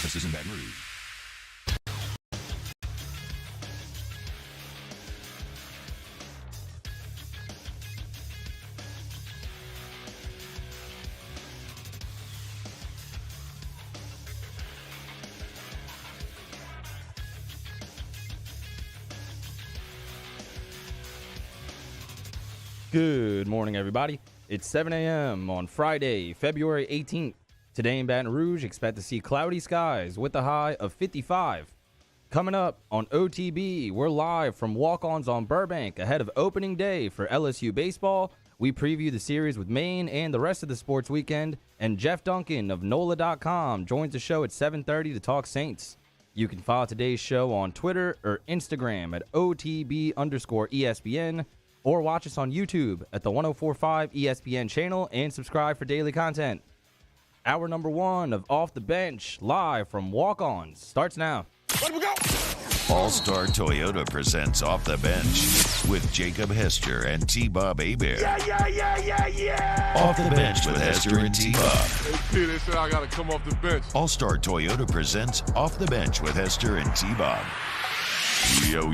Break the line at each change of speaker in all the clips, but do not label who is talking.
offices in Baton Rouge.
Good morning, everybody. It's 7 a.m. on Friday, February 18th. Today in Baton Rouge, expect to see cloudy skies with a high of 55. Coming up on OTB, we're live from Walk-Ons on Burbank ahead of opening day for LSU baseball. We preview the series with Maine and the rest of the sports weekend. And Jeff Duncan of NOLA.com joins the show at 7:30 to talk Saints. You can follow today's show on Twitter or Instagram at OTB_ESPN. Or watch us on YouTube at the 1045 ESPN channel and subscribe for daily content. Hour number one of Off the Bench, live from Walk-Ons, starts now.
Let we go!
All-Star Toyota presents Off the Bench with Jacob Hester and T-Bob Hebert.
Yeah!
Off the Bench with Hester and T-Bob.
Hey, P, they said I gotta come off the bench.
All-Star Toyota presents Off the Bench with Hester and T-Bob. Yo.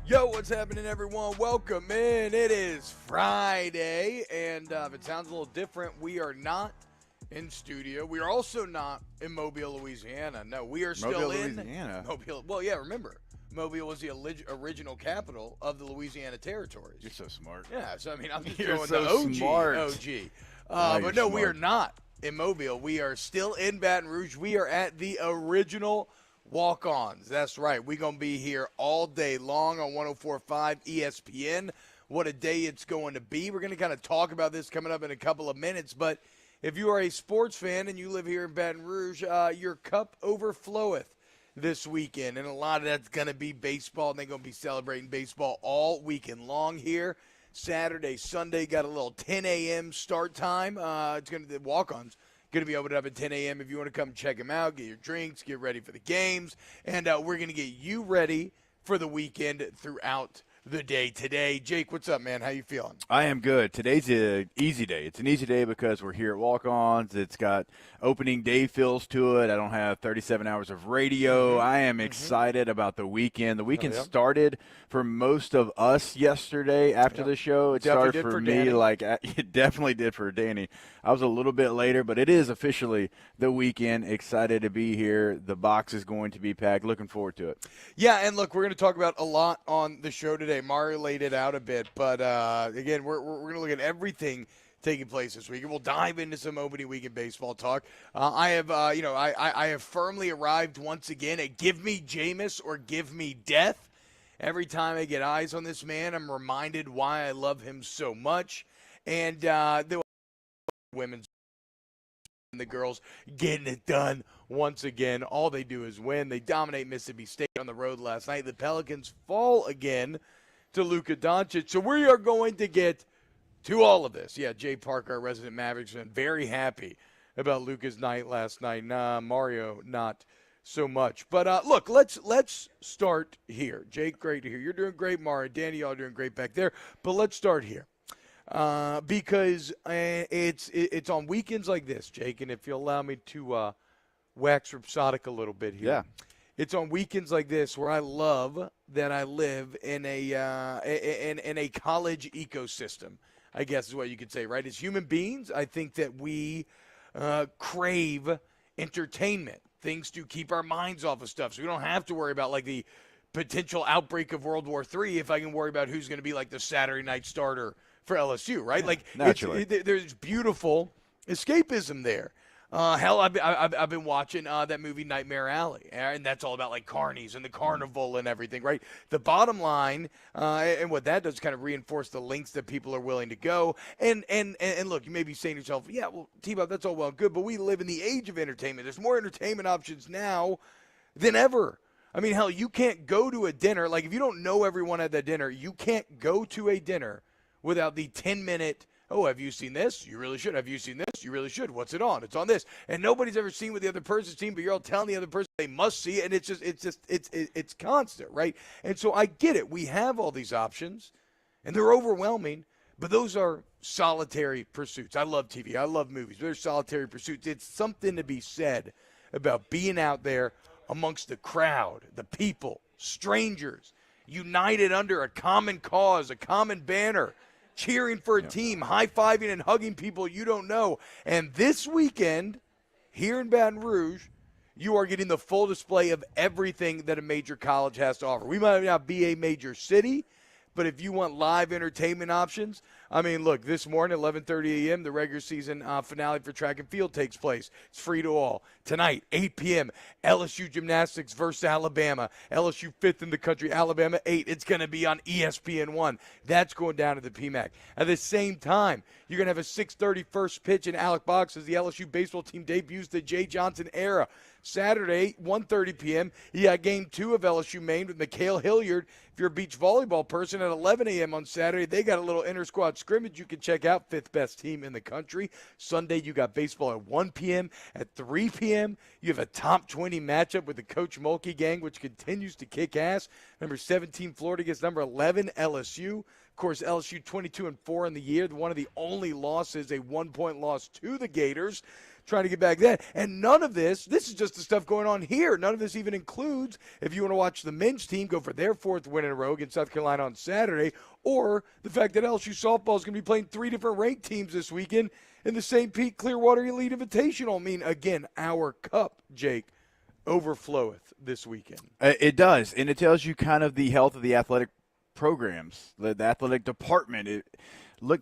Yo, what's happening, everyone? Welcome in. It is Friday, and if it sounds a little different, we are not in studio. We are also not in Mobile, Louisiana. No, we are still in
Louisiana.
Mobile. Well, yeah, remember, Mobile was the original capital of the Louisiana territories.
You're so smart.
Yeah, so I mean, I'm just
You're
going
so
the OG.
smart.
But no, we are
smart.
not in Mobile. We are still in Baton Rouge. We are at the original Walk-Ons. That's right. We're going to be here all day long on 104.5 ESPN. What a day it's going to be. We're going to kind of talk about this coming up in a couple of minutes, but if you are a sports fan and you live here in Baton Rouge, your cup overfloweth this weekend, and a lot of that's going to be baseball, and they're going to be celebrating baseball all weekend long here. Saturday, Sunday, got a little 10 a.m. start time. It's going to the Walk-Ons. Going to be opened up at 10 a.m. if you want to come check them out, get your drinks, get ready for the games, and we're going to get you ready for the weekend throughout the day today. Jake, what's up, man? How you feeling?
I am good. Today's an easy day. It's an easy day because we're here at Walk-Ons. It's got opening day feels to it. I don't have 37 hours of radio. I am excited about the weekend. The weekend started for most of us yesterday after the show. It
Definitely
started
did
for
for
me
Danny.
like it definitely did for Danny. I was a little bit later, but it is officially the weekend. Excited to be here. The box is going to be packed. Looking forward to it.
Yeah, and look, we're going to talk about a lot on the show today. Mario laid it out a bit, but again, we're going to look at everything taking place this week. We'll dive into some opening weekend baseball talk. I have firmly arrived once again at give me Jameis or give me death. Every time I get eyes on this man, I'm reminded why I love him so much. And the women's and the girls getting it done once again. All they do is win. They dominate Mississippi State on the road last night. The Pelicans fall again to Luka Doncic. So we are going to get to all of this. Yeah, Jay Parker, our resident Mavericks fan, very happy about Luka's night last night. Mario, not so much. But look, let's start here. Jake, great to hear. You're doing great, Mario. Danny, y'all doing great back there. But let's start here. Because it's on weekends like this, Jake, and if you'll allow me to wax rhapsodic a little bit here.
Yeah.
It's on weekends like this where I love that I live in a college ecosystem, I guess is what you could say, right? As human beings, I think that we crave entertainment, things to keep our minds off of stuff, so we don't have to worry about, like, the potential outbreak of World War III if I can worry about who's going to be, like, the Saturday night starter for LSU, right? Like,
naturally.
There's beautiful escapism there. Hell, I've been watching that movie Nightmare Alley, and that's all about, like, carnies and the carnival and everything, right? The bottom line, and what that does is kind of reinforce the lengths that people are willing to go. And look, you may be saying to yourself, yeah, well, T-Bob, that's all well and good, but we live in the age of entertainment. There's more entertainment options now than ever. I mean, hell, you can't go to a dinner. Like, if you don't know everyone at that dinner, you can't go to a dinner without the 10-minute, oh, have you seen this? You really should. Have you seen this? You really should. What's it on? It's on this. And nobody's ever seen what the other person's seen, but you're all telling the other person they must see it, and it's constant, right? And so I get it. We have all these options, and they're overwhelming, But those are solitary pursuits. I love TV. I love movies. They're solitary pursuits. It's something to be said about being out there amongst the crowd, the people, strangers, united under a common cause, a common banner, cheering for a team, high-fiving and hugging people you don't know. And this weekend, here in Baton Rouge, you are getting the full display of everything that a major college has to offer. We might not be a major city, but if you want live entertainment options, I mean, look, this morning, 11:30 a.m., the regular season finale for track and field takes place. It's free to all. Tonight, 8 p.m., LSU gymnastics versus Alabama. LSU 5th in the country, Alabama 8. It's going to be on ESPN 1. That's going down to the PMAC. At the same time, you're going to have a 6:30 first pitch in Alec Box as the LSU baseball team debuts the Jay Johnson era. Saturday, 1:30 p.m., you got Game 2 of LSU Maine with Mikhail Hilliard. If you're a beach volleyball person, at 11 a.m. on Saturday, they got a little inter-squad scrimmage you can check out, 5th best team in the country. Sunday, you got baseball at 1 p.m. At 3 p.m., you have a top 20 matchup with the Coach Mulkey gang, which continues to kick ass. Number 17, Florida gets number 11, LSU. Of course, LSU 22-4 in the year. One of the only losses, a 1-point loss to the Gators. Trying to get back then. And none of this is just the stuff going on here. None of this even includes, if you want to watch the Mintz team go for their 4th win in a row against South Carolina on Saturday, or the fact that LSU softball is going to be playing 3 different ranked teams this weekend in the St. Pete Clearwater Elite Invitational. I mean, again, our cup, Jake, overfloweth this weekend.
It does, and it tells you kind of the health of the athletic programs, the athletic department.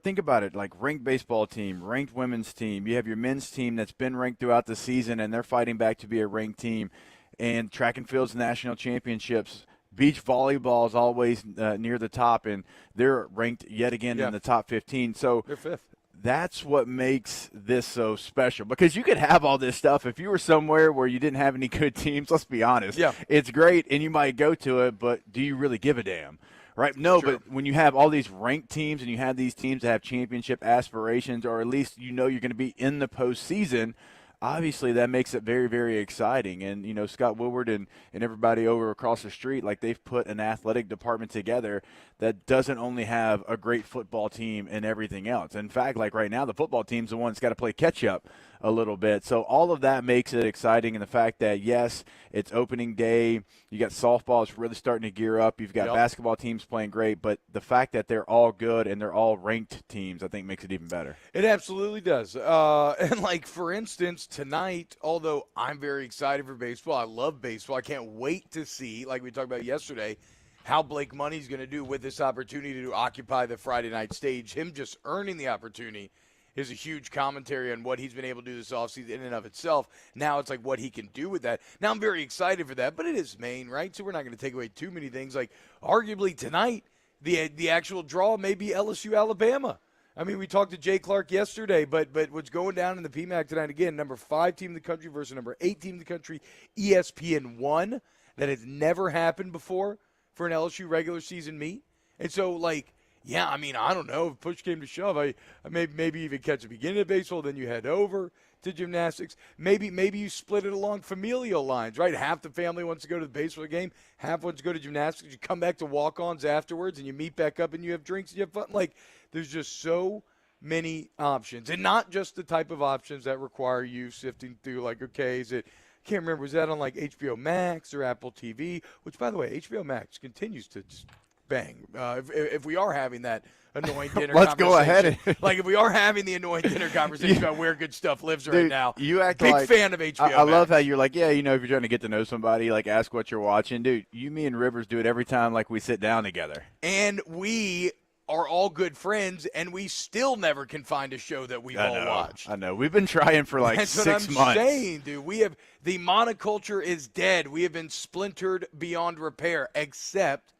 Think about it, like ranked baseball team, ranked women's team. You have your men's team that's been ranked throughout the season, and they're fighting back to be a ranked team. And track and field's national championships. Beach volleyball is always near the top, and they're ranked yet again in the top 15. So
they're 5th.
That's what makes this so special, because you could have all this stuff if you were somewhere where you didn't have any good teams. Let's be honest.
Yeah.
It's great, and you might go to it, but do you really give a damn? Right? No,
Sure.
But when you have all these ranked teams and you have these teams that have championship aspirations, or at least you know you're going to be in the postseason, obviously that makes it very, very exciting. And, you know, Scott Woodward and everybody over across the street, like, they've put an athletic department together that doesn't only have a great football team and everything else. In fact, like right now, the football team's the one that's got to play catch up a little bit. So all of that makes it exciting, and the fact that, yes, it's opening day. You got softball is really starting to gear up. You've got basketball teams playing great, but the fact that they're all good and they're all ranked teams, I think, makes it even better.
It absolutely does. And, like, for instance, tonight, although I'm very excited for baseball, I love baseball. I can't wait to see, like we talked about yesterday, how Blake Money's going to do with this opportunity to occupy the Friday night stage. Him just earning the opportunity is a huge commentary on what he's been able to do this offseason in and of itself. Now it's like what he can do with that. Now I'm very excited for that, but it is Maine, right? So we're not going to take away too many things. Like, arguably tonight, the actual draw may be LSU Alabama. I mean, we talked to Jay Clark yesterday, but what's going down in the PMAC tonight, again, number 5 team in the country versus number 8 team in the country, ESPN 1. That has never happened before for an LSU regular season meet. And so, like, yeah, I mean, I don't know. If push came to shove, I maybe even catch the beginning of baseball, then you head over to gymnastics. Maybe you split it along familial lines, right? Half the family wants to go to the baseball game, half wants to go to gymnastics. You come back to walk-ons afterwards, and you meet back up, and you have drinks, and you have fun. Like, there's just so many options, and not just the type of options that require you sifting through, like, okay, is it – I can't remember, was that on, like, HBO Max or Apple TV? Which, by the way, HBO Max continues to just – bang. If we are having that annoying dinner
Let's
conversation.
go ahead.
Like, if we are having the annoying dinner conversation about where good stuff lives right now.
You act
Big
like,
fan of HBO
I love
Max.
how you're like, yeah, you know, if you're trying to get to know somebody, like, ask what you're watching. Dude, me and Rivers do it every time, like, we sit down together.
And we are all good friends, and we still never can find a show that we've all watched.
I know. We've been trying for like
That's
6
what I'm
months.
saying, dude. The monoculture is dead. We have been splintered beyond repair, except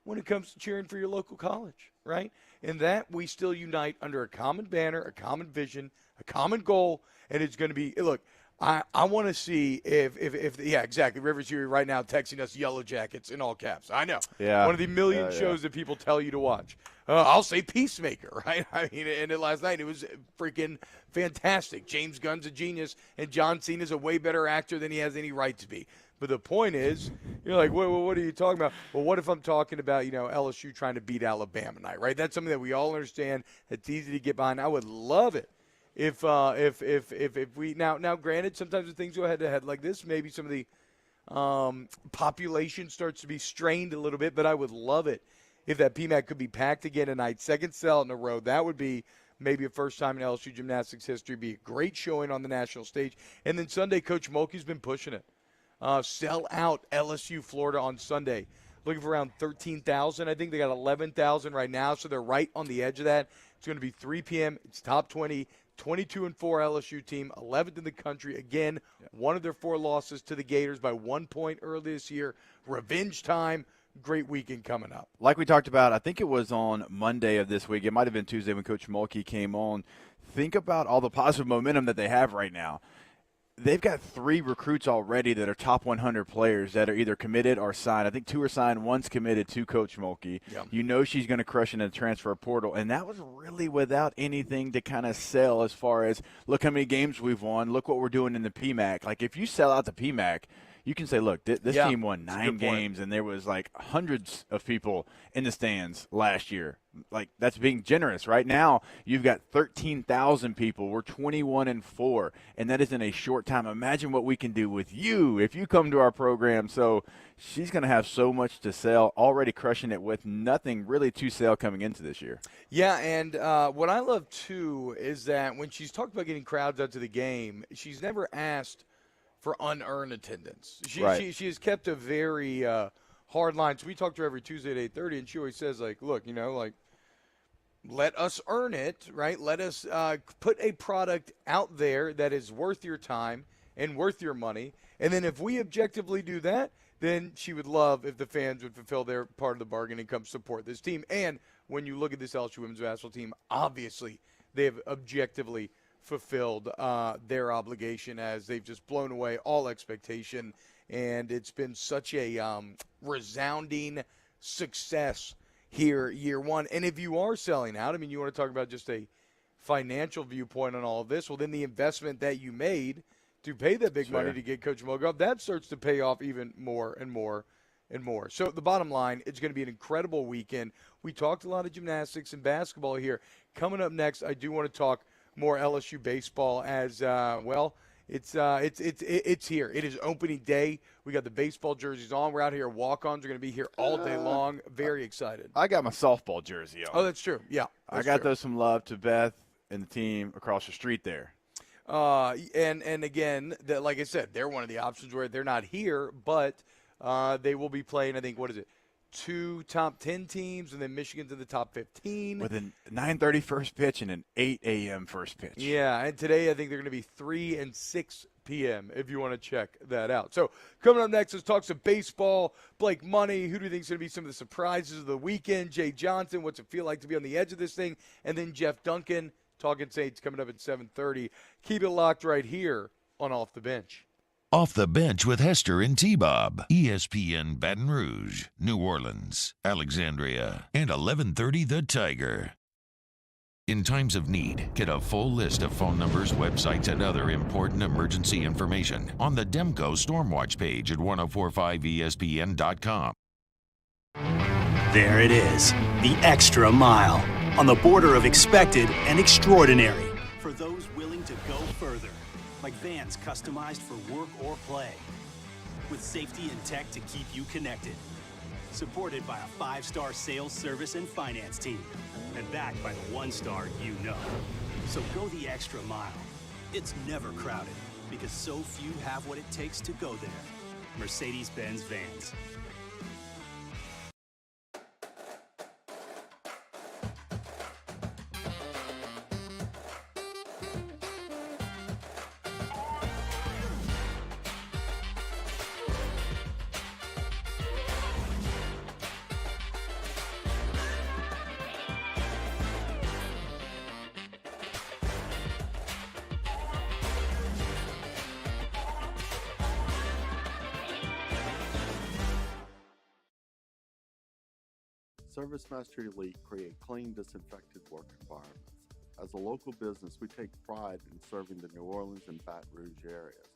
when it comes to cheering for your local college, right? In that, we still unite under a common banner, a common vision, a common goal, and it's going to be – look, I want to see if exactly. Rivers here right now texting us Yellow Jackets in all caps. I know.
Yeah.
One of the million shows that people tell you to watch. I'll say Peacemaker, right? I mean, and last night it was freaking fantastic. James Gunn's a genius, and John Cena's a way better actor than he has any right to be. But the point is, you're like, what are you talking about? Well, what if I'm talking about, LSU trying to beat Alabama tonight, right? That's something that we all understand. It's easy to get behind. I would love it if we now granted, sometimes when things go head to head like this, maybe some of the population starts to be strained a little bit. But I would love it if that PMAC could be packed again tonight, second sellout in a row. That would be maybe a first time in LSU gymnastics history. Be a great showing on the national stage. And then Sunday, Coach Mulkey's been pushing it. Sell out LSU Florida on Sunday. Looking for around 13,000. I think they got 11,000 right now, so they're right on the edge of that. It's going to be 3 p.m. It's top 20, 22-4 LSU team, 11th in the country. Again, one of their 4 losses to the Gators by 1 point early this year. Revenge time. Great weekend coming up.
Like we talked about, I think it was on Monday of this week. It might have been Tuesday when Coach Mulkey came on. Think about all the positive momentum that they have right now. They've got 3 recruits already that are top 100 players that are either committed or signed. I think 2 are signed, 1's committed to Coach Mulkey.
Yep.
You know she's going to crush in the transfer portal, and that was really without anything to kind of sell as far as, look how many games we've won, look what we're doing in the PMAC. Like, if you sell out the PMAC, you can say, look, this team won 9 games, and there was like hundreds of people in the stands last year. Like, that's being generous. Right now, you've got 13,000 people. We're 21-4, and that is in a short time. Imagine what we can do with you if you come to our program. So she's going to have so much to sell, already crushing it with nothing really to sell coming into this year.
Yeah, and what I love, too, is that when she's talked about getting crowds out to the game, she's never asked for unearned attendance. She has kept a very hard line. So we talk to her every Tuesday at 8:30, and she always says, like, look, let us earn it, right? Let us put a product out there that is worth your time and worth your money. And then if we objectively do that, then she would love if the fans would fulfill their part of the bargain and come support this team. And when you look at this LSU women's basketball team, obviously they have objectively fulfilled their obligation, as they've just blown away all expectation, and it's been such a resounding success here year one. And if you are selling out, I mean, you want to talk about just a financial viewpoint on all of this, well, then the investment that you made to pay that big money to get Coach Mulkey, that starts to pay off even more and more and more. So the bottom line, it's going to be an incredible weekend. We talked a lot of gymnastics and basketball here. Coming up next, I do want to talk more LSU baseball as it's here. It is opening day. We got the baseball jerseys on. We're out here. Walk-ons are going to be here all day long. Very excited.
I got my softball jersey on.
Oh, that's true. Yeah,
I got those some love to Beth and the team across the street there.
And again, like I said, they're one of the options where they're not here, but they will be playing, I think, 2 top 10 teams, and then Michigan's in the top 15.
With a 9:30 first pitch and an 8 a.m. first pitch.
Yeah, and today I think they're going to be 3 and 6 p.m. if you want to check that out. So coming up next, let's talk some baseball. Blake Money, who do you think is going to be some of the surprises of the weekend? Jay Johnson, what's it feel like to be on the edge of this thing? And then Jeff Duncan, Talking Saints, coming up at 7:30. Keep it locked right here on Off the Bench.
Off the Bench with Hester and T-Bob. ESPN Baton Rouge, New Orleans, Alexandria, and 1130 The Tiger. In times of need, get a full list of phone numbers, websites, and other important emergency information on the Demco Stormwatch page at 1045ESPN.com.
There it is, the extra mile, on the border of expected and extraordinary. For those willing to go further. Like vans customized for work or play. With safety and tech to keep you connected. Supported by a 5-star sales, service, and finance team. And backed by the 1-star you know. So go the extra mile. It's never crowded because so few have what it takes to go there. Mercedes-Benz Vans.
Service Mastery Elite create clean, disinfected work environments. As a local business, we take pride in serving the New Orleans and Baton Rouge areas.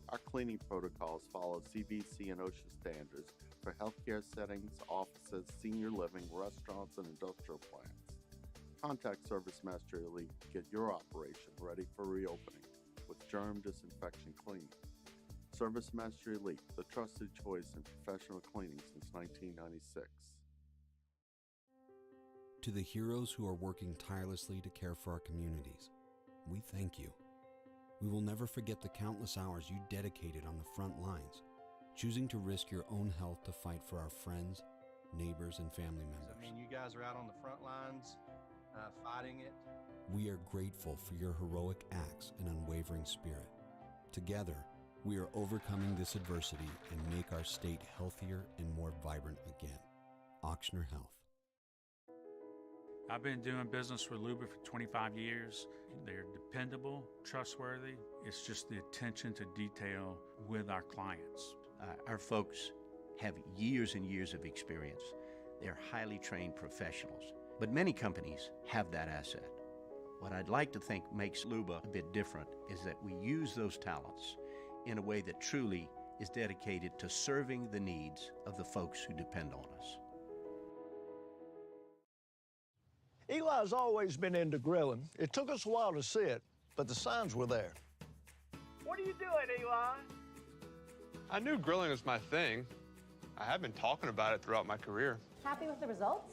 Our cleaning protocols follow CDC and OSHA standards for healthcare settings, offices, senior living, restaurants, and industrial plants. Contact Service Mastery Elite to get your operation ready for reopening with germ disinfection cleaning. Service Mastery Elite, the trusted choice in professional cleaning since 1996.
To the heroes who are working tirelessly to care for our communities, we thank you. We will never forget the countless hours you dedicated on the front lines, choosing to risk your own health to fight for our friends, neighbors, and family members.
I mean, you guys are out on the front lines, fighting it.
We are grateful for your heroic acts and unwavering spirit. Together, we are overcoming this adversity and make our state healthier and more vibrant again. Ochsner Health.
I've been doing business with Luba for 25 years. They're dependable, trustworthy. It's just the attention to detail with our clients.
Our folks have years and years of experience. They're highly trained professionals, but many companies have that asset. What I'd like to think makes Luba a bit different is that we use those talents in a way that truly is dedicated to serving the needs of the folks who depend on us.
Eli's always been into grilling. It took us a while to see it, but the signs were there.
What are you doing, Eli?
I knew grilling was my thing. I have been talking about it throughout my career.
Happy with the results?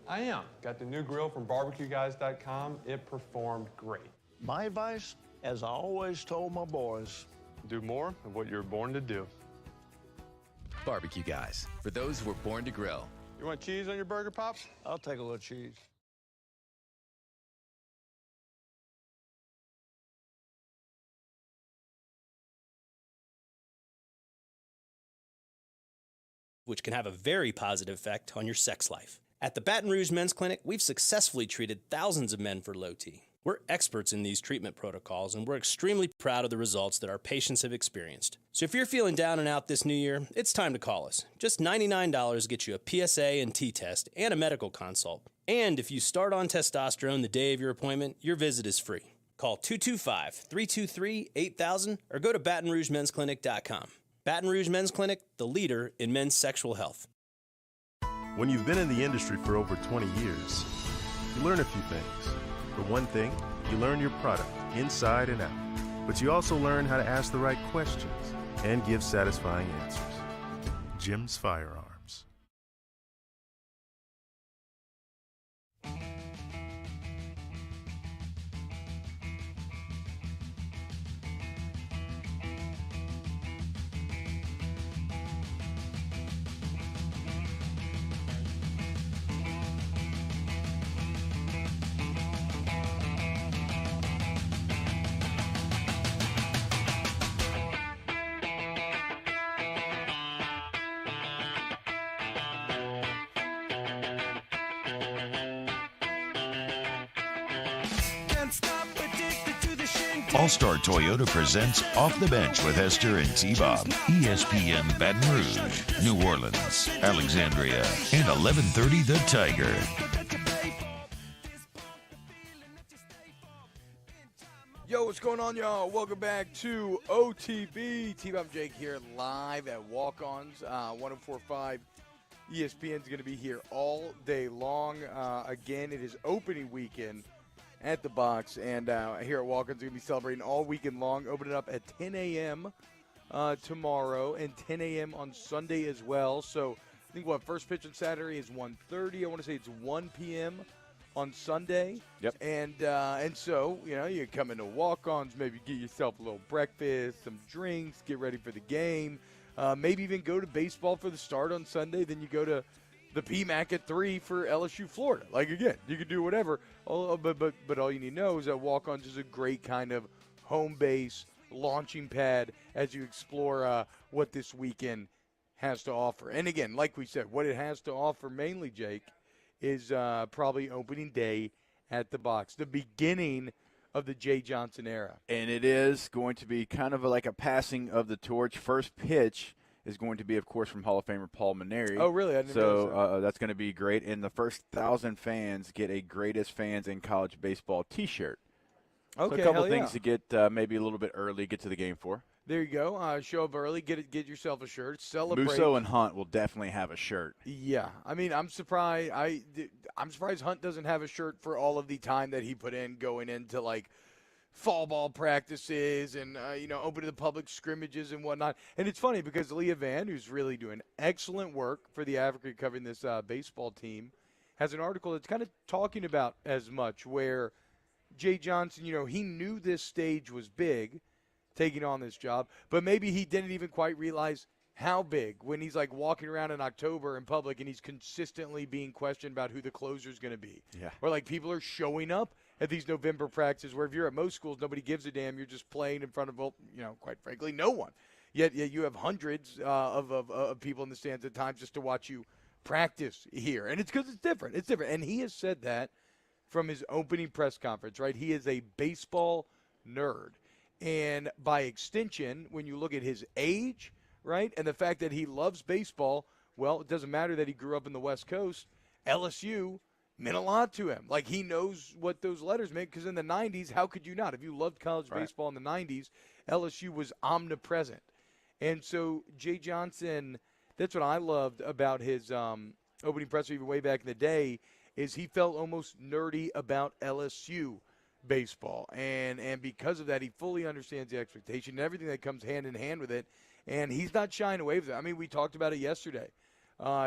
I am. Got the new grill from barbecueguys.com. It performed great.
My advice, as I always told my boys,
do more of what you were born to do.
Barbecue Guys, for those who were born to grill.
You want cheese on your burger, Pops?
I'll take a little cheese.
Which can have a very positive effect on your sex life. At the Baton Rouge Men's Clinic, we've successfully treated thousands of men for low T. We're experts in these treatment protocols, and we're extremely proud of the results that our patients have experienced. So if you're feeling down and out this new year, it's time to call us. Just $99 gets you a PSA and T test and a medical consult. And if you start on testosterone the day of your appointment, your visit is free. Call 225-323-8000 or go to BatonRougeMen'sClinic.com. Baton Rouge Men's Clinic, the leader in men's sexual health.
When you've been in the industry for over 20 years, you learn a few things. For one thing, you learn your product inside and out, but you also learn how to ask the right questions and give satisfying answers. Jim's Firearms.
All-Star Toyota presents Off the Bench with Hester and T-Bob. ESPN Baton Rouge, New Orleans, Alexandria, and 1130 The Tiger.
Yo, what's going on, y'all? Welcome back to OTB. T-Bob Jake here live at Walk-Ons. 104.5 ESPN is going to be here all day long. Again, it is opening weekend at the box, and here at Walk-Ons, we're going to be celebrating all weekend long. Opening up at 10 a.m. Tomorrow and 10 a.m. on Sunday as well. So I think first pitch on Saturday is 1:30. I want to say it's 1 p.m. on Sunday.
Yep.
And so, you come into Walk-Ons, maybe get yourself a little breakfast, some drinks, get ready for the game. Maybe even go to baseball for the start on Sunday. Then you go to the PMAC at 3 for LSU, Florida. Like, again, you can do whatever. But all you need to know is that Walk-Ons is a great kind of home base launching pad as you explore what this weekend has to offer. And, again, like we said, what it has to offer mainly, Jake, is probably opening day at the box, the beginning of the Jay Johnson era.
And it is going to be kind of like a passing of the torch. First pitch is going to be, of course, from Hall of Famer Paul Maneri.
Oh, really? I didn't know that.
That's going to be great. And the first 1,000 fans get a Greatest Fans in College Baseball T-shirt.
Okay,
so a couple
hell
things
yeah.
to get maybe a little bit early, get to the game for.
There you go. Show up early. Get yourself a shirt. Celebrate.
Musso and Hunt will definitely have a shirt.
Yeah, I mean, I'm surprised. I'm surprised Hunt doesn't have a shirt for all of the time that he put in going into like fall ball practices and open to the public scrimmages and whatnot. And it's funny because Leah Van, who's really doing excellent work for the Advocate covering this baseball team, has an article that's kind of talking about as much where Jay Johnson, he knew this stage was big, taking on this job, but maybe he didn't even quite realize how big when he's like walking around in October in public and he's consistently being questioned about who the closer is going to be.
Yeah.
Or like people are showing up at these November practices where if you're at most schools, nobody gives a damn. You're just playing in front of, quite frankly, no one. Yet you have hundreds of people in the stands at times just to watch you practice here. And it's because it's different. It's different. And he has said that from his opening press conference, right? He is a baseball nerd. And by extension, when you look at his age, right, and the fact that he loves baseball, well, it doesn't matter that he grew up in the West Coast. LSU meant a lot to him. Like, he knows what those letters meant because in the 90s, how could you not? If you loved college baseball in the 90s, LSU was omnipresent. And so Jay Johnson, that's what I loved about his opening presser even way back in the day, is he felt almost nerdy about LSU baseball. And because of that, he fully understands the expectation and everything that comes hand in hand with it. And he's not shying away from it. I mean, we talked about it yesterday.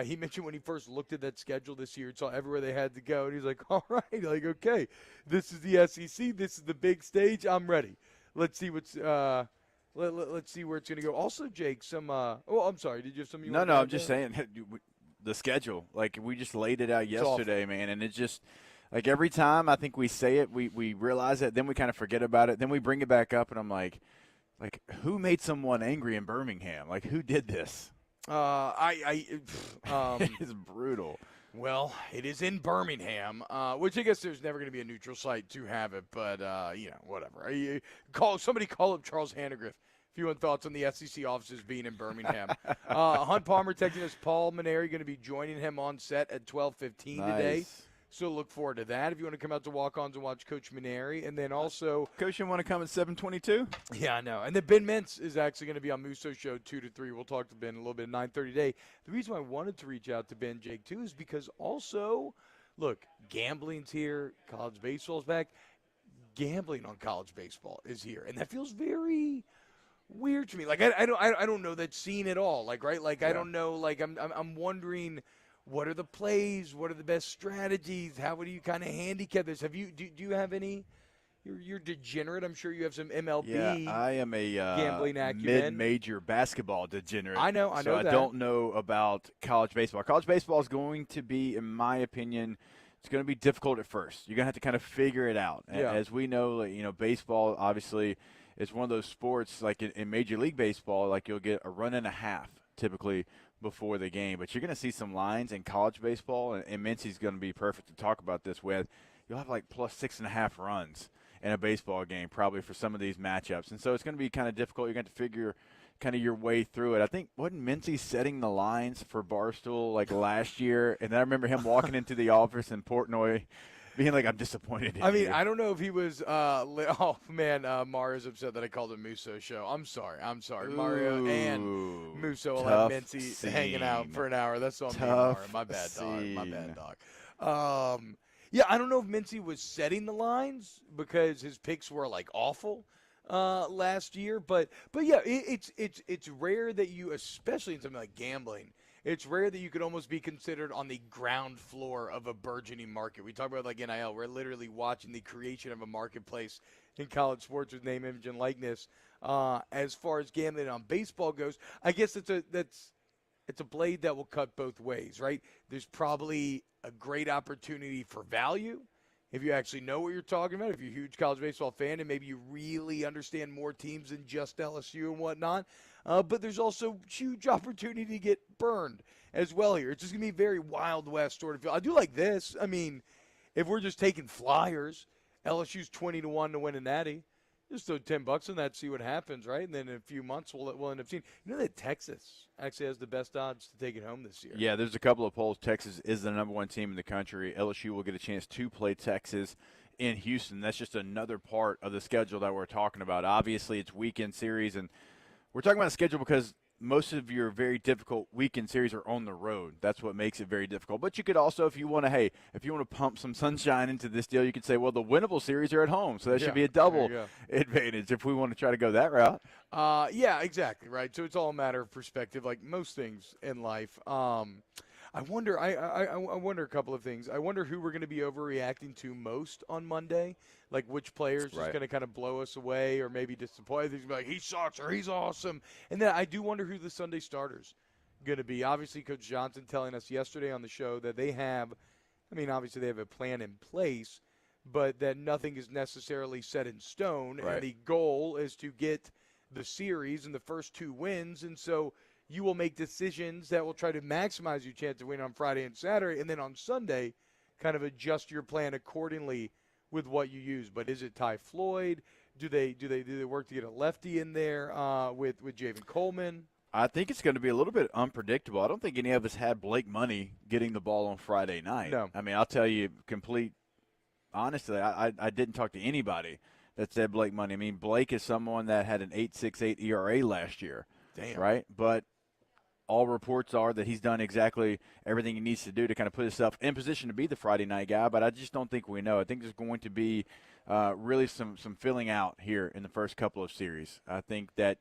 He mentioned when he first looked at that schedule this year and saw everywhere they had to go. And he's like, all right, like, okay, this is the SEC. This is the big stage. I'm ready. Let's see what's let's see where it's going to go. Also, Jake, I'm sorry. Did you have something you wanted to
No,
add
I'm just
there?
saying the schedule. Like, we just laid it out yesterday, man. And it's just like every time I think we say it, we realize it. Then we kind of forget about it. Then we bring it back up, and I'm like, who made someone angry in Birmingham? Like, who did this? It's brutal.
Well, it is in Birmingham, which I guess there's never going to be a neutral site to have it, but, whatever. Somebody call up Charles Hannegriff if you want thoughts on the SEC offices being in Birmingham. Hunt Palmer texting us, Paul Maneri going to be joining him on set at 12:15 today. So look forward to that if you want to come out to walk-ons and watch Coach Maneri. And then also –
Coach, you want to come at 7:22?
Yeah, I know. And then Ben Mintz is actually going to be on Musso's show 2 to 3. We'll talk to Ben a little bit at 9:30 today. The reason why I wanted to reach out to Ben, Jake, too, is because also, look, gambling's here. College baseball's back. Gambling on college baseball is here. And that feels very weird to me. Like, I don't know that scene at all. Like, right? Like, I don't know. Like, I'm wondering – what are the plays? What are the best strategies? How would you kind of handicap this? Do you have any? You're degenerate. I'm sure you have some MLB.
Yeah, I am a
gambling acumen.
mid-major basketball degenerate.
I know
so
that.
I don't know about college baseball. College baseball is going to be, in my opinion, it's going to be difficult at first. You're going to have to kind of figure it out.
Yeah.
As we know, baseball obviously is one of those sports. Like in Major League Baseball, like you'll get a run and a half typically before the game, but you're going to see some lines in college baseball, and Mincy's going to be perfect to talk about this with. You'll have like plus 6.5 runs in a baseball game probably for some of these matchups, and so it's going to be kind of difficult. You're going to have to figure kind of your way through it. I think, wasn't Mincy setting the lines for Barstool like last year? And then I remember him walking into the office in Portnoy being like, I'm disappointed in you.
I don't know if he was Mario's upset that I called him Musso show. I'm sorry.
Ooh,
Mario and Musso will have Mincy hanging out for an hour. That's on me, Mario. My bad, dog. I don't know if Mincy was setting the lines because his picks were like awful last year, but yeah, it's rare that you, especially in something like gambling, it's rare that you could almost be considered on the ground floor of a burgeoning market. We talk about like NIL. We're literally watching the creation of a marketplace in college sports with name, image, and likeness. As far as gambling on baseball goes, I guess it's a blade that will cut both ways, right? There's probably a great opportunity for value if you actually know what you're talking about, if you're a huge college baseball fan and maybe you really understand more teams than just LSU and whatnot. But there's also huge opportunity to get burned as well here. It's just going to be very Wild West sort of feel. I do like this. I mean, if we're just taking flyers, LSU's 20-1 to win a natty. Just throw $10 on that, see what happens, right? And then in a few months, we'll end up seeing. You know that Texas actually has the best odds to take it home this year.
Yeah, there's a couple of polls. Texas is the number 1 team in the country. LSU will get a chance to play Texas in Houston. That's just another part of the schedule that we're talking about. Obviously, it's weekend series, and we're talking about a schedule because most of your very difficult weekend series are on the road. That's what makes it very difficult. But you could also, if you want to pump some sunshine into this deal, you could say, well, the winnable series are at home, so that should be a double advantage if we want to try to go that route.
Yeah, exactly, right? So it's all a matter of perspective, like most things in life. I wonder a couple of things. I wonder who we're going to be overreacting to most on Monday, like which players is going to kind of blow us away or maybe disappoint. They're going to be like, he sucks or he's awesome. And then I do wonder who the Sunday starters going to be. Obviously, Coach Johnson telling us yesterday on the show that they have, obviously they have a plan in place, but that nothing is necessarily set in stone.
Right.
And the goal is to get the series and the first 2 wins. And so you will make decisions that will try to maximize your chance of winning on Friday and Saturday, and then on Sunday kind of adjust your plan accordingly with what you use. But is it Ty Floyd? Do they work to get a lefty in there with Javen Coleman?
I think it's going to be a little bit unpredictable. I don't think any of us had Blake Money getting the ball on Friday night.
No.
I'll tell you honestly, I didn't talk to anybody that said Blake Money. Blake is someone that had an 8.68 ERA last year.
Damn.
Right? But all reports are that he's done exactly everything he needs to do to kind of put himself in position to be the Friday night guy, but I just don't think we know. I think there's going to be really some filling out here in the first couple of series. I think that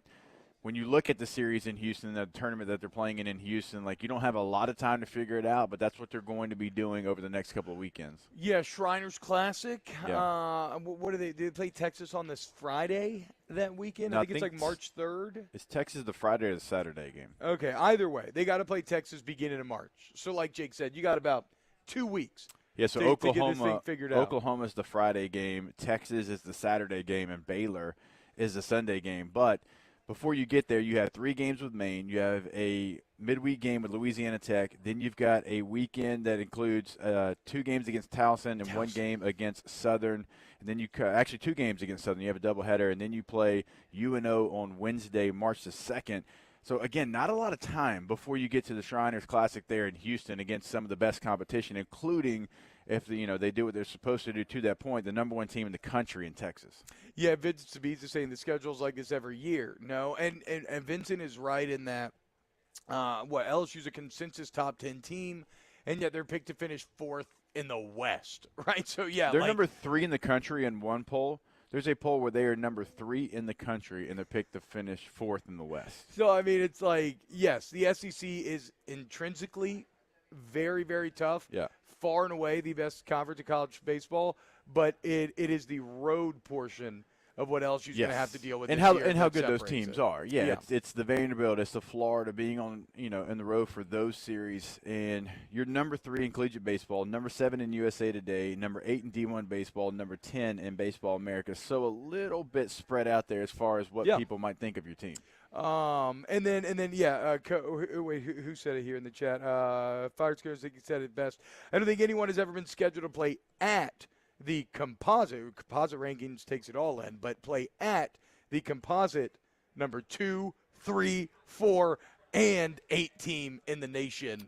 when you look at the series in Houston, the tournament that they're playing in Houston, you don't have a lot of time to figure it out, but that's what they're going to be doing over the next couple of weekends.
Yeah, Shriners Classic.
Yeah.
What do they play Texas on this Friday that weekend?
No,
I think it's March 3rd.
Is Texas the Friday or the Saturday game?
Okay, either way, they got to play Texas beginning of March. So like Jake said, you got about 2 weeks.
Yeah, so
to get this thing figured out.
Oklahoma's the Friday game, Texas is the Saturday game, and Baylor is the Sunday game. But before you get there, you have 3 games with Maine. You have a midweek game with Louisiana Tech. Then you've got a weekend that includes 2 games against Towson and 1 game against Southern. And then actually 2 games against Southern. You have a doubleheader. And then you play UNO on Wednesday, March the 2nd. So, again, not a lot of time before you get to the Shriners Classic there in Houston against some of the best competition, including if they do what they're supposed to do to that point, the number 1 team in the country in Texas.
Yeah, Vincent Sabiz is saying the schedule's like this every year. No, and Vincent is right in that LSU's a consensus top 10 team, and yet they're picked to finish 4th in the West, right? So, yeah.
They're number 3 in the country in one poll. There's a poll where they are number 3 in the country, and they're picked to finish 4th in the West.
So, it's like, yes, the SEC is intrinsically very, very tough.
Yeah.
Far and away the best conference in college baseball, but it is the road portion of what else you're going to have to deal with.
And how good those teams are. Yeah. It's the Vanderbilt, it's the Florida being on in the road for those series. And you're number 3 in collegiate baseball, number 7 in USA Today, number 8 in D1 baseball, number 10 in Baseball America. So a little bit spread out there as far as what people might think of your team.
And then, wait, who said it here in the chat? Fire Scares, I think he said it best. I don't think anyone has ever been scheduled to play at the composite rankings takes it all in, but play at the composite number 2, 3, 4, and 8 team in the nation.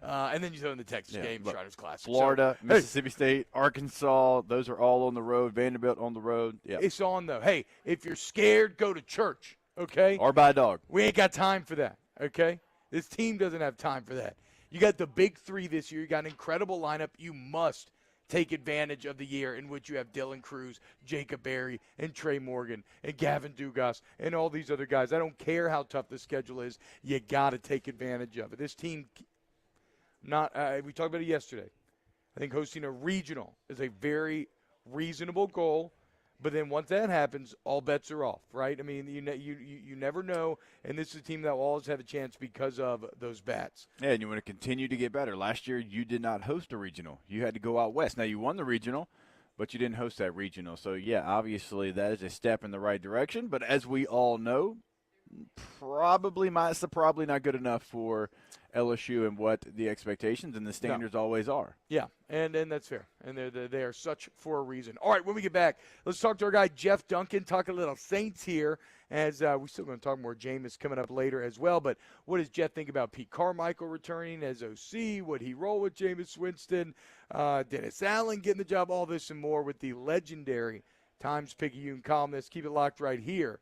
And then you throw in the Texas game, Shriners Classic.
Florida, Mississippi State, Arkansas, those are all on the road. Vanderbilt on the road. Yeah.
It's on, though. Hey, if you're scared, go to church. Okay?
Or buy a dog.
We ain't got time for that, okay? This team doesn't have time for that. You got the big 3 this year. You got an incredible lineup. You must take advantage of the year in which you have Dylan Cruz, Jacob Berry, and Trey Morgan, and Gavin Dugas, and all these other guys. I don't care how tough the schedule is. You got to take advantage of it. This team, we talked about it yesterday. I think hosting a regional is a very reasonable goal. But then once that happens, all bets are off, right? You never know, and this is a team that will always have a chance because of those bats.
Yeah, and you want to continue to get better. Last year, you did not host a regional. You had to go out west. Now, you won the regional, but you didn't host that regional. So, yeah, obviously that is a step in the right direction. But as we all know, probably not good enough for LSU and what the expectations and the standards always are.
Yeah, and that's fair. And they are such for a reason. All right, when we get back, let's talk to our guy Jeff Duncan, talk a little Saints here, as we're still going to talk more Jameis coming up later as well. But what does Jeff think about Pete Carmichael returning as OC? Would he roll with Jameis Winston? Dennis Allen getting the job? All this and more with the legendary Times-Picayune columnist. Keep it locked right here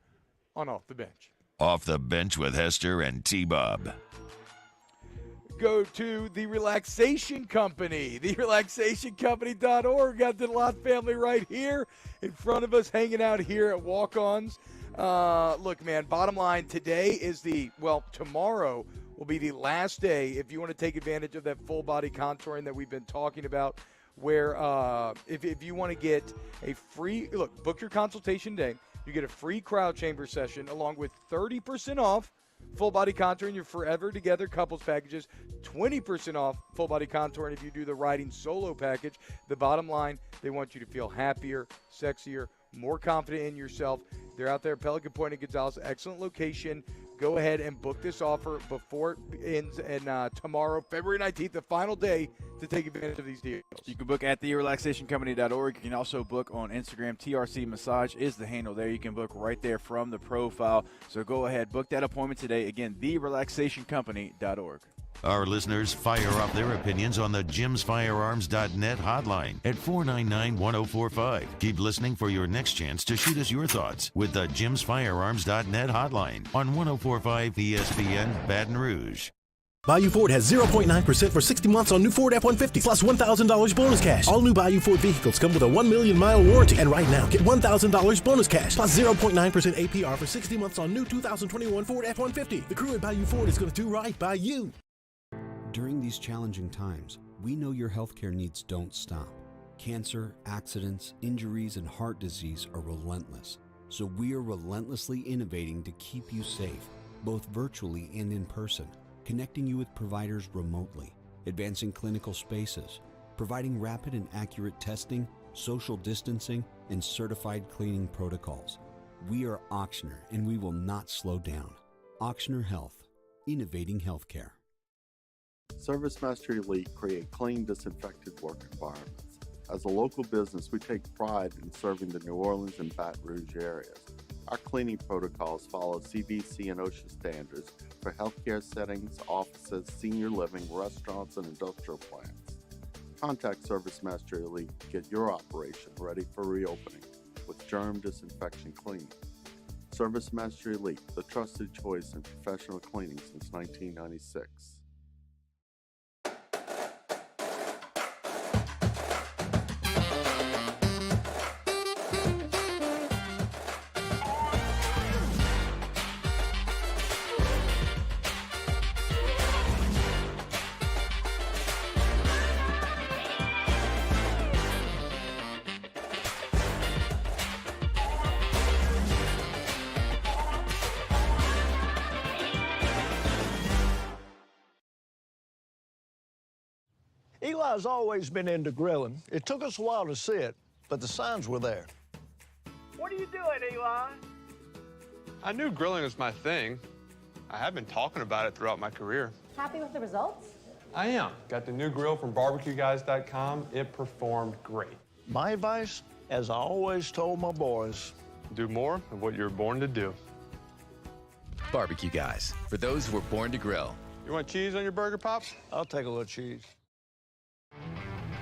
on Off the Bench.
Off the Bench with Hester and T-Bob.
Go to the Relaxation Company, therelaxationcompany.org. Got the Lot family right here in front of us, hanging out here at Walk-Ons. Look, man, bottom line, today is tomorrow will be the last day if you want to take advantage of that full body contouring that we've been talking about, where if you want to get a free, book your consultation day, you get a free crowd chamber session along with 30% off full body contouring, your Forever Together couples packages, 20% off full body contouring if you do the riding solo package. The bottom line, they want you to feel happier, sexier, more confident in yourself. They're out there at Pelican Point and Gonzales. Excellent location. Go ahead and book this offer before it ends. And tomorrow, February 19th, the final day to take advantage of these deals.
You can book at therelaxationcompany.org. You can also book on Instagram. TRC Massage is the handle there. You can book right there from the profile. So go ahead, book that appointment today. Again, therelaxationcompany.org.
Our listeners fire off their opinions on the jimsfirearms.net hotline at 499-1045. Keep listening for your next chance to shoot us your thoughts with the jimsfirearms.net hotline on 1045 ESPN Baton Rouge.
Bayou Ford has 0.9% for 60 months on new Ford F-150 plus $1,000 bonus cash. All new Bayou Ford vehicles come with a 1 million mile warranty. And right now, get $1,000 bonus cash plus 0.9% APR for 60 months on new 2021 Ford F-150. The crew at Bayou Ford is going to do right by you.
During these challenging times, we know your healthcare needs don't stop. Cancer, accidents, injuries, and heart disease are relentless. So we are relentlessly innovating to keep you safe, both virtually and in person, connecting you with providers remotely, advancing clinical spaces, providing rapid and accurate testing, social distancing, and certified cleaning protocols. We are Auctioner, and we will not slow down. Auctioner Health, innovating healthcare.
Service Master Elite create clean, disinfected work environments. As a local business, we take pride in serving the New Orleans and Baton Rouge areas. Our cleaning protocols follow CDC and OSHA standards for healthcare settings, offices, senior living, restaurants, and industrial plants. Contact Service Master Elite to get your operation ready for reopening with germ disinfection cleaning. Service Master Elite, the trusted choice in professional cleaning since 1996.
Eli's always been into grilling. It took us a while to see it, but the signs were there.
What are you doing, Eli?
I knew grilling was my thing. I have been talking about it throughout my career.
Happy with the results?
I am. Got the new grill from barbecueguys.com. It performed great.
My advice, as I always told my boys,
do more of what you were born to do.
Barbecue Guys, for those who were born to grill.
You want cheese on your burger, Pops?
I'll take a little cheese.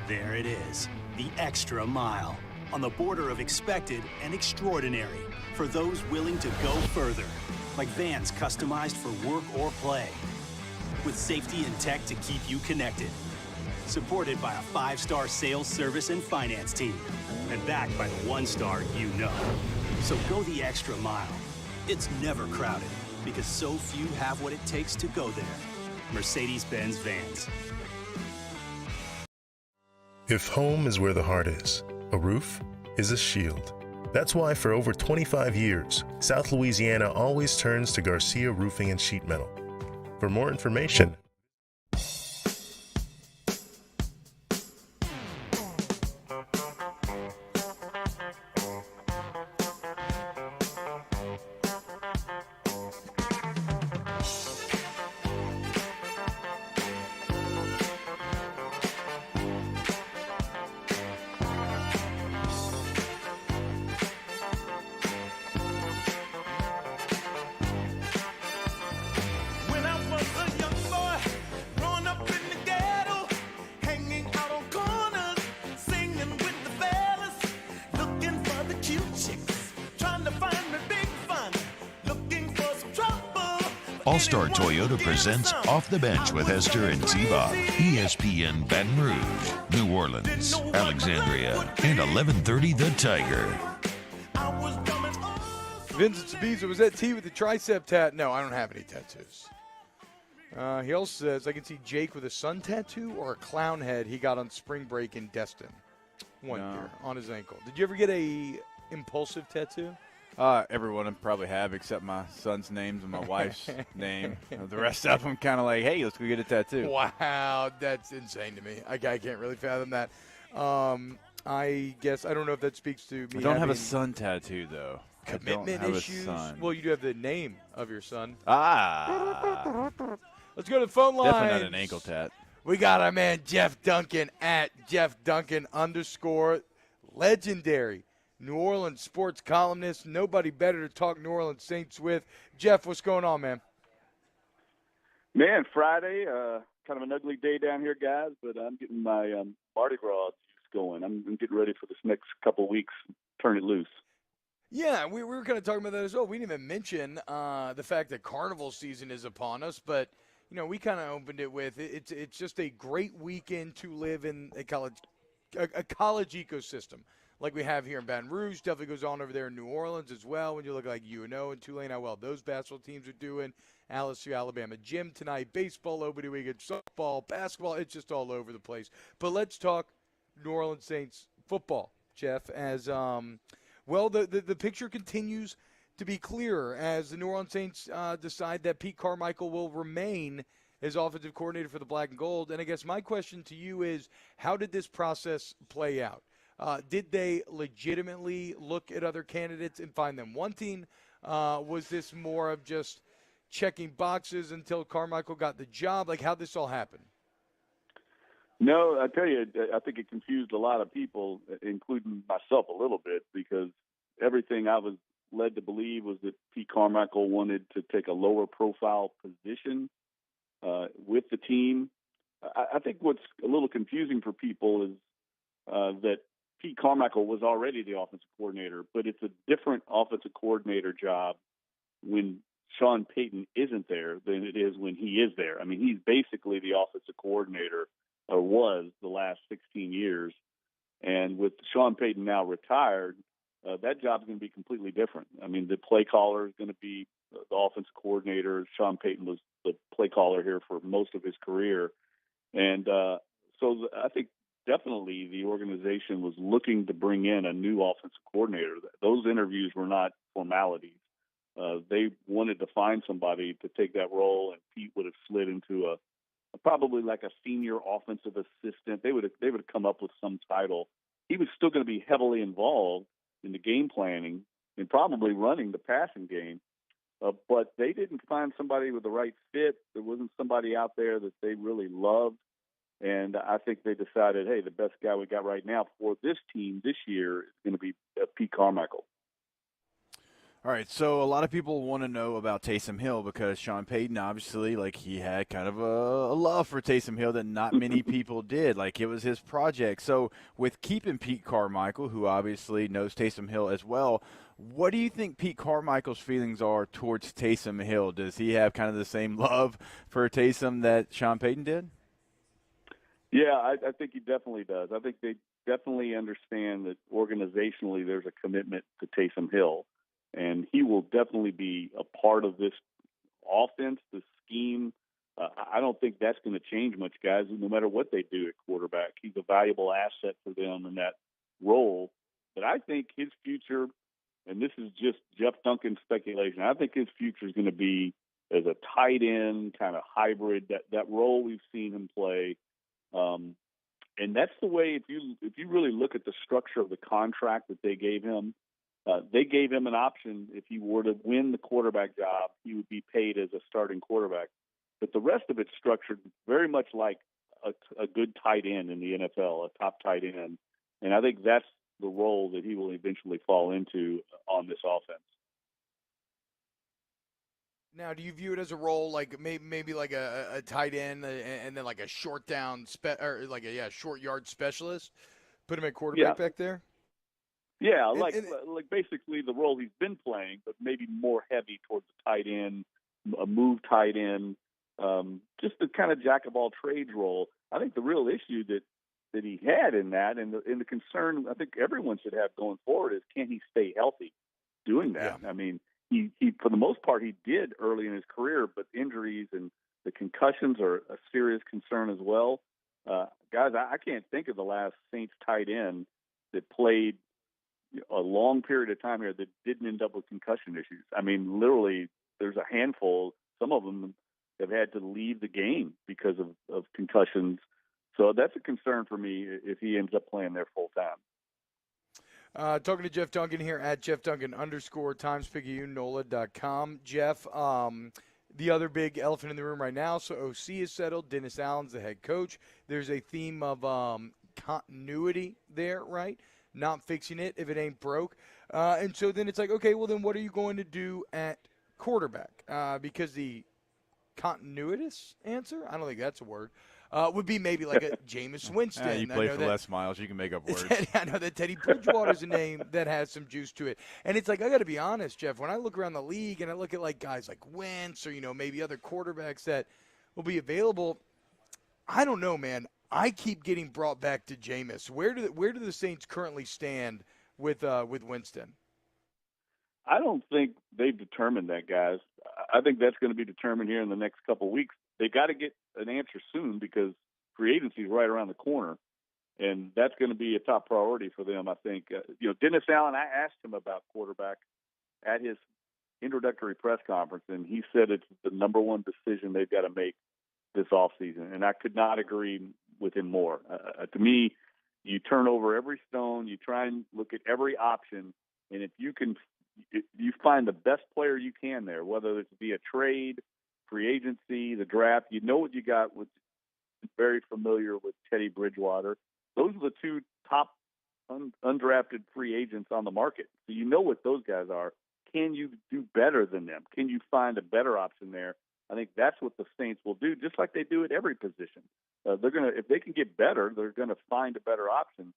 There it is, the extra mile, on the border of expected and extraordinary, for those willing to go further, like vans customized for work or play, with safety and tech to keep you connected, supported by a 5-star sales, service, and finance team, and backed by the 1-star you know. So go the extra mile. It's never crowded, because so few have what it takes to go there. Mercedes-Benz Vans.
If home is where the heart is, a roof is a shield. That's why for over 25 years, South Louisiana always turns to Garcia Roofing and Sheet Metal. For more information,
All-Star Toyota presents Off the Bench with Hester and T-Bob. ESPN Baton Rouge, New Orleans, Alexandria, and 1130 The Tiger.
Vincent Sabiza, was that T with the tricep tat? No, I don't have any tattoos. He also says, I can see Jake with a sun tattoo or a clown head he got on spring break in Destin one year on his ankle. Did you ever get a impulsive tattoo?
Every one of them probably have, except my son's names and my wife's name. The rest of them kind of like, hey, let's go get a tattoo.
Wow, that's insane to me. I can't really fathom that. I guess, I don't know if that speaks to me.
I don't have a son tattoo, though.
Commitment issues? Well, you do have the name of your son. Let's go to the phone line.
Definitely not an ankle tat.
We got our man Jeff Duncan at Jeff Duncan _ legendary New Orleans sports columnist. Nobody better to talk New Orleans Saints with. Jeff, what's going on, man?
Man, Friday, kind of an ugly day down here, guys, but I'm getting my Mardi Gras juice going. I'm getting ready for this next couple of weeks, turn it loose.
Yeah, we were kind of talking about that as well. We didn't even mention the fact that carnival season is upon us, but you know, we kind of opened it with it's just a great weekend to live in a college ecosystem like we have here in Baton Rouge. Definitely goes on over there in New Orleans as well. When you look like UNO and Tulane, how well those basketball teams are doing. LSU, Alabama gym tonight, baseball opening weekend, softball, basketball. It's just all over the place. But let's talk New Orleans Saints football, Jeff, as well, the picture continues to be clearer as the New Orleans Saints decide that Pete Carmichael will remain as offensive coordinator for the Black and Gold. And I guess my question to you is, how did this process play out? Did they legitimately look at other candidates and find them wanting? Was this more of just checking boxes until Carmichael got the job? Like, how'd this all happen?
No, I tell you, I think it confused a lot of people, including myself a little bit, because everything I was led to believe was that Pete Carmichael wanted to take a lower profile position with the team. I think what's a little confusing for people is that Pete Carmichael was already the offensive coordinator, but it's a different offensive coordinator job when Sean Payton isn't there than it is when he is there. I mean, he's basically the offensive coordinator, or was the last 16 years. And with Sean Payton now retired, that job's going to be completely different. I mean, the play caller is going to be the offensive coordinator. Sean Payton was the play caller here for most of his career. And so I think definitely the organization was looking to bring in a new offensive coordinator. Those interviews were not formalities. They wanted to find somebody to take that role, and Pete would have slid into probably like a senior offensive assistant. They would have come up with some title. He was still going to be heavily involved in the game planning and probably running the passing game. But they didn't find somebody with the right fit. There wasn't somebody out there that they really loved. And I think they decided, hey, the best guy we got right now for this team this year is going to be Pete Carmichael.
All right, so a lot of people want to know about Taysom Hill because Sean Payton, obviously, like, he had kind of a love for Taysom Hill that not many people did. Like, it was his project. So with keeping Pete Carmichael, who obviously knows Taysom Hill as well, what do you think Pete Carmichael's feelings are towards Taysom Hill? Does he have kind of the same love for Taysom that Sean Payton did?
Yeah, I think he definitely does. I think they definitely understand that organizationally there's a commitment to Taysom Hill. And he will definitely be a part of this offense, the scheme. I don't think that's going to change much, guys, no matter what they do at quarterback. He's a valuable asset for them in that role. But I think his future, and this is just Jeff Duncan speculation, I think his future is going to be as a tight end kind of hybrid, that role we've seen him play. And that's the way, if you really look at the structure of the contract that they gave him an option. If he were to win the quarterback job, he would be paid as a starting quarterback. But the rest of it's structured very much like a good tight end in the NFL, a top tight end. And I think that's the role that he will eventually fall into on this offense.
Now, do you view it as a role like maybe like a tight end and then like a short down short yard specialist? Put him at quarterback back there?
Yeah, like basically the role he's been playing, but maybe more heavy towards the tight end, a move tight end, just the kind of jack of all trades role. I think the real issue that he had in that, and the concern I think everyone should have going forward is, can he stay healthy doing that? Yeah. I mean, he for the most part he did early in his career, but injuries and the concussions are a serious concern as well. Guys, I can't think of the last Saints tight end that played a long period of time here that didn't end up with concussion issues. I mean, literally, there's a handful. Some of them have had to leave the game because of concussions. So that's a concern for me if he ends up playing there full time.
Talking to Jeff Duncan here at Jeff Duncan _TimesPicayune.NOLA.com. Jeff, the other big elephant in the room right now, so OC is settled. Dennis Allen's the head coach. There's a theme of continuity there, right? Not fixing it if it ain't broke. And so then it's like, okay, well then what are you going to do at quarterback? Because the continuous answer, I don't think that's a word, would be maybe like a Jameis Winston.
You play for Les Miles. You can make up words.
I know that Teddy Bridgewater's a name that has some juice to it. And it's like, I got to be honest, Jeff, when I look around the league and I look at like guys like Wentz or, maybe other quarterbacks that will be available, I don't know, man. I keep getting brought back to Jameis. Where do the Saints currently stand with Winston?
I don't think they've determined that, guys. I think that's going to be determined here in the next couple of weeks. They got to get an answer soon because free agency is right around the corner, and that's going to be a top priority for them. I think. Dennis Allen. I asked him about quarterback at his introductory press conference, and he said it's the number one decision they've got to make this offseason, and I could not agree with him more. To me, you turn over every stone, you try and look at every option, and if you find the best player you can there, whether it be a trade, free agency, the draft, you know what you got with very familiar with Teddy Bridgewater. Those are the two top undrafted free agents on the market. So you know what those guys are. Can you do better than them? Can you find a better option there? I think that's what the Saints will do, just like they do at every position. If they can get better, they're gonna find a better option.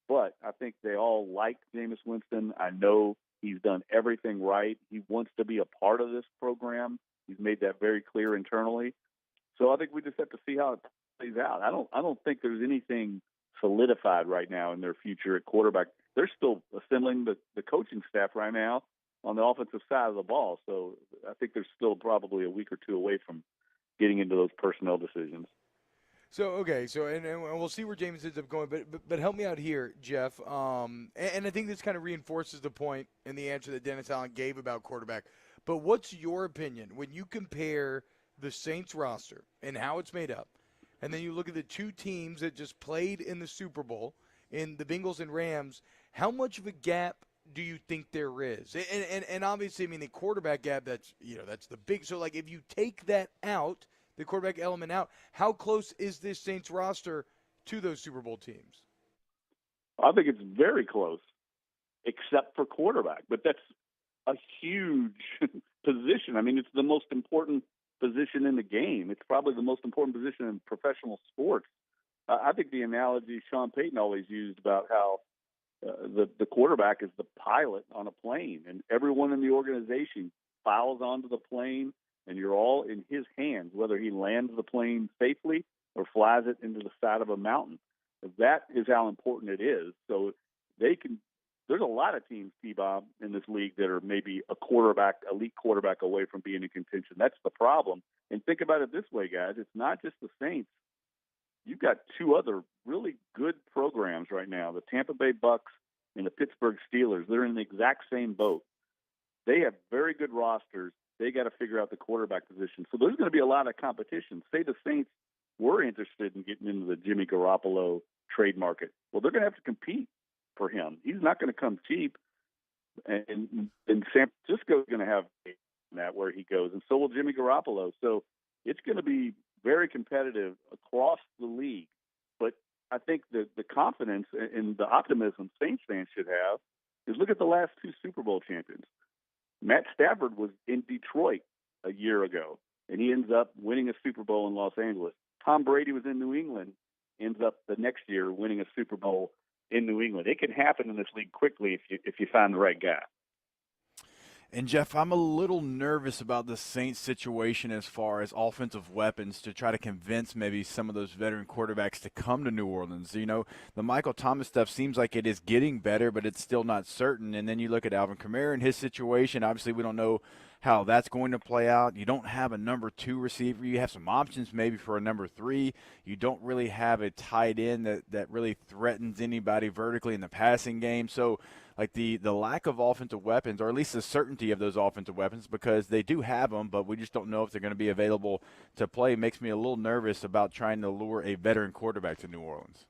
But I think they all like Jameis Winston. I know he's done everything right. He wants to be a part of this program. He's made that very clear internally. So I think we just have to see how it plays out. I don't think there's anything solidified right now in their future at quarterback. They're still assembling the coaching staff right now on the offensive side of the ball. So I think they're still probably a week or two away from getting into those personnel decisions.
So, okay, and we'll see where James ends up going, but help me out here, Jeff. And I think this kind of reinforces the point and the answer that Dennis Allen gave about quarterback. But what's your opinion when you compare the Saints roster and how it's made up, and then you look at the two teams that just played in the Super Bowl, in the Bengals and Rams, how much of a gap do you think there is? And obviously, I mean, the quarterback gap, that's the big – so, like, if you take that out – the quarterback element out, how close is this Saints roster to those Super Bowl teams?
I think it's very close, except for quarterback. But that's a huge position. I mean, it's the most important position in the game. It's probably the most important position in professional sports. I think the analogy Sean Payton always used about how the quarterback is the pilot on a plane, and everyone in the organization files onto the plane, and you're all in his hands, whether he lands the plane safely or flies it into the side of a mountain. That is how important it is. So there's a lot of teams, T-Bob, in this league that are maybe elite quarterback away from being in contention. That's the problem. And think about it this way, guys. It's not just the Saints. You've got two other really good programs right now, the Tampa Bay Bucks and the Pittsburgh Steelers. They're in the exact same boat. They have very good rosters. They got to figure out the quarterback position. So there's going to be a lot of competition. Say the Saints were interested in getting into the Jimmy Garoppolo trade market. Well, they're going to have to compete for him. He's not going to come cheap. And San Francisco is going to have that where he goes, and so will Jimmy Garoppolo. So it's going to be very competitive across the league. But I think the confidence and the optimism Saints fans should have is look at the last two Super Bowl champions. Matt Stafford was in Detroit a year ago, and he ends up winning a Super Bowl in Los Angeles. Tom Brady was in New England, ends up the next year winning a Super Bowl in New England. It can happen in this league quickly if you find the right guy.
And, Jeff, I'm a little nervous about the Saints situation as far as offensive weapons to try to convince maybe some of those veteran quarterbacks to come to New Orleans. You know, the Michael Thomas stuff seems like it is getting better, but it's still not certain. And then you look at Alvin Kamara and his situation. Obviously, we don't know how that's going to play out. You don't have a number 2 receiver. You have some options maybe for a number 3. You don't really have a tight end that really threatens anybody vertically in the passing game. So, like the lack of offensive weapons, or at least the certainty of those offensive weapons, because they do have them, but we just don't know if they're going to be available to play, makes me a little nervous about trying to lure a veteran quarterback to New Orleans.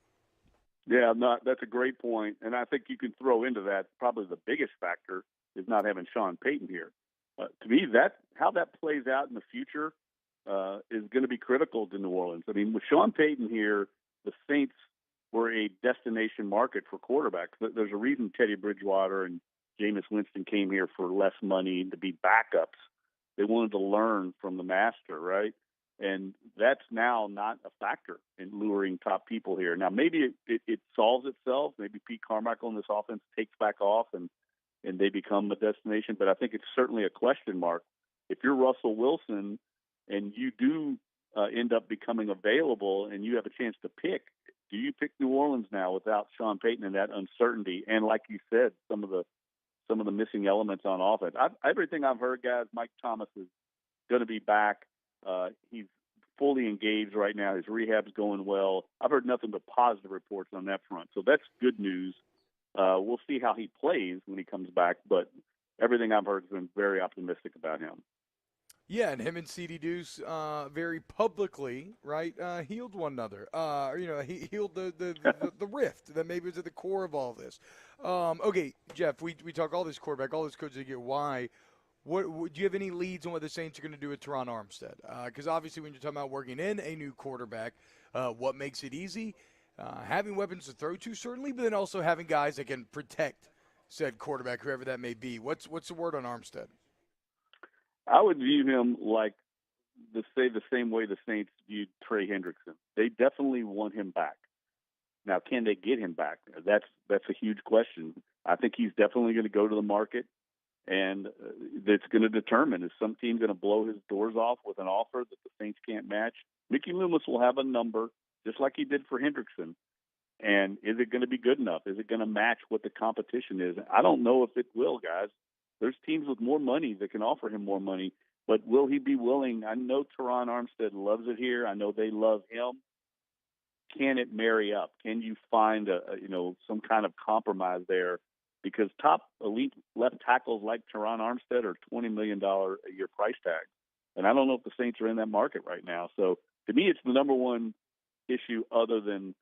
Yeah, that's a great point. And I think you can throw into that probably the biggest factor is not having Sean Payton here. To me, how that plays out in the future is going to be critical to New Orleans. I mean, with Sean Payton here, the Saints were a destination market for quarterbacks. There's a reason Teddy Bridgewater and Jameis Winston came here for less money to be backups. They wanted to learn from the master, right? And that's now not a factor in luring top people here. Now, maybe it solves itself. Maybe Pete Carmichael in this offense takes back off and they become a destination. But I think it's certainly a question mark. If you're Russell Wilson and you do end up becoming available and you have a chance to pick, do you pick New Orleans now without Sean Payton and that uncertainty? And like you said, some of the missing elements on offense. Everything I've heard, guys, Mike Thomas is going to be back. He's fully engaged right now. His rehab's going well. I've heard nothing but positive reports on that front. So that's good news. We'll see how he plays when he comes back, but everything I've heard has been very optimistic about him.
Yeah, and him and CD Deuce very publicly, right, healed one another. He healed the rift that maybe was at the core of all this. Okay, Jeff, we talk all this quarterback, all this coaches to get why. Do you have any leads on what the Saints are going to do with Teron Armstead? Because obviously when you're talking about working in a new quarterback, what makes it easy? Having weapons to throw to, certainly, but then also having guys that can protect said quarterback, whoever that may be. What's the word on Armstead?
I would view him like the same way the Saints viewed Trey Hendrickson. They definitely want him back. Now, can they get him back? That's a huge question. I think he's definitely going to go to the market, and it's going to determine, is some team going to blow his doors off with an offer that the Saints can't match? Mickey Loomis will have a number, just like he did for Hendrickson. And is it going to be good enough? Is it going to match what the competition is? I don't know if it will, guys. There's teams with more money that can offer him more money, but will he be willing? I know Teron Armstead loves it here. I know they love him. Can it marry up? Can you find some kind of compromise there? Because top elite left tackles like Teron Armstead are $20 million a year price tag. And I don't know if the Saints are in that market right now. So to me, it's the number one issue other than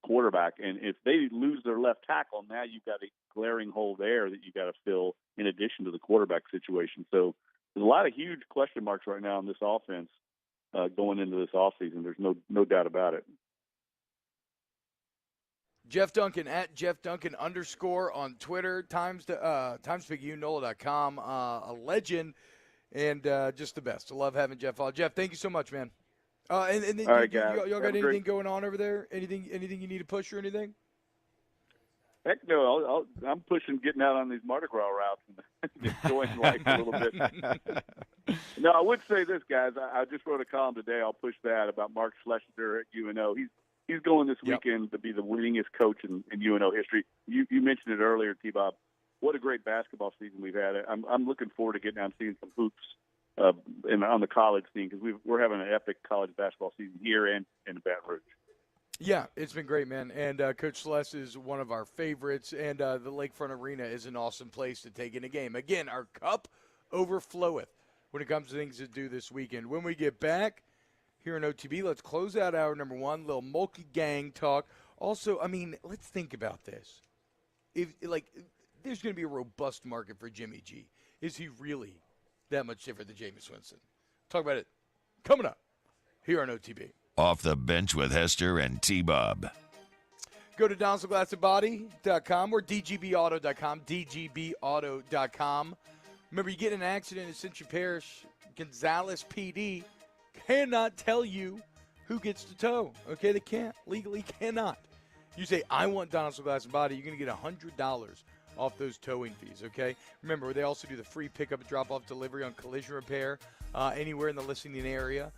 quarterback. And if they lose their left tackle, now you've got a glaring hole there that you got to fill in addition to the quarterback situation. So there's a lot of huge question marks right now in this offense going into this offseason. There's no doubt about it.
Jeff Duncan at Jeff Duncan _ on Twitter, timespeakunola.com, a legend and just the best. I love having Jeff on. Jeff, thank you so much, man. And then
all right, guys.
Y'all got anything going on over there? Anything you need to push or anything?
Heck no, I'm pushing getting out on these Mardi Gras routes and enjoying life a little bit. No, I would say this, guys. I just wrote a column today. I'll push that about Mark Schlesinger at UNO. He's going this weekend to be the winningest coach in UNO history. You mentioned it earlier, T-Bob. What a great basketball season we've had. I'm looking forward to getting out and seeing some hoops on the college scene because we're having an epic college basketball season here and in Baton Rouge.
Yeah, it's been great, man. And Coach Celeste is one of our favorites, and the Lakefront Arena is an awesome place to take in a game. Again, our cup overfloweth when it comes to things to do this weekend. When we get back here in OTB, let's close out hour number one, little Mulkey gang talk. Also, I mean, let's think about this. There's going to be a robust market for Jimmy G. Is he really that much different than Jameis Winston? Talk about it coming up here on OTB.
Off the Bench with Hester and T-Bob.
Go to Donald'sGlassOfBody.com or DGBAuto.com, DGBAuto.com. Remember, you get in an accident in Central Parish, Gonzales PD cannot tell you who gets to tow. Okay, they can't. Legally cannot. You say, I want Donald's Glass and Body, you're going to get $100 off those towing fees, okay? Remember, they also do the free pickup and drop-off delivery on collision repair anywhere in the listening area.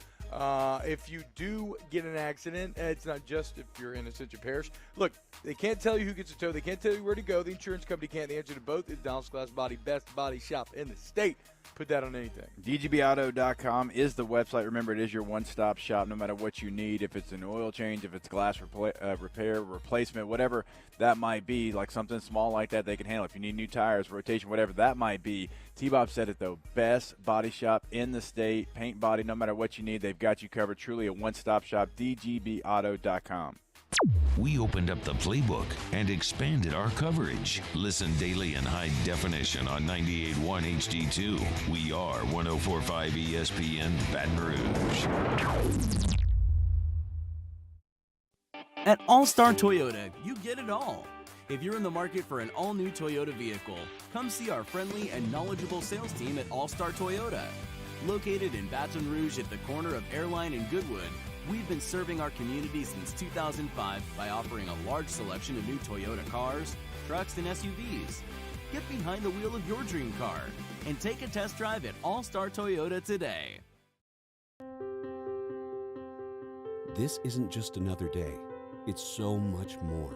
If you do get an accident, it's not just if you're innocent, you perish. Look, they can't tell you who gets a tow. They can't tell you where to go. The insurance company can't. The answer to both is Donald's Glass Body, best body shop in the state. Put that on anything.
DGBauto.com is the website. Remember, it is your one-stop shop no matter what you need. If it's an oil change, if it's glass repair, replacement, whatever that might be, like something small like that they can handle. If you need new tires, rotation, whatever that might be. T-Bob said it, though. Best body shop in the state. Paint, body, no matter what you need, they've got you covered. Truly a one-stop shop. DGBauto.com.
We opened up the playbook and expanded our coverage. Listen daily in high definition on 98.1 HD2. We are 104.5 ESPN Baton Rouge.
At All-Star Toyota, you get it all. If you're in the market for an all-new Toyota vehicle, come see our friendly and knowledgeable sales team at All-Star Toyota. Located in Baton Rouge at the corner of Airline and Goodwood, we've been serving our community since 2005 by offering a large selection of new Toyota cars, trucks, and SUVs. Get behind the wheel of your dream car and take a test drive at All-Star Toyota today.
This isn't just another day. It's so much more.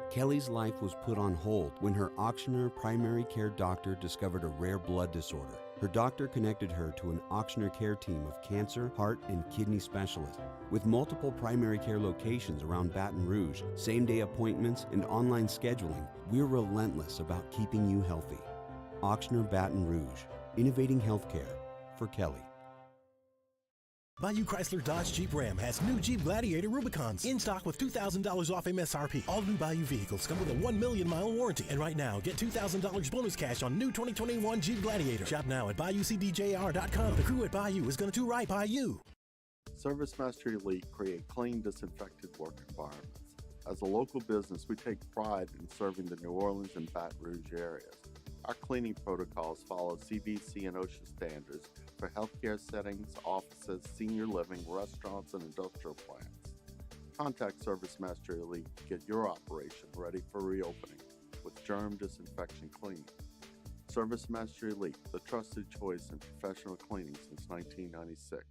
Kelly's life was put on hold when her auctioneer primary care doctor discovered a rare blood disorder. Her doctor connected her to an auctioneer care team of cancer, heart, and kidney specialists. With multiple primary care locations around Baton Rouge, same-day appointments, and online scheduling, we're relentless about keeping you healthy. Auctioneer Baton Rouge, innovating healthcare for Kelly.
Bayou Chrysler Dodge Jeep Ram has new Jeep Gladiator Rubicons in stock with $2,000 off MSRP. All new Bayou vehicles come with a 1 million mile warranty. And right now, get $2,000 bonus cash on new 2021 Jeep Gladiator. Shop now at BayouCDJR.com. The crew at Bayou is going to do right by you.
Service Master Elite create clean, disinfected work environments. As a local business, we take pride in serving the New Orleans and Baton Rouge areas. Our cleaning protocols follow CDC and OSHA standards for healthcare settings, offices, senior living, restaurants, and industrial plants. Contact Service Master Elite to get your operation ready for reopening with germ disinfection cleaning. Service Master Elite, the trusted choice in professional cleaning since 1996.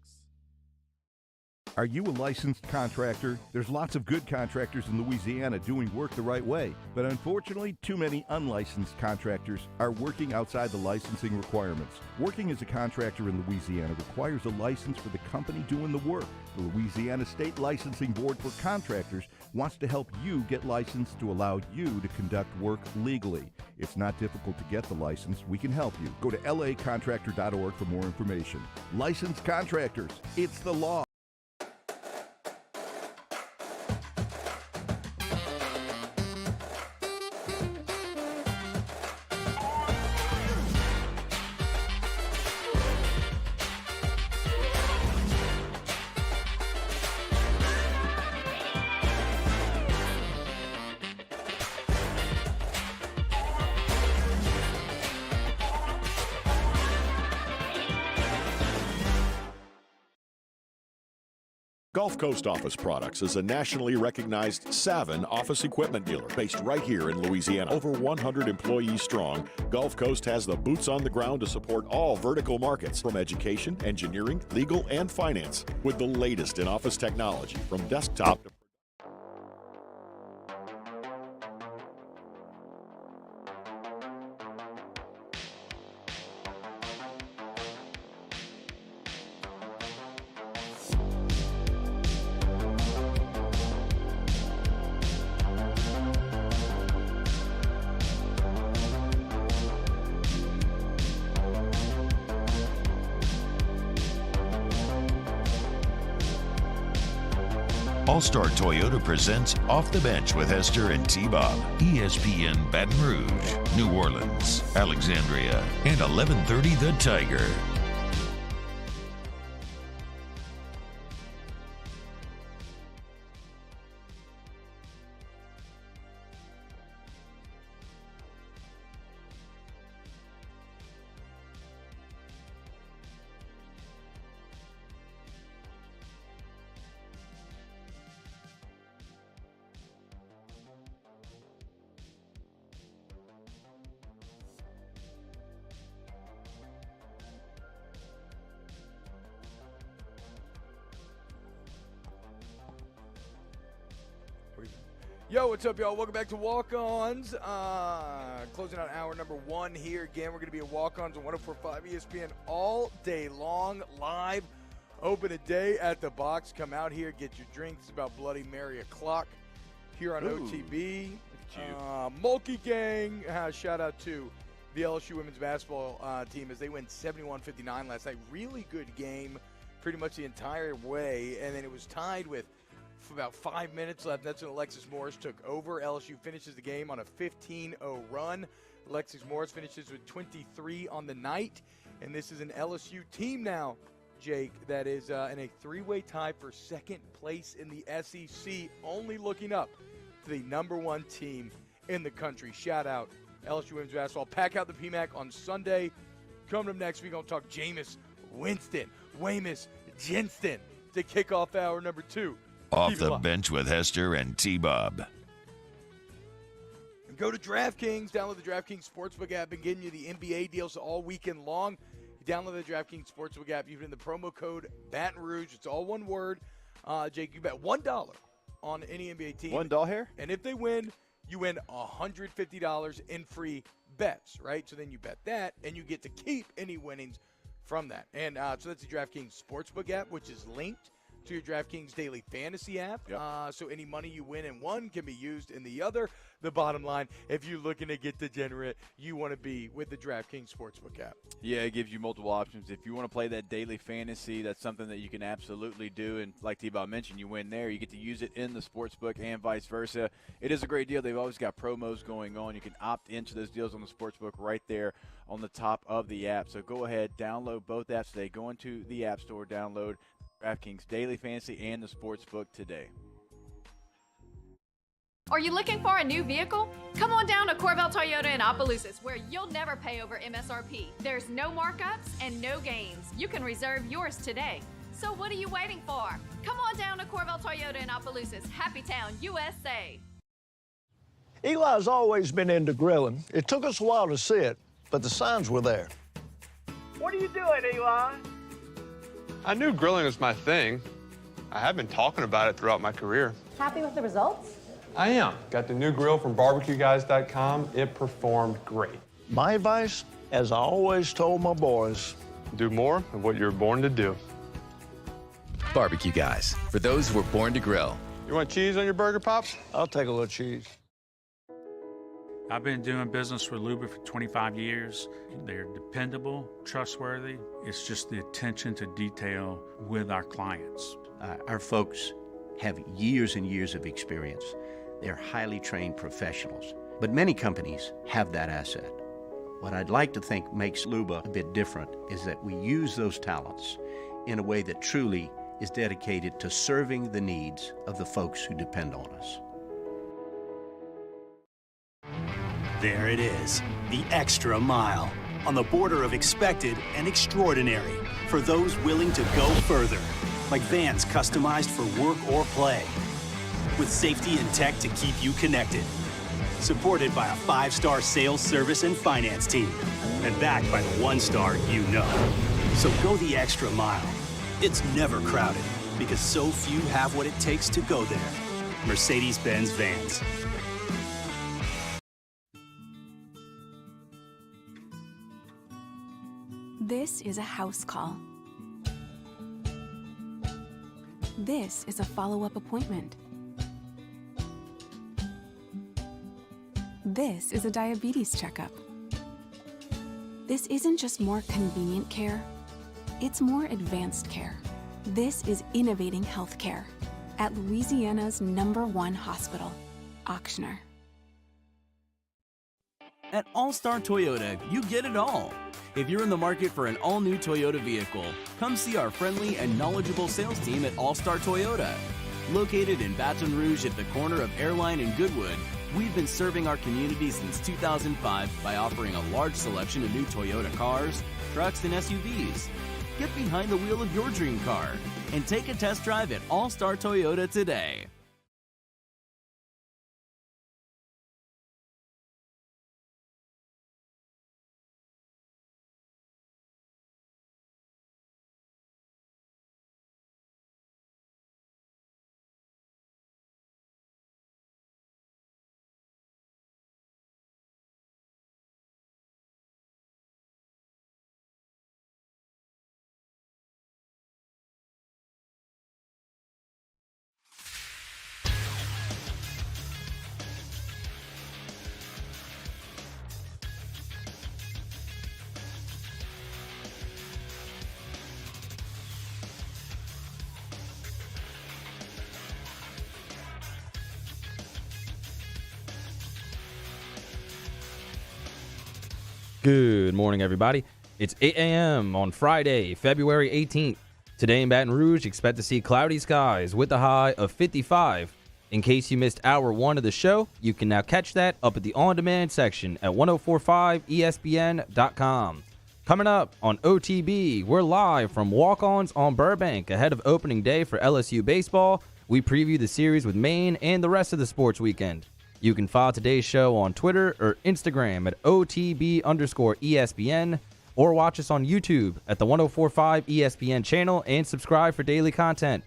Are you a licensed contractor? There's lots of good contractors in Louisiana doing work the right way, but unfortunately, too many unlicensed contractors are working outside the licensing requirements. Working as a contractor in Louisiana requires a license for the company doing the work. The Louisiana State Licensing Board for Contractors wants to help you get licensed to allow you to conduct work legally. It's not difficult to get the license. We can help you. Go to lacontractor.org for more information. Licensed contractors, it's the law.
Gulf Coast Office Products is a nationally recognized Savin office equipment dealer based right here in Louisiana. Over 100 employees strong, Gulf Coast has the boots on the ground to support all vertical markets from education, engineering, legal, and finance with the latest in office technology from desktop to
All-Star Toyota presents Off the Bench with Hester and T-Bob. ESPN Baton Rouge, New Orleans, Alexandria, and 1130 The Tiger.
Yo, what's up, y'all? Welcome back to Walk-Ons. Closing out hour number 1 here. Again, we're going to be at Walk-Ons on 104.5 ESPN all day long, live. Open a day at the box. Come out here, get your drinks. It's about Bloody Mary o'clock here on OTB. Mulkey gang. Shout out to the LSU women's basketball team as they win 71-59 last night. Really good game pretty much the entire way. And then it was tied with about 5 minutes left. That's when Alexis Morris took over. LSU finishes the game on a 15-0 run. Alexis Morris finishes with 23 on the night. And this is an LSU team now, Jake, that is in a 3-way tie for second place in the SEC, only looking up to the number 1 team in the country. Shout out LSU women's basketball. Pack out the PMAC on Sunday. Coming up next, we're going to talk Jameis Winston, Jameis Winston to kick off hour number 2.
Off the bench with Hester and T-Bob.
And go to DraftKings. Download the DraftKings Sportsbook app and getting you the NBA deals all weekend long. You download the DraftKings Sportsbook app. You put in the promo code Baton Rouge. It's all one word. Jake, you bet $1 on any NBA team.
$1 here?
And if they win, you win $150 in free bets, right? So then you bet that, and you get to keep any winnings from that. And so that's the DraftKings Sportsbook app, which is linked to your DraftKings Daily Fantasy app.
Yep.
So any money you win in one can be used in the other. The bottom line, if you're looking to get degenerate, you want to be with the DraftKings Sportsbook app.
Yeah, it gives you multiple options. If you want to play that daily fantasy, that's something that you can absolutely do. And like T-Bob mentioned, you win there. You get to use it in the sportsbook and vice versa. It is a great deal. They've always got promos going on. You can opt into those deals on the sportsbook right there on the top of the app. So go ahead, download both apps today. Go into the App Store, download DraftKings Daily Fantasy and the Sportsbook today.
Are you looking for a new vehicle? Come on down to Corvell Toyota in Opelousas, where you'll never pay over MSRP. There's no markups and no games. You can reserve yours today. So what are you waiting for? Come on down to Corvell Toyota in Opelousas, Happy Town, USA.
Eli's always been into grilling. It took us a while to see it, but the signs were there.
What are you doing, Eli?
I knew grilling was my thing. I have been talking about it throughout my career.
Happy with the results?
I am. Got the new grill from barbecueguys.com. It performed great.
My advice, as I always told my boys,
do more of what you're born to do.
Barbecue Guys, for those who were born to grill.
You want cheese on your burger, Pops?
I'll take a little cheese.
I've been doing business with Luba for 25 years. They're dependable, trustworthy. It's just the attention to detail with our clients.
Our folks have years and years of experience. They're highly trained professionals, but many companies have that asset. What I'd like to think makes Luba a bit different is that we use those talents in a way that truly is dedicated to serving the needs of the folks who depend on us.
There it is, the extra mile, on the border of expected and extraordinary, for those willing to go further, like vans customized for work or play, with safety and tech to keep you connected, supported by a 5-star sales, service, and finance team, and backed by the 1-star you know. So go the extra mile. It's never crowded, because so few have what it takes to go there. Mercedes-Benz Vans.
This is a house call. This is a follow-up appointment. This is a diabetes checkup. This isn't just more convenient care, it's more advanced care. This is innovating healthcare at Louisiana's #1 hospital, Auctioner.
At All-Star Toyota, you get it all. If you're in the market for an all-new Toyota vehicle, come see our friendly and knowledgeable sales team at All-Star Toyota. Located in Baton Rouge at the corner of Airline and Goodwood, we've been serving our community since 2005 by offering a large selection of new Toyota cars, trucks, and SUVs. Get behind the wheel of your dream car and take a test drive at All-Star Toyota today.
Good morning, everybody. It's 8 a.m. on Friday, February 18th. Today in Baton Rouge, expect to see cloudy skies with a high of 55. In case you missed hour one of the show, you can now catch that up at the on-demand section at 1045ESPN.com. Coming up on OTB, we're live from Walk-Ons on Burbank ahead of opening day for LSU baseball. We preview the series with Maine and the rest of the sports weekend. You can follow today's show on Twitter or Instagram at OTB_ESPN or watch us on YouTube at the 1045 ESPN channel and subscribe for daily content.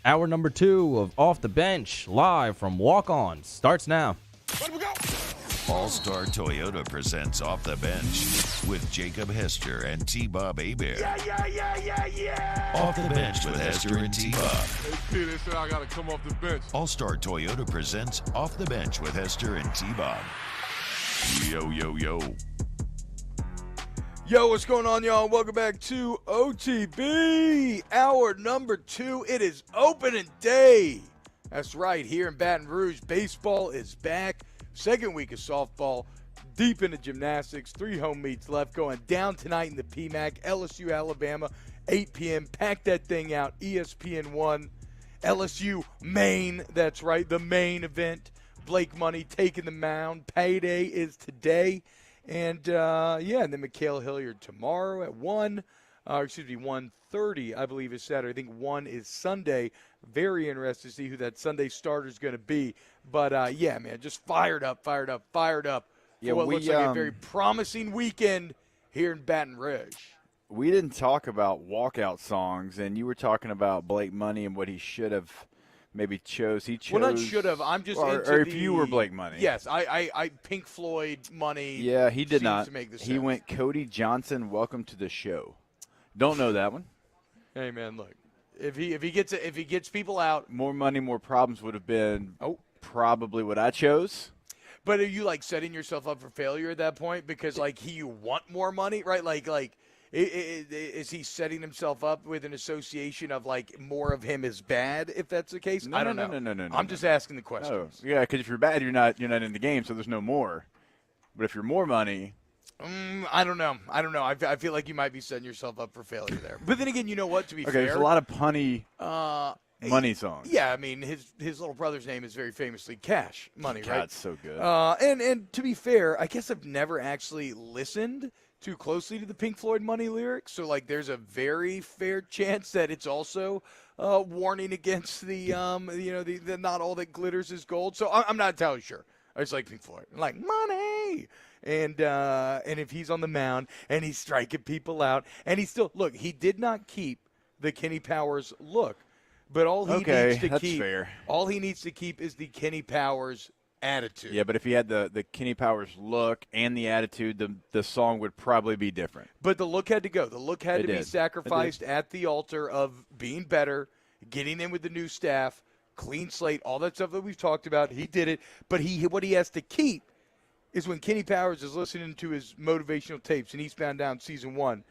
Hour number 2 of Off the Bench, live from Walk-On, starts now.
All-Star Toyota presents Off the Bench with Jacob Hester and T-Bob Hebert.
Yeah.
Off the Bench with Hester and T-Bob.
Hey, P, they said I got to come off the bench.
All-Star Toyota presents Off the Bench with Hester and T-Bob. Yo.
Yo, what's going on, y'all? Welcome back to OTB, hour number 2. It is opening day. That's right, here in Baton Rouge, baseball is back. Second week of softball, deep into gymnastics, 3 home meets left, going down tonight in the PMAC, LSU, Alabama, 8 p.m. Pack that thing out, ESPN 1, LSU, Maine, that's right, the main event. Blake Money taking the mound. Payday is today. And, and then Mikhail Hilliard tomorrow at 1:30, I believe, is Saturday. I think 1 is Sunday. Very interested to see who that Sunday starter is going to be. But, man, just fired up for what looks like a very promising weekend here in Baton Rouge.
We didn't talk about walkout songs, and you were talking about Blake Money and what he should have maybe chose. He chose.
Well, not should have. I'm just into
or if you were Blake Money.
Yes, I Pink Floyd Money.
Yeah, he did not.
To make the
he
sense.
went Cody Johnson, Welcome to the Show. Don't know that one.
Hey, man, look. If he gets people out,
More Money, More Problems would have been probably what I chose.
But are you like setting yourself up for failure at that point because you want more money, right? Is he setting himself up with an association of more of him is bad? If that's the case, I don't know.
No.
I'm just asking the questions.
Yeah, because if you're bad, you're not in the game, so there's no more. But if you're more money.
I don't know. I feel like you might be setting yourself up for failure there. But then again, you know what? To be fair,
there's a lot of punny money songs.
Yeah, I mean, his little brother's name is very famously Cash Money, right?
That's so good.
And to be fair, I guess I've never actually listened too closely to the Pink Floyd Money lyrics. So, there's a very fair chance that it's also warning against the not all that glitters is gold. So I'm not entirely sure. I just like Pink Floyd. I like money. And if he's on the mound and he's striking people out, and he did not keep the Kenny Powers look, but all he needs to keep is the Kenny Powers attitude.
Yeah, but if he had the Kenny Powers look and the attitude, the song would probably be different.
But the look had to go. The look had to be sacrificed at the altar of being better, getting in with the new staff, clean slate, all that stuff that we've talked about. He did it, but what he has to keep is when Kenny Powers is listening to his motivational tapes in Eastbound Down Season 1,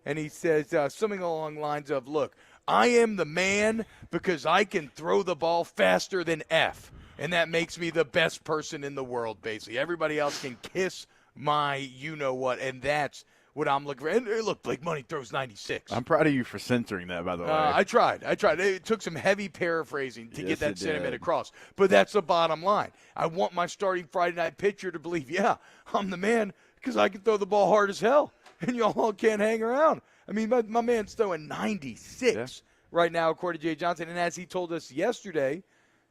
and he says something along the lines of, look, I am the man because I can throw the ball faster than F, and that makes me the best person in the world, basically. Everybody else can kiss my you-know-what, and that's what I'm looking for. And look, Blake Money throws 96.
I'm proud of you for censoring that, by the way.
I tried. It took some heavy paraphrasing to get that sentiment across. But that's the bottom line. I want my starting Friday night pitcher to believe, I'm the man because I can throw the ball hard as hell, and y'all all can't hang around. I mean, my man's throwing 96 right now, according to Jay Johnson. And as he told us yesterday,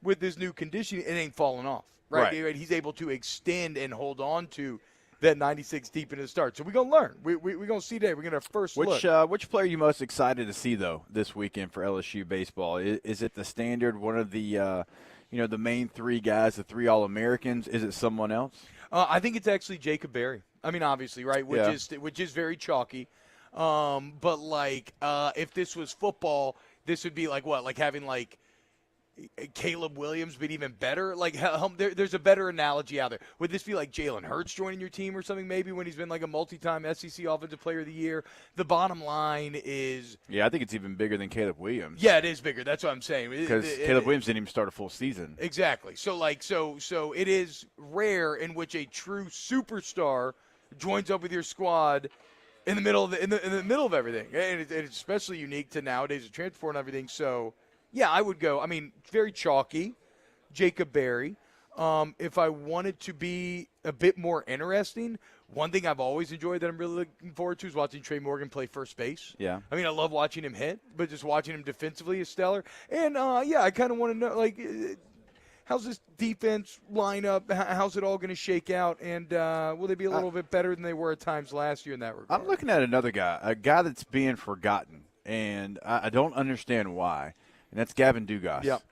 with his new conditioning, it ain't falling off. Right? He's able to extend and hold on to that 96 deep into the start. So we're going to learn. We're going to see today. We're going to first look.
Which player are you most excited to see, though, this weekend for LSU baseball? Is it the standard, one of the, the main 3 guys, the 3 All-Americans? Is it someone else?
I think it's actually Jacob Berry. I mean, obviously, right, which is very chalky. But if this was football, this would be like having Caleb Williams, but even better. There's a better analogy out there. Would this be like Jalen Hurts joining your team or something maybe when he's been a multi-time SEC Offensive Player of the Year? The bottom line is...
Yeah, I think it's even bigger than Caleb Williams.
Yeah, it is bigger. That's what I'm saying.
Because Caleb Williams didn't even start a full season.
Exactly. So it is rare in which a true superstar joins up with your squad in the middle of in the middle of everything, and it's especially unique to nowadays the transfer and everything. So, yeah, I would go. I mean, very chalky, Jacob Berry. If I wanted to be a bit more interesting, one thing I've always enjoyed that I'm really looking forward to is watching Trey Morgan play first base.
Yeah.
I mean, I love watching him hit, but just watching him defensively is stellar. And, yeah, I kind of want to know, like, how's this defense line up? How's it all going to shake out? And will they be a little bit better than they were at times last year in that regard?
I'm looking at another guy, a guy that's being forgotten, and I don't understand why, and that's Gavin Dugas.
Yep.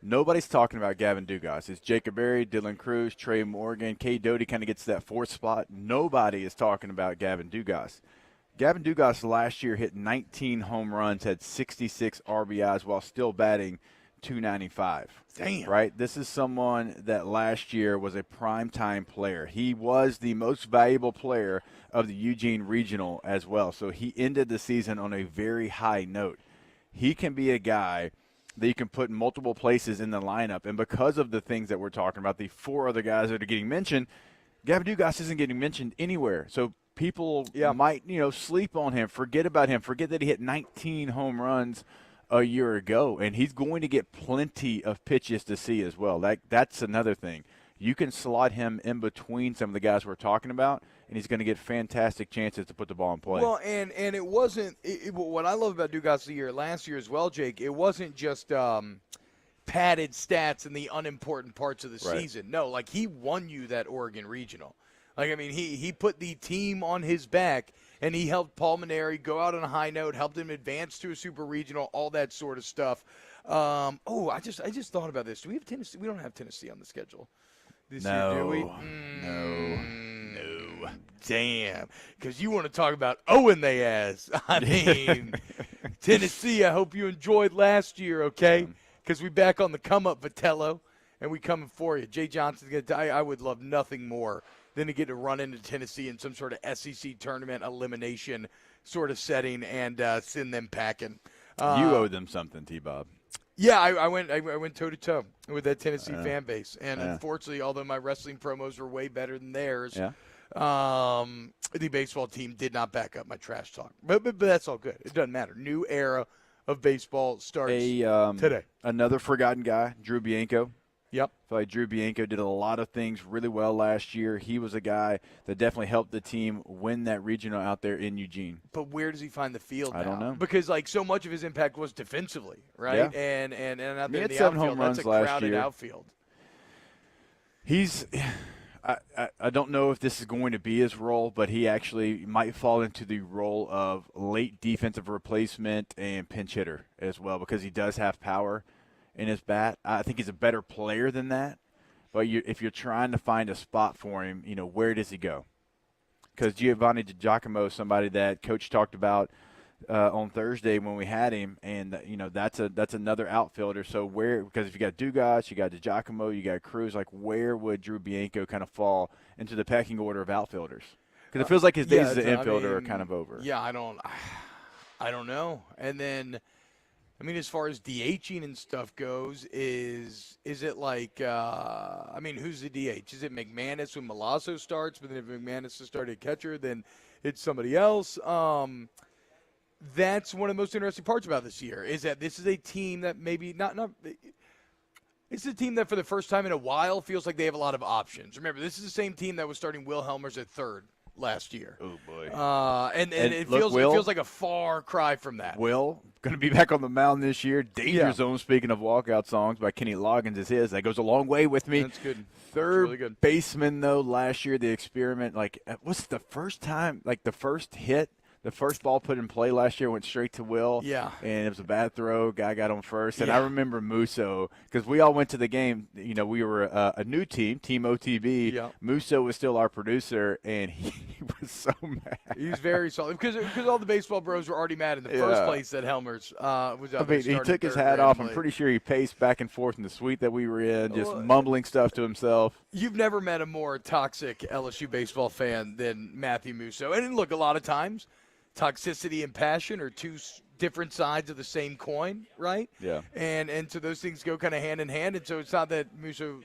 Nobody's talking about Gavin Dugas. It's Jacob Berry, Dylan Cruz, Trey Morgan. K. Doty kind of gets that fourth spot. Nobody is talking about Gavin Dugas. Gavin Dugas last year hit 19 home runs, had 66 RBIs while still batting .295.
Damn.
Right? This is someone that last year was a primetime player. He was the most valuable player of the Eugene Regional as well. So he ended the season on a very high note. He can be a guy that you can put in multiple places in the lineup. And because of the things that we're talking about, the four other guys that are getting mentioned, Gavin Dugas isn't getting mentioned anywhere. So people might, sleep on him, forget about him, forget that he hit 19 home runs a year ago. And he's going to get plenty of pitches to see as well. That's another thing. You can slot him in between some of the guys we're talking about, and he's going to get fantastic chances to put the ball in play.
Well, and it wasn't what I love about Dugas last year as well, Jake, it wasn't just padded stats in the unimportant parts of the season. No, like he won you that Oregon Regional. Like, I mean, he put the team on his back, and he helped Paul Maneri go out on a high note, helped him advance to a super regional, all that sort of stuff. I just thought about this. Do we have Tennessee? We don't have Tennessee on the schedule this year, do we? No. Damn. Because you want to talk about Owen they ass. I mean, Tennessee, I hope you enjoyed last year, okay? Because we back on the come-up, Vitello, and we coming for you. Jay Johnson's going to die. I would love nothing more than to get to run into Tennessee in some sort of SEC tournament elimination sort of setting and send them packing.
You owe them something, T-Bob.
Yeah, I went toe-to-toe with that Tennessee fan base. And unfortunately, although my wrestling promos were way better than theirs, the baseball team did not back up my trash talk. But that's all good. It doesn't matter. New era of baseball starts today.
Another forgotten guy, Drew Bianco.
Yep.
I feel like Drew Bianco did a lot of things really well last year. He was a guy that definitely helped the team win that regional out there in Eugene.
But where does he find the field now?
I don't know.
Because, like, so much of his impact was defensively, right?
Yeah.
And out there in the
7
outfield,
home runs
that's a
last
crowded
year.
outfield.
He's I don't know if this is going to be his role, but he actually might fall into the role of late defensive replacement and pinch hitter as well, because he does have power in his bat. I think he's a better player than that. But if you're trying to find a spot for him, where does he go? Because Giovanni DiGiacomo is somebody that Coach talked about on Thursday when we had him, and that's another outfielder. So because if you got Dugas, you got DiGiacomo, you got Cruz, like where would Drew Bianco kind of fall into the pecking order of outfilders? Because it feels like his days as an infielder are kind of over.
Yeah, I don't know. And then, I mean, as far as DHing and stuff goes, is it like, who's the DH? Is it McManus when Milazzo starts? But then if McManus is starting catcher, then it's somebody else. That's one of the most interesting parts about this year, is that this is a team that maybe not it's a team that for the first time in a while feels like they have a lot of options. Remember, this is the same team that was starting Will Helmers at third last year.
Oh, boy.
And it feels like a far cry from that.
Will, going to be back on the mound this year. Danger Zone, speaking of walkout songs, by Kenny Loggins is his. That goes a long way with me.
That's good.
Third
really good.
baseman, though, last year, the experiment, what's the first time, the first hit, the first ball put in play last year went straight to Will.
Yeah.
And it was a bad throw. Guy got on first. And I remember Musso, because we all went to the game. We were a new team, Team OTB.
Yeah.
Musso was still our producer, and he was so mad.
He was very solid. Because all the baseball bros were already mad in the first place that Helmers was out there.
He took his hat off. I'm pretty sure he paced back and forth in the suite that we were in, just mumbling stuff to himself.
You've never met a more toxic LSU baseball fan than Matthew Musso. And look, a lot of times, toxicity and passion are two different sides of the same coin, right?
Yeah.
And so those things go kind of hand in hand. And so it's not that Musso,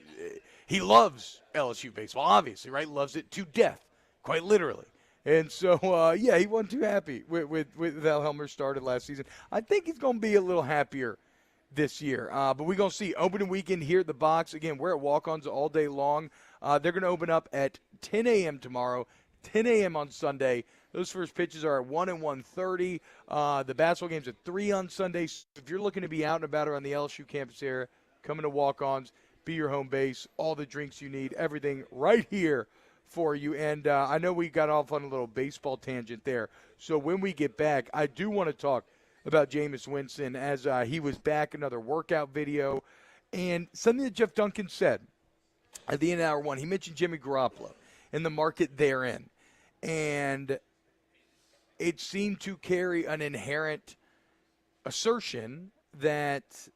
he loves LSU baseball, obviously, right? Loves it to death. quite literally. And so, he wasn't too happy with how Helmer started last season. I think he's going to be a little happier this year. But we're going to see opening weekend here at the Box. Again, we're at walk-ons all day long. They're going to open up at 10 a.m. tomorrow, 10 a.m. on Sunday. Those first pitches are at 1 and 1:30. The basketball game's at 3 on Sunday. So if you're looking to be out and about around the LSU campus area, coming to walk-ons, be your home base, all the drinks you need, everything right here for you. And I know we got off on a little baseball tangent there. So when we get back, I do want to talk about Jameis Winston as he was back, another workout video. And something that Jeff Duncan said at the end of hour one, he mentioned Jimmy Garoppolo and the market they're in. And it seemed to carry an inherent assertion that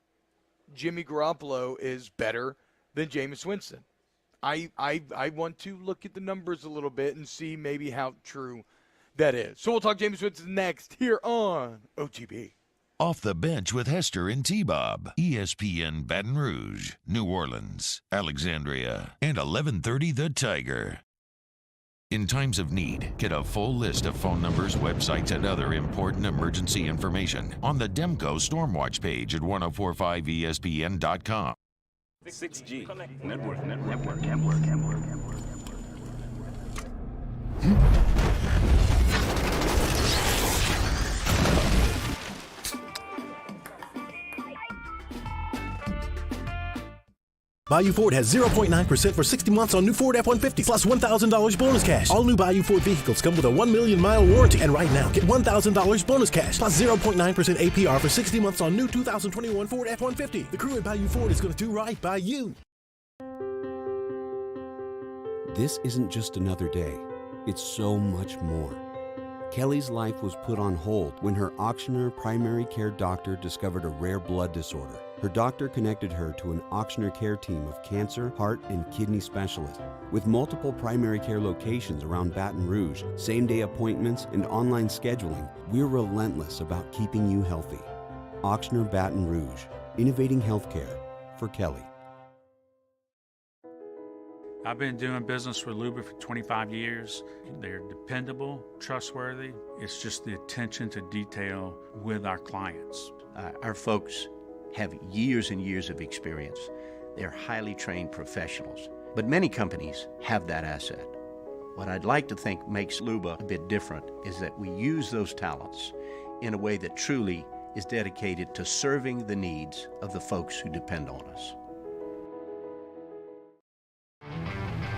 Jimmy Garoppolo is better than Jameis Winston. I want to look at the numbers a little bit and see maybe how true that is. So we'll talk Jameis Winston next here on OTB.
Off the Bench with Hester and T-Bob. ESPN Baton Rouge, New Orleans, Alexandria, and 1130 The Tiger. In times of need, get a full list of phone numbers, websites, and other important emergency information on the Demco Stormwatch page at 1045ESPN.com.
6G.
Network.
Bayou Ford has 0.9% for 60 months on new Ford F-150 plus $1,000 bonus cash. All new Bayou Ford vehicles come with a 1 million mile warranty. And right now, get $1,000 bonus cash plus 0.9% APR for 60 months on new 2021 Ford F-150. The crew at Bayou Ford is going to do right by you.
This isn't just another day. It's so much more. Kelly's life was put on hold when her auctioneer primary care doctor discovered a rare blood disorder. Her doctor connected her to an auctioneer care team of cancer, heart, and kidney specialists. With multiple primary care locations around Baton Rouge, same-day appointments, and online scheduling, we're relentless about keeping you healthy. Auctioneer Baton Rouge, innovating healthcare for Kelly.
I've been doing business with Luba for 25 years. They're dependable, trustworthy. It's just the attention to detail with our clients.
Our folks have years and years of experience. They're highly trained professionals, but many companies have that asset. What I'd like to think makes Luba a bit different is that we use those talents in a way that truly is dedicated to serving the needs of the folks who depend on us.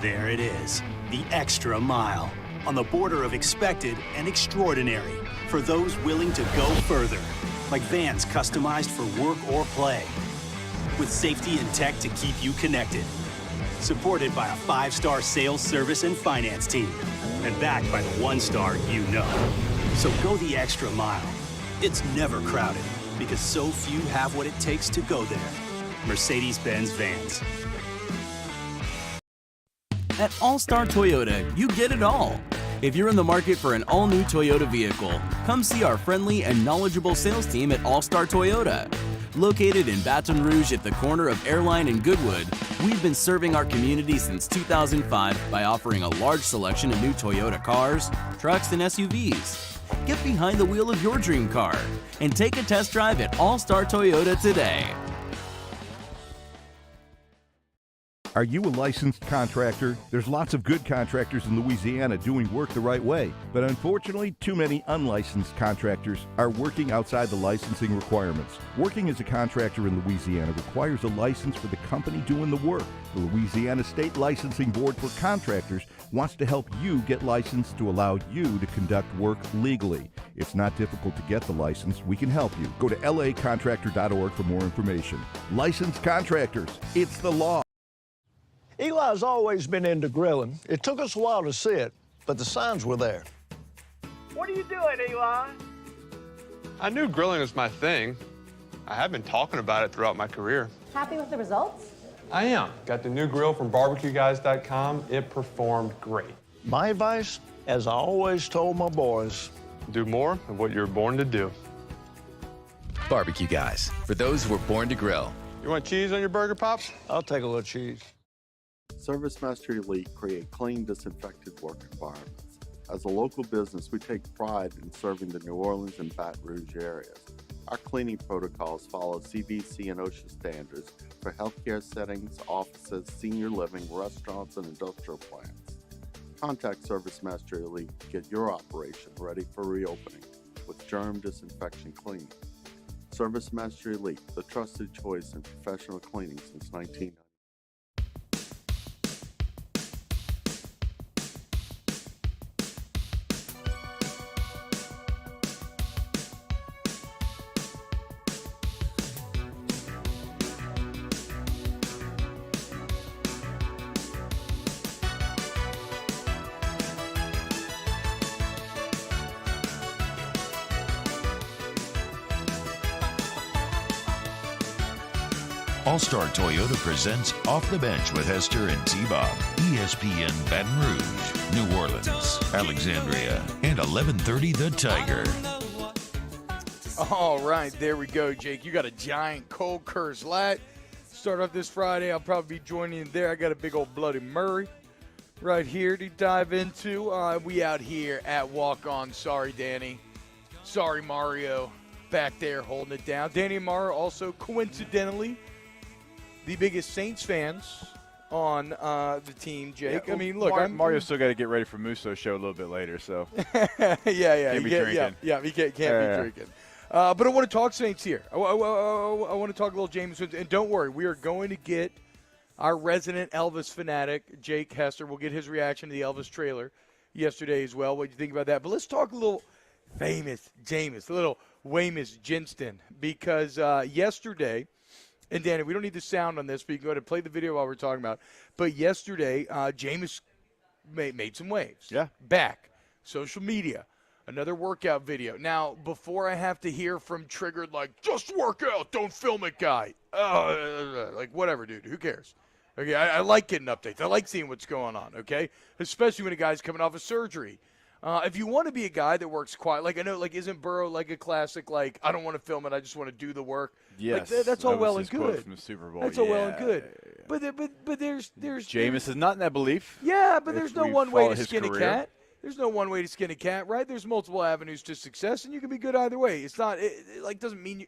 There it is, the extra mile, on the border of expected and extraordinary, for those willing to go further, like vans customized for work or play, with safety and tech to keep you connected, supported by a 5-star sales, service, and finance team, and backed by the 1-star you know. So go the extra mile. It's never crowded, because so few have what it takes to go there. Mercedes-Benz Vans.
At All-Star Toyota, you get it all. If you're in the market for an all-new Toyota vehicle, come see our friendly and knowledgeable sales team at All-Star Toyota. Located in Baton Rouge at the corner of Airline and Goodwood, we've been serving our community since 2005 by offering a large selection of new Toyota cars, trucks, and SUVs. Get behind the wheel of your dream car and take a test drive at All-Star Toyota today.
Are you a licensed contractor? There's lots of good contractors in Louisiana doing work the right way, but unfortunately, too many unlicensed contractors are working outside the licensing requirements. Working as a contractor in Louisiana requires a license for the company doing the work. The Louisiana State Licensing Board for Contractors wants to help you get licensed to allow you to conduct work legally. It's not difficult to get the license. We can help you. Go to lacontractor.org for more information. Licensed contractors, it's the law.
Eli's always been into grilling. It took us a while to see it, but the signs were there.
What are you doing, Eli?
I knew grilling was my thing. I have been talking about it throughout my career.
Happy with the results?
I am. Got the new grill from barbecueguys.com. It performed great.
My advice, as I always told my boys,
do more of what you were born to do.
Barbecue Guys, for those who were born to grill.
You want cheese on your burger, Pops?
I'll take a little cheese.
Service Master Elite create clean, disinfected work environments. As a local business, we take pride in serving the New Orleans and Baton Rouge areas. Our cleaning protocols follow CDC and OSHA standards for healthcare settings, offices, senior living, restaurants, and industrial plants. Contact Service Master Elite to get your operation ready for reopening with germ disinfection cleaning. Service Master Elite, the trusted choice in professional cleaning since 1990.
All-Star Toyota presents Off the Bench with Hester and T-Bob. ESPN Baton Rouge, New Orleans, Alexandria, and 1130 The Tiger.
All right, there we go, Jake. You got a giant cold Coors Light. Start off this Friday. I'll probably be joining you there. I got a big old Bloody Murray right here to dive into. We out here at Walk On. Sorry, Danny. Sorry, Mario. Back there holding it down. Danny and Mario also coincidentally the biggest Saints fans on the team, Jake.
Yeah,
I mean, look,
Mario's still got to get ready for Musso's show a little bit later, so
yeah,
can't be drinking.
Yeah, he can't be drinking. But I want to talk Saints here. I want to talk a little Jameis Winston. And don't worry, we are going to get our resident Elvis fanatic, Jake Hester. We'll get his reaction to the Elvis trailer yesterday as well. What do you think about that? But let's talk a little famous Jameis, a little Jameis Winston, because yesterday – and, Danny, we don't need the sound on this, but you can go ahead and play the video while we're talking about it. But yesterday, Jameis made some waves.
Yeah.
Back. Social media. Another workout video. Now, before I have to hear from triggered, like, just work out, don't film it guy. Like, whatever, dude. Who cares? Okay, I like getting updates. I like seeing what's going on, okay? Especially when a guy's coming off of surgery. If you want to be a guy that works quiet, like I know, like isn't Burrow like a classic, like I don't want to film it, I just want to do the work.
Yes,
like, that's all
that
well
was
and
his quote
good.
from the Super Bowl.
That's all well and good. Yeah. But there's
Jameis is not in that belief.
Yeah, but there's no one way to skin a
career.
cat. There's no one way to skin a cat, right? There's multiple avenues to success, and you can be good either way. It's not it like doesn't mean you.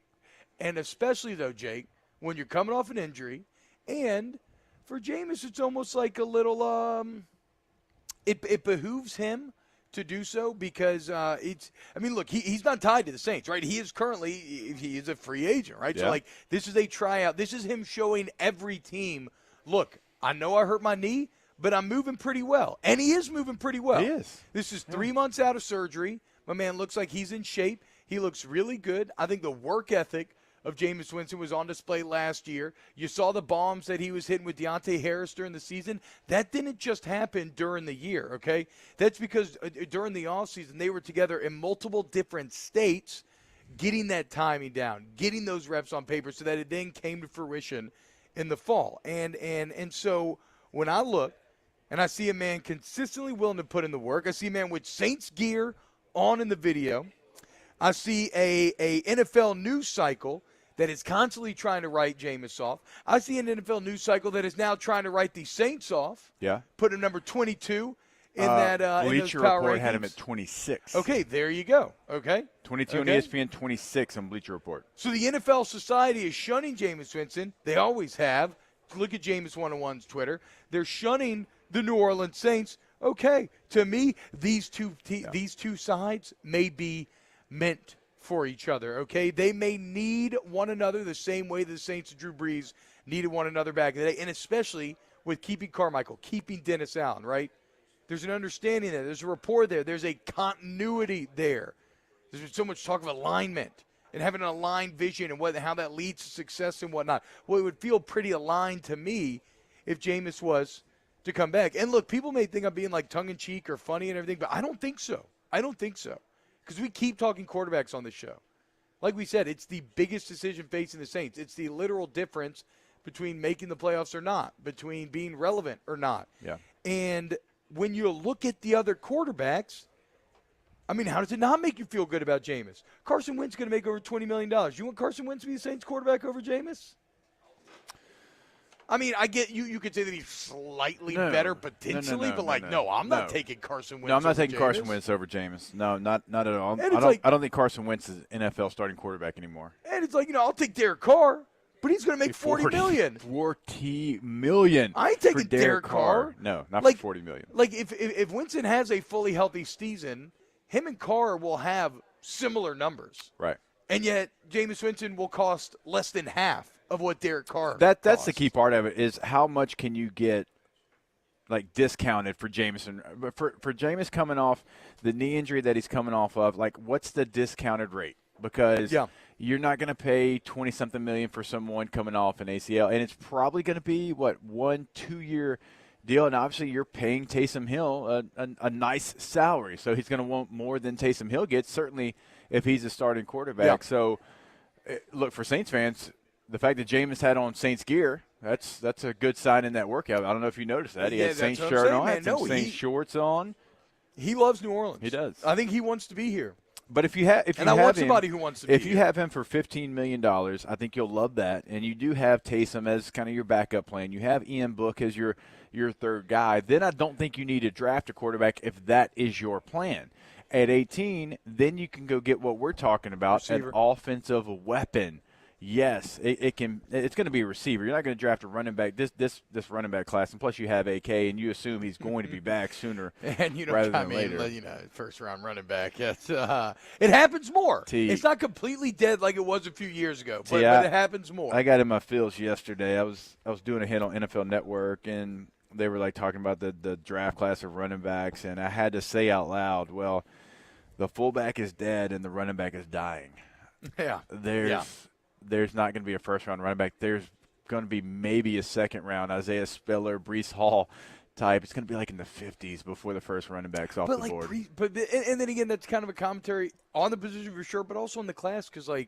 And especially though, Jake, when you're coming off an injury, and for Jameis, it's almost like a little it behooves him to do so because it's – I mean, look, he's not tied to the Saints, right? He is currently – he is a free agent, right?
Yeah.
So, like, this is a tryout. This is him showing every team, look, I know I hurt my knee, but I'm moving pretty well. And he is moving pretty well.
He is.
This is 3 months out of surgery. My man looks like he's in shape. He looks really good. I think the work ethic of Jameis Winston was on display last year. You saw the bombs that he was hitting with Deontay Harris during the season. That didn't just happen during the year, okay? That's because during the offseason, they were together in multiple different states, getting that timing down, getting those reps on paper so that it then came to fruition in the fall. And so when I look and I see a man consistently willing to put in the work, I see a man with Saints gear on in the video, I see a NFL news cycle that is constantly trying to write Jameis off. I see an NFL news cycle that is now trying to write the Saints off.
Yeah.
Put him number 22 in that in those
Bleacher
power
Report
rankings.
had him at 26.
Okay, there you go. Okay.
22
okay.
on ESPN, 26 on Bleacher Report.
So the NFL society is shunning Jameis Winston. They always have. Look at Jameis 101's Twitter. They're shunning the New Orleans Saints. Okay. To me, these two sides may be meant for each other, okay? They may need one another the same way the Saints and Drew Brees needed one another back in the day, and especially with keeping Carmichael, keeping Dennis Allen, right? There's an understanding there. There's a rapport there. There's a continuity there. There's been so much talk of alignment and having an aligned vision and how that leads to success and whatnot. Well, it would feel pretty aligned to me if Jameis was to come back. And look, people may think I'm being like tongue-in-cheek or funny and everything, but I don't think so. I don't think so. Because we keep talking quarterbacks on this show. Like we said, it's the biggest decision facing the Saints. It's the literal difference between making the playoffs or not, between being relevant or not.
Yeah.
And when you look at the other quarterbacks, I mean, how does it not make you feel good about Jameis? Carson Wentz is going to make over $20 million. You want Carson Wentz to be the Saints quarterback over Jameis? I mean, I get you could say that he's slightly better potentially, I'm not taking Carson Wentz.
No, I'm not
over
taking
Jameis.
Carson Wentz over Jameis. No, not at all.
And
I don't think Carson Wentz is NFL starting quarterback anymore.
And it's like, I'll take Derek Carr, but he's going to make $40 million.
$40 million.
I ain't taking Derek Carr.
No, not
like,
for $40 million.
Like if Winston has a fully healthy season, him and Carr will have similar numbers.
Right.
And yet Jameis Winston will cost less than half of what Derek Carr
That's the key part of it is how much can you get like discounted for Jameis. But for Jameis coming off the knee injury that he's coming off of, like what's the discounted rate? Because you're not going to pay 20-something million for someone coming off an ACL, and it's probably going to be, 1-2 year deal, and obviously you're paying Taysom Hill a nice salary, so he's going to want more than Taysom Hill gets, certainly if he's a starting quarterback. So, look, for Saints fans, the fact that Jameis had on Saints gear, that's a good sign in that workout. I don't know if you noticed that. He had Saints shirt on, had some Saints shorts on.
He loves New Orleans.
He does.
I think he wants to be here.
But if you have
somebody who wants to be
if you have him for $15 million, I think you'll love that. And you do have Taysom as kind of your backup plan. You have Ian Book as your third guy. Then I don't think you need to draft a quarterback if that is your plan. At 18, then you can go get what we're talking about,
receiver.
An offensive weapon. Yes, it's going to be a receiver. You're not going to draft a running back this running back class, and plus you have AK, and you assume he's going to be back sooner rather than later.
First round running back. Yes, it happens more. It's not completely dead like it was a few years ago, but it happens more.
I got in my feels yesterday. I was doing a hit on NFL Network, and they were like talking about the draft class of running backs, and I had to say out loud, well, the fullback is dead and the running back is dying.
Yeah.
There's not going to be a first-round running back. There's going to be maybe a second-round Isaiah Spiller, Breece Hall type. It's going to be like in the 50s before the first running back's off the board.
And then again, that's kind of a commentary on the position for sure, but also on the class because, I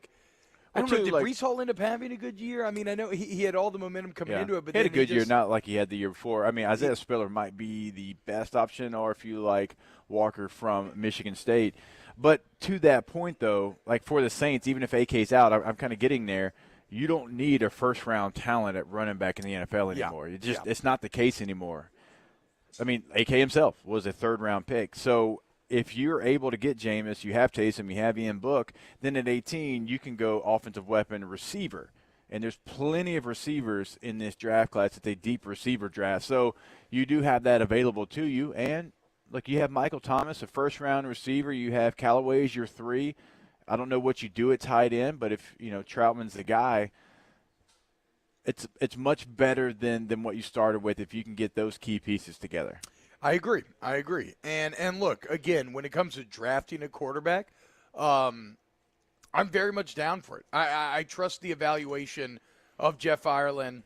don't know, did Breece Hall end up having a good year? I mean, I know he had all the momentum coming into it, but
he had a good year, not like he had the year before. I mean, Isaiah Spiller might be the best option, or if you like Walker from Michigan State. But to that point, though, like for the Saints, even if AK's out, I'm kind of getting there. You don't need a first-round talent at running back in the NFL anymore. It's not the case anymore. I mean, AK himself was a third-round pick. So if you're able to get Jameis, you have Taysom, you have Ian Book, then at 18 you can go offensive weapon receiver. And there's plenty of receivers in this draft class. It's a deep receiver draft. So you do have that available to you. And look, you have Michael Thomas, a first-round receiver. You have Callaway as your 3. I don't know what you do at tight end, but if Troutman's the guy, it's much better than what you started with if you can get those key pieces together.
I agree. And look, again, when it comes to drafting a quarterback, I'm very much down for it. I trust the evaluation of Jeff Ireland,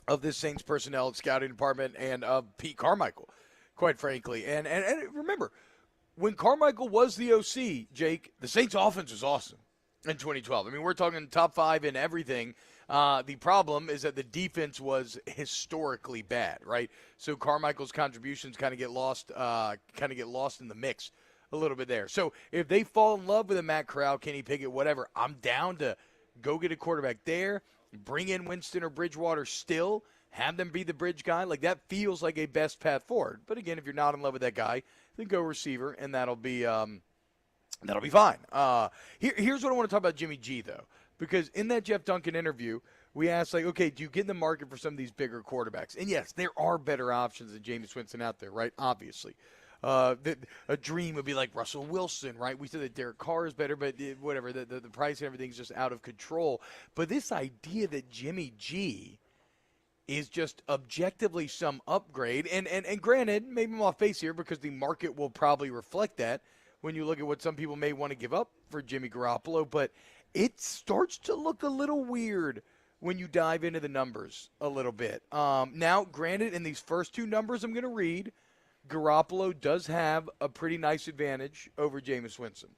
of this Saints personnel scouting department, and of Pete Carmichael. Quite frankly. And remember, when Carmichael was the OC, Jake, the Saints offense was awesome in 2012. I mean, we're talking top 5 in everything. The problem is that the defense was historically bad, right? So Carmichael's contributions kind of get lost in the mix a little bit there. So if they fall in love with a Matt Corral, Kenny Pickett, whatever, I'm down to go get a quarterback there, bring in Winston or Bridgewater still, have them be the bridge guy. Like, that feels like a best path forward. But again, if you're not in love with that guy, then go receiver, and that'll be fine. Here's what I want to talk about Jimmy G, though, because in that Jeff Duncan interview, we asked, okay, do you get in the market for some of these bigger quarterbacks? And yes, there are better options than Jameis Winston out there, right? Obviously. A dream would be like Russell Wilson, right? We said that Derek Carr is better, but whatever, the price and everything's just out of control. But this idea that Jimmy G is just objectively some upgrade. And granted, maybe I'm off base here because the market will probably reflect that when you look at what some people may want to give up for Jimmy Garoppolo. But it starts to look a little weird when you dive into the numbers a little bit. Now, granted, in these first 2 numbers I'm going to read, Garoppolo does have a pretty nice advantage over Jameis Winston.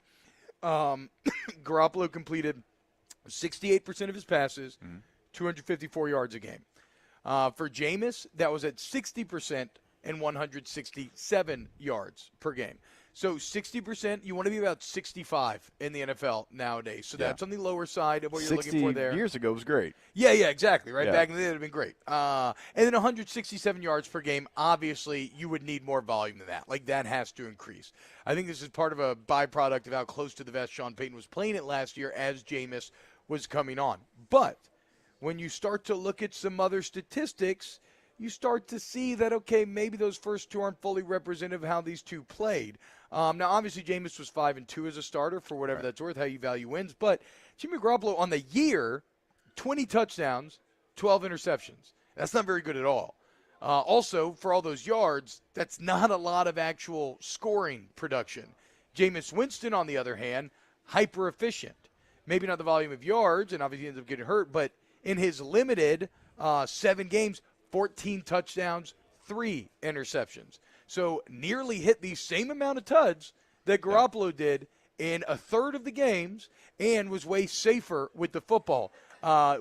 Garoppolo completed 68% of his passes, 254 yards a game. For Jameis, that was at 60% and 167 yards per game. So 60%, you want to be about 65 in the NFL nowadays. So that's on the lower side of what you're looking for there.
60 years ago was great.
Yeah, exactly, right?
Yeah.
Back in the day, it would have been great. And then 167 yards per game, obviously, you would need more volume than that. Like, that has to increase. I think this is part of a byproduct of how close to the vest Sean Payton was playing it last year as Jameis was coming on. But when you start to look at some other statistics, you start to see that, okay, maybe those first two aren't fully representative of how these two played. Now, obviously, Jameis was 5-2 as a starter for whatever that's worth, how you value wins. But Jimmy Garoppolo on the year, 20 touchdowns, 12 interceptions. That's not very good at all. Also, for all those yards, that's not a lot of actual scoring production. Jameis Winston, on the other hand, hyper efficient. Maybe not the volume of yards, and obviously ends up getting hurt, but in his limited 7 games, 14 touchdowns, 3 interceptions. So nearly hit the same amount of tuds that Garoppolo did in a third of the games and was way safer with the football.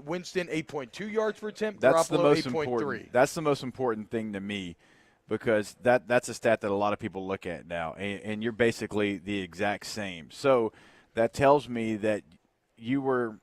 Winston, 8.2 yards per attempt. Garoppolo, 8.3.
That's the most important thing to me, because that's a stat that a lot of people look at now, and you're basically the exact same. So that tells me that you were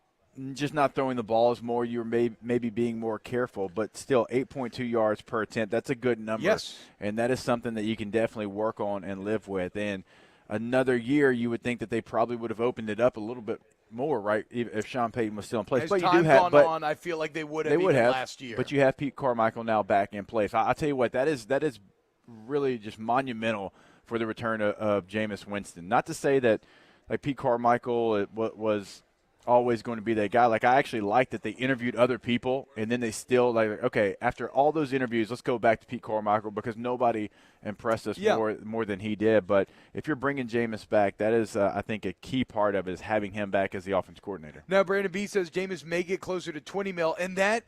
just not throwing the ball as more. You were maybe being more careful, but still 8.2 yards per attempt. That's a good number.
Yes.
And that is something that you can definitely work on and live with. And another year, you would think that they probably would have opened it up a little bit more, right, if Sean Payton was still in place.
As
but
time
you do have,
gone on, I feel like they would have last year.
But you have Pete Carmichael now back in place. I'll tell you what, that is really just monumental for the return of Jameis Winston. Not to say that, like, Pete Carmichael was always going to be that guy. Like, I actually like that they interviewed other people, and then they still, like, okay, after all those interviews, let's go back to Pete Carmichael, because nobody impressed us more than he did. But if you're bringing Jameis back, that is, I think, a key part of it is having him back as the offense coordinator.
Now, Brandon B says Jameis may get closer to 20 mil, and that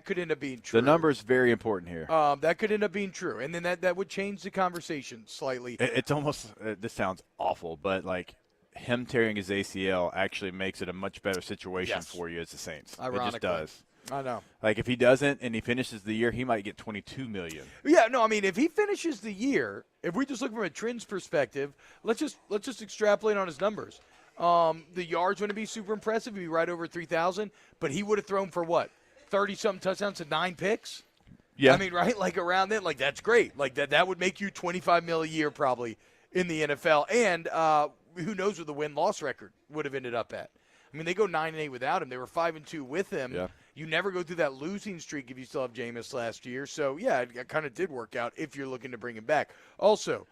could end up being true.
The number is very important here.
That could end up being true, and then that would change the conversation slightly.
It's almost, this sounds awful, but, like, him tearing his ACL actually makes it a much better situation for you as the Saints.
Ironically.
It just does.
I know.
Like, if he doesn't and he finishes the year, he might get $22 million.
Yeah, no, I mean, if he finishes the year, if we just look from a trends perspective, let's just extrapolate on his numbers. The yards wouldn't be super impressive. He'd be right over 3,000, but he would have thrown for what? 30-something touchdowns to 9 picks?
Yeah.
I mean, right? Like, around then, like, that's great. Like, that would make you $25 million a year probably in the NFL. And who knows what the win-loss record would have ended up at. I mean, they go 9-8 without him. They were 5-2 with him.
Yeah.
You never go through that losing streak if you still have Jameis last year. So, yeah, it kind of did work out if you're looking to bring him back. Also,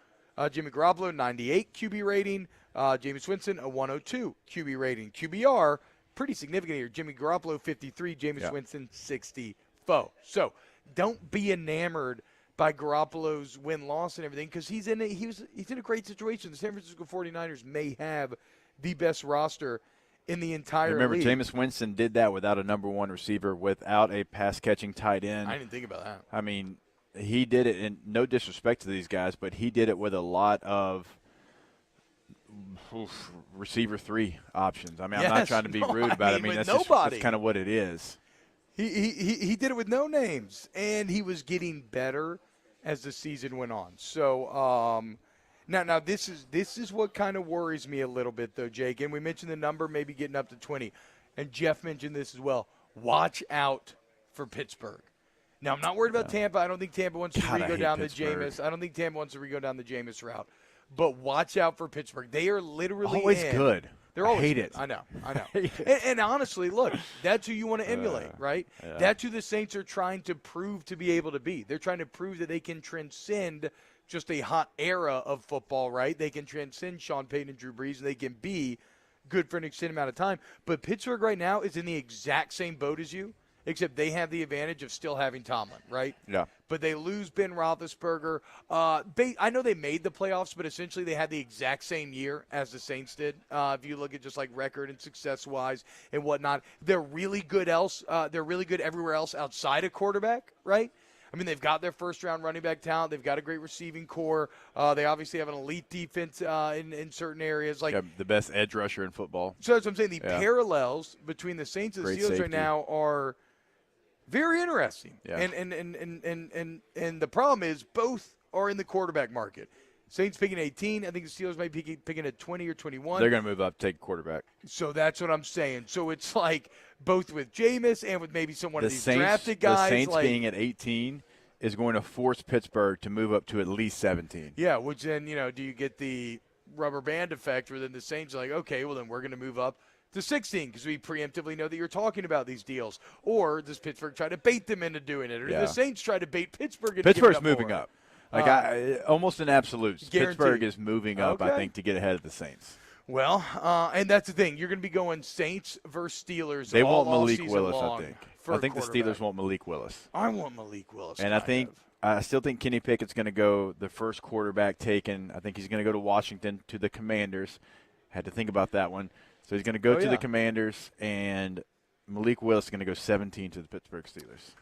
Jimmy Garoppolo, 98 QB rating. Jameis Winston, a 102 QB rating. QBR, pretty significant here. Jimmy Garoppolo, 53. Jameis Winston, 64. So, don't be enamored by Garoppolo's win-loss and everything, because he's in a great situation. The San Francisco 49ers may have the best roster in the entire league.
Jameis Winston did that without a number one receiver, without a pass-catching tight end.
I didn't think about that.
I mean, he did it, and no disrespect to these guys, but he did it with a lot of receiver 3 options. I mean, I'm not trying to be rude about it. I mean, that's kind of what it is.
He did it with no names, and he was getting better as the season went on. So now this is what kind of worries me a little bit, though, Jake. And we mentioned the number maybe getting up to 20, and Jeff mentioned this as well. Watch out for Pittsburgh. Now, I'm not worried about Tampa. I don't think Tampa wants to re-go down the Jameis. I don't think Tampa wants to re-go down the Jameis route. But watch out for Pittsburgh. They are literally
always good.
They're always
hate
good.
it.
I know. And honestly, look, that's who you want to emulate, right?
Yeah.
That's who the Saints are trying to prove to be able to be. They're trying to prove that they can transcend just a hot era of football, right? They can transcend Sean Payton and Drew Brees, and they can be good for an extended amount of time. But Pittsburgh right now is in the exact same boat as you, except they have the advantage of still having Tomlin, right?
Yeah.
But they lose Ben Roethlisberger. I know they made the playoffs, but essentially they had the exact same year as the Saints did. If you look at just like record and success-wise and whatnot, they're really good everywhere else outside of quarterback, right? I mean, they've got their first-round running back talent. They've got a great receiving core. They obviously have an elite defense in certain areas. Like
the best edge rusher in football.
So that's what I'm saying. The parallels between the Saints and the Steelers right now are very interesting.
Yeah.
And the problem is both are in the quarterback market. Saints picking 18. I think the Steelers might be picking at 20 or 21.
They're going to move up, take quarterback.
So that's what I'm saying. So it's like both with Jameis and with maybe one of these drafted guys.
The Saints
like,
being at 18 is going to force Pittsburgh to move up to at least 17.
Yeah, which then, do you get the rubber band effect where then the Saints are like, okay, well then we're going to move up to 16 because we preemptively know that you're talking about these deals. Or does Pittsburgh try to bait them into doing it? Or do the Saints try to bait Pittsburgh into
Pittsburgh's
giving up
moving
more?
up. Almost in absolutes.
Guaranteed.
Pittsburgh is moving up,
Okay.
I think, to get ahead of the Saints.
Well, and that's the thing. You're going to be going Saints versus Steelers.
They
all
want Malik
season
Willis,
long
I think.
for
I think
a
the
quarterback.
Steelers want Malik Willis.
I want Malik Willis.
And I still think Kenny Pickett's going to go the first quarterback taken. I think he's going to go to Washington to the Commanders. Had to think about that one. So he's going to go to the Commanders, and Malik Willis is going to go 17 to the Pittsburgh Steelers.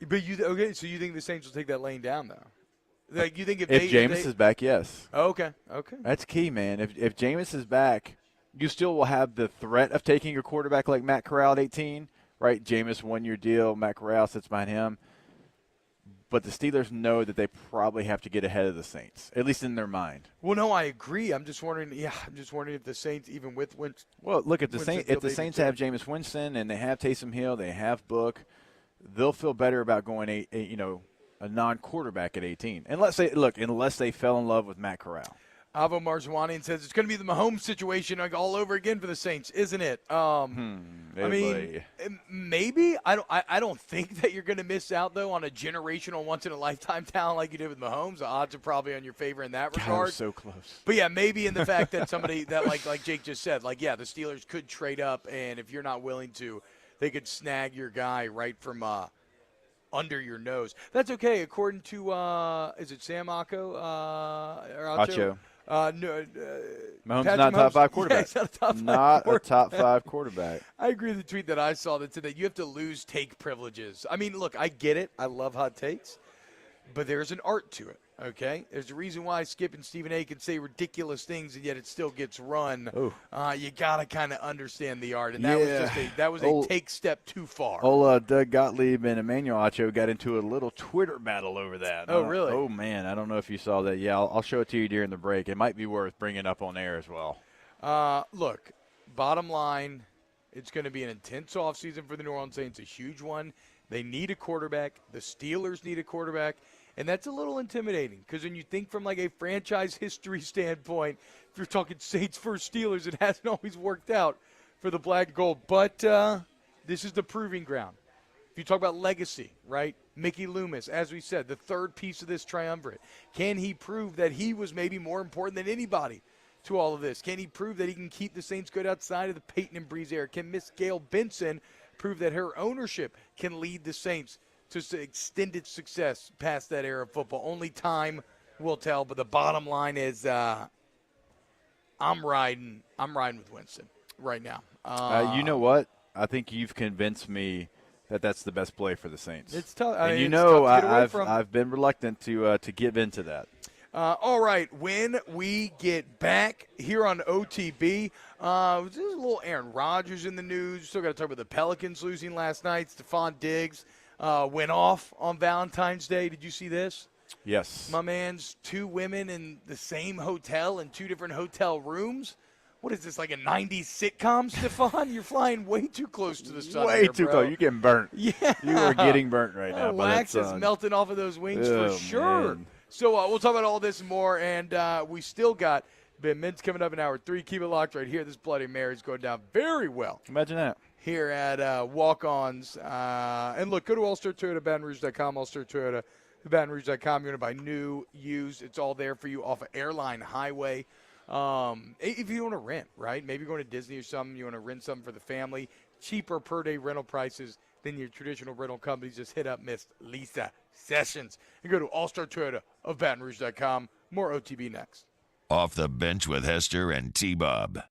But so you think the Saints will take that lane down, though? Like you think if
Jameis is back, yes.
Oh, okay.
That's key, man. If Jameis is back, you still will have the threat of taking a quarterback like Matt Corral at 18, right? Jameis, 1-year deal. Matt Corral sits behind him. But the Steelers know that they probably have to get ahead of the Saints, at least in their mind.
Well, no, I agree. I'm just wondering. Yeah, I'm just wondering if the Saints, even with Winston.
Well, look, if the Saints have Jameis Winston and they have Taysom Hill, they have Book, they'll feel better about going a non-quarterback at 18. Unless they fell in love with Matt Corral.
Avo Marzwanian says it's going to be the Mahomes situation all over again for the Saints, isn't it? I mean, maybe. I don't think that you're going to miss out though on a generational, once-in-a-lifetime talent like you did with Mahomes. The odds are probably on your favor in that regard.
God, so close.
But yeah, maybe in the fact that somebody that like Jake just said, the Steelers could trade up, and if you're not willing to, they could snag your guy right from under your nose. That's okay, according to is it Sam Acco?
Acho.
No,
Mahomes not a top 5 quarterback.
Not
a top 5 quarterback.
I agree with the tweet that I saw that said that you have to lose take privileges. I mean, look, I get it. I love hot takes. But there's an art to it, okay? There's a reason why Skip and Stephen A. can say ridiculous things and yet it still gets run. You got to kind of understand the art. And that was a take step too far.
Doug Gottlieb and Emmanuel Acho got into a little Twitter battle over that.
Oh, really?
Oh, man. I don't know if you saw that. Yeah, I'll show it to you during the break. It might be worth bringing up on air as well.
Look, bottom line, it's going to be an intense offseason for the New Orleans Saints, a huge one. They need a quarterback. The Steelers need a quarterback. And that's a little intimidating because when you think from a franchise history standpoint, if you're talking Saints versus Steelers, it hasn't always worked out for the black and gold. But this is the proving ground. If you talk about legacy, right? Mickey Loomis, as we said, the third piece of this triumvirate. Can he prove that he was maybe more important than anybody to all of this? Can he prove that he can keep the Saints good outside of the Peyton and Breeze era? Can Miss Gail Benson prove that her ownership can lead the Saints to extended success past that era of football? Only time will tell, but the bottom line is I'm riding with Winston right now.
You know what? I think you've convinced me that that's the best play for the Saints.
It's tough.
I've been reluctant to give into that.
All right, when we get back here on OTB, there's a little Aaron Rodgers in the news. Still got to talk about the Pelicans losing last night. Stefan Diggs went off on Valentine's Day. Did you see this?
Yes.
My man's 2 women in the same hotel in 2 different hotel rooms. What is this, like a 90s sitcom, Stefan? You're flying way too close to the sun.
Way too close. You're getting burnt.
Yeah.
You are getting burnt right now.
Wax is melting off of those wings for sure.
Man.
So we'll talk about all this and more, and we still got Ben Mintz coming up in hour 3. Keep it locked right here. This Bloody Mary's going down very well.
Imagine that.
Here at Walk-Ons. And look, go to All-Star Toyota, BatonRouge.com, All-Star Toyota, BatonRouge.com. You want to buy new, used. It's all there for you off of Airline Highway. If you want to rent, right? Maybe you're going to Disney or something. You want to rent something for the family. Cheaper per-day rental prices than your traditional rental companies. Just hit up Miss Lisa Sessions. And go to All-Star Toyota of BatonRouge.com. More OTB next.
Off the Bench with Hester and T-Bob.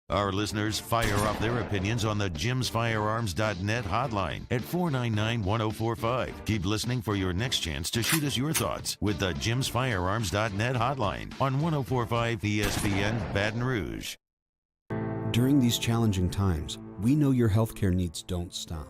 Our listeners fire off their opinions on the JimsFirearms.net hotline at 499-1045. Keep listening for your next chance to shoot us your thoughts with the JimsFirearms.net hotline on 1045 ESPN Baton Rouge.
During these challenging times, we know your healthcare needs don't stop.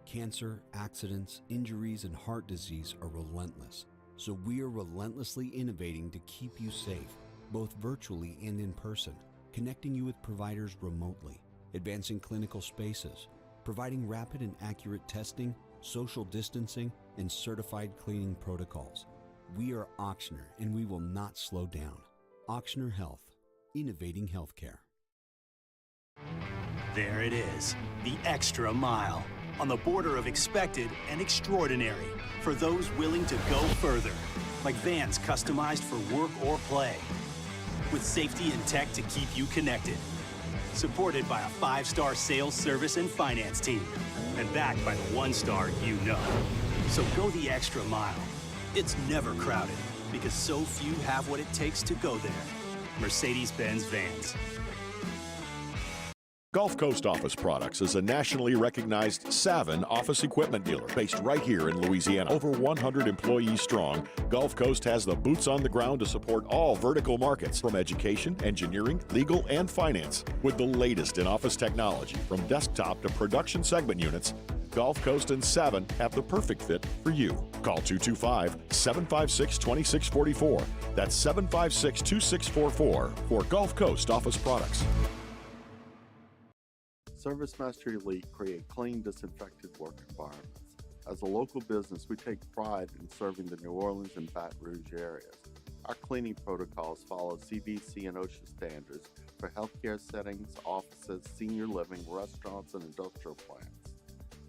Cancer, accidents, injuries, and heart disease are relentless. So we are relentlessly innovating to keep you safe, both virtually and in person, connecting you with providers remotely, advancing clinical spaces, providing rapid and accurate testing, social distancing, and certified cleaning protocols. We are Auctioner, and we will not slow down. Auctioner Health, innovating healthcare.
There it is, the extra mile, on the border of expected and extraordinary, for those willing to go further, like vans customized for work or play, with safety and tech to keep you connected, supported by a 5-star sales, service, and finance team, and backed by the 1-star you know. So go the extra mile. It's never crowded, because so few have what it takes to go there. Mercedes-Benz Vans.
Gulf Coast Office Products is a nationally recognized Savin office equipment dealer based right here in Louisiana. Over 100 employees strong, Gulf Coast has the boots on the ground to support all vertical markets, from education, engineering, legal, and finance. With the latest in office technology, from desktop to production segment units, Gulf Coast and Savin have the perfect fit for you. Call 225-756-2644. That's 756-2644 for Gulf Coast Office Products.
ServiceMaster Elite create clean, disinfected work environments. As a local business, we take pride in serving the New Orleans and Baton Rouge areas. Our cleaning protocols follow CDC and OSHA standards for healthcare settings, offices, senior living, restaurants, and industrial plants.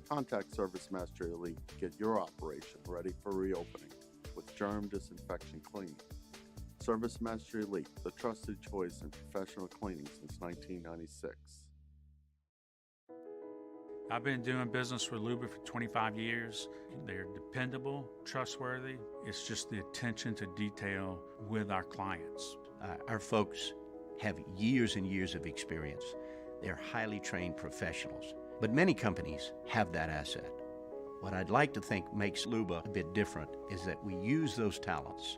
Contact ServiceMaster Elite to get your operation ready for reopening with germ disinfection cleaning. ServiceMaster Elite, the trusted choice in professional cleaning since 1996.
I've been doing business with Luba for 25 years. They're dependable, trustworthy. It's just the attention to detail with our clients.
Our folks have years and years of experience. They're highly trained professionals, but many companies have that asset. What I'd like to think makes Luba a bit different is that we use those talents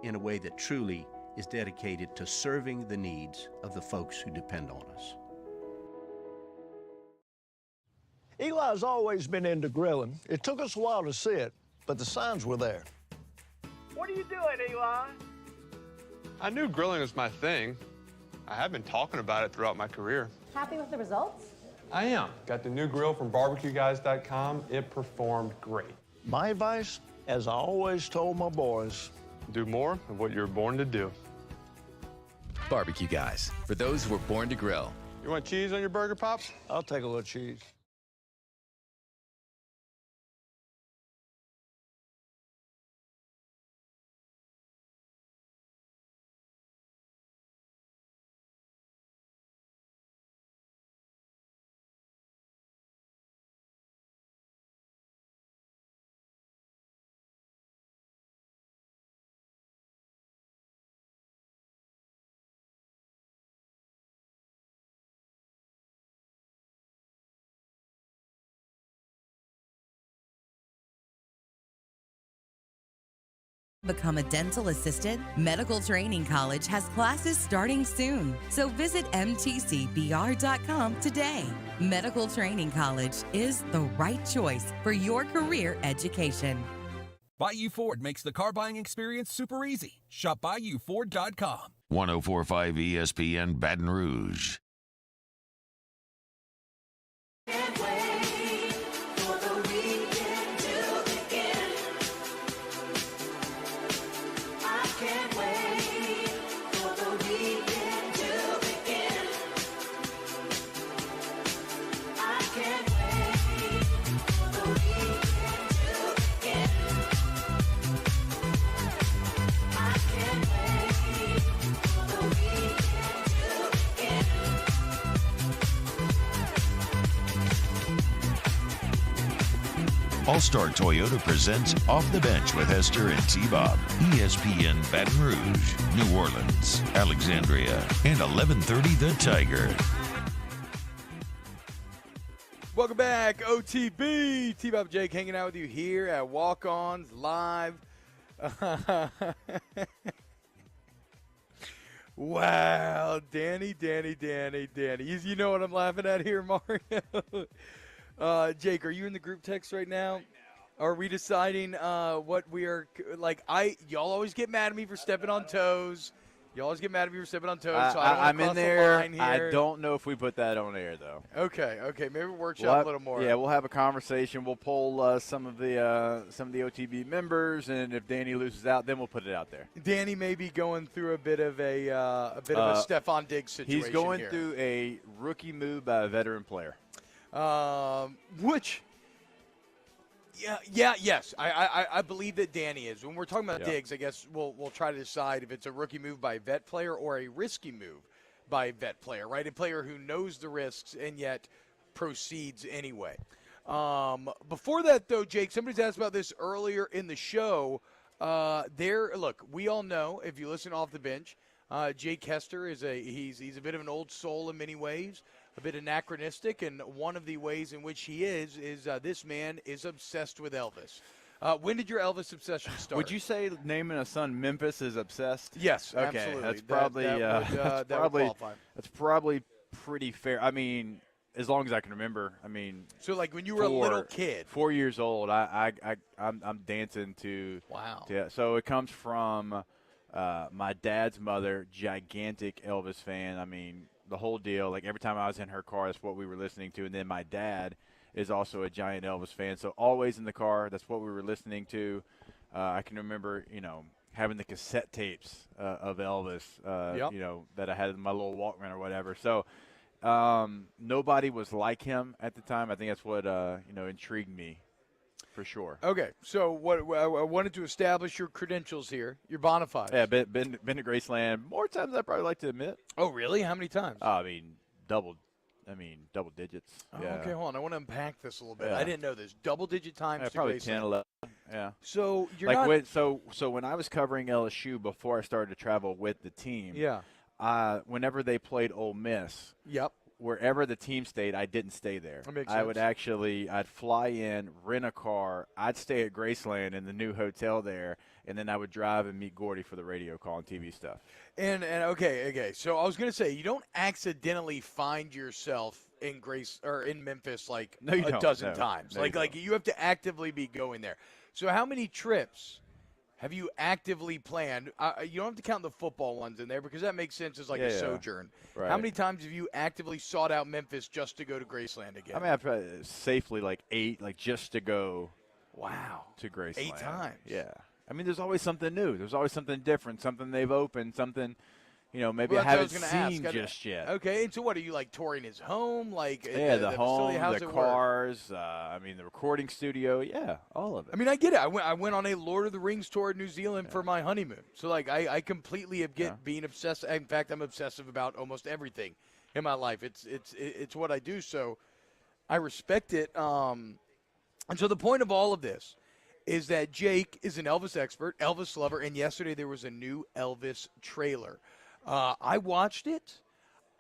in a way that truly is dedicated to serving the needs of the folks who depend on us.
Eli's always been into grilling. It took us a while to see it, but the signs were there.
What are you doing, Eli?
I knew grilling was my thing. I have been talking about it throughout my career.
Happy with the results?
I am. Got the new grill from barbecueguys.com. It performed great.
My advice, as I always told my boys,
do more of what you're born to do.
Barbecue Guys, for those who were born to grill.
You want cheese on your burger, Pops?
I'll take a little cheese.
Become a dental assistant? Medical Training College has classes starting soon, so visit mtcbr.com today. Medical Training College is the right choice for your career education.
Bayou Ford makes the car buying experience super easy. Shop BayouFord.com.
1045 ESPN Baton Rouge. All-Star Toyota presents Off the Bench with Hester and T-Bob. ESPN Baton Rouge, New Orleans, Alexandria, and 1130 The Tiger.
Welcome back, OTB. T-Bob Jake hanging out with you here at Walk-Ons Live. Wow, Danny. You know what I'm laughing at here, Mario? Jake, are you in the group text right now? Are we deciding what we are like? Y'all always get mad at me for stepping on toes. You always get mad at me for stepping on toes, so I don't want
I'm
to cross
in there.
the line here.
I don't know if we put that on air, though.
Okay. Maybe we'll workshop a little more.
Yeah, we'll have a conversation. We'll poll some of the OTB members, and if Danny loses out, then we'll put it out there.
Danny may be going through a bit of a Stefan Diggs situation.
He's going
here.
through a rookie move by a veteran player.
Which. Yes. I believe that Danny is. When we're talking about Diggs, I guess we'll try to decide if it's a rookie move by a vet player or a risky move by a vet player, right? A player who knows the risks and yet proceeds anyway. Before that, though, Jake, somebody's asked about this earlier in the show. Look, we all know, if you listen off the bench, Jake Hester is he's a bit of an old soul in many ways. A bit anachronistic, and one of the ways in which he is this man is obsessed with Elvis. When did your Elvis obsession start?
Would you say naming a son Memphis is obsessed?
Yes,
okay,
absolutely.
That's probably
that would qualify.
That's probably pretty fair. I mean, as long as I can remember. I mean,
so like when you were a little kid,
4 years old, I'm dancing to.
Wow.
So it comes from my dad's mother, gigantic Elvis fan. I mean, the whole deal. Like every time I was in her car, that's what we were listening to. And then my dad is also a giant Elvis fan, so always in the car, that's what we were listening to. I can remember, having the cassette tapes of Elvis, that I had in my little Walkman or whatever. So nobody was like him at the time. I think that's what intrigued me. For sure.
Okay, so what I wanted to establish your credentials here, your bona fides.
Yeah, been to Graceland more times than I probably like to admit.
Oh, really? How many times?
Double digits.
Yeah. Okay, hold on. I want to unpack this a little bit.
Yeah.
I didn't know this. Double-digit times to
probably
Graceland.
10, 11. Yeah.
So you're
like
not.
So when I was covering LSU before I started to travel with the team.
Yeah.
Whenever they played Ole Miss.
Yep.
Wherever the team stayed, I didn't stay there.
That makes
I
sense.
would I'd fly in, rent a car. I'd stay at Graceland in the new hotel there, and then I would drive and meet Gordy for the radio call and TV stuff.
And okay. So I was gonna say, you don't accidentally find yourself in Memphis like a dozen times. Like you have to actively be going there. So how many trips have you actively planned? You don't have to count the football ones in there because that makes sense as a sojourn.
Right.
How many times have you actively sought out Memphis just to go to Graceland again?
I mean, I've safely 8, just to go.
Wow.
To Graceland.
8 times.
Yeah. I mean, there's always something new. There's always something different, something they've opened, something, maybe I haven't seen just yet.
Okay, and so what, are you touring his home?
The home, the cars, the recording studio, all of it.
I mean, I get it. I went on a Lord of the Rings tour in New Zealand for my honeymoon. So, I completely get being obsessed. In fact, I'm obsessive about almost everything in my life. It's what I do, so I respect it. And so the point of all of this is that Jake is an Elvis expert, Elvis lover, and yesterday there was a new Elvis trailer. I watched it.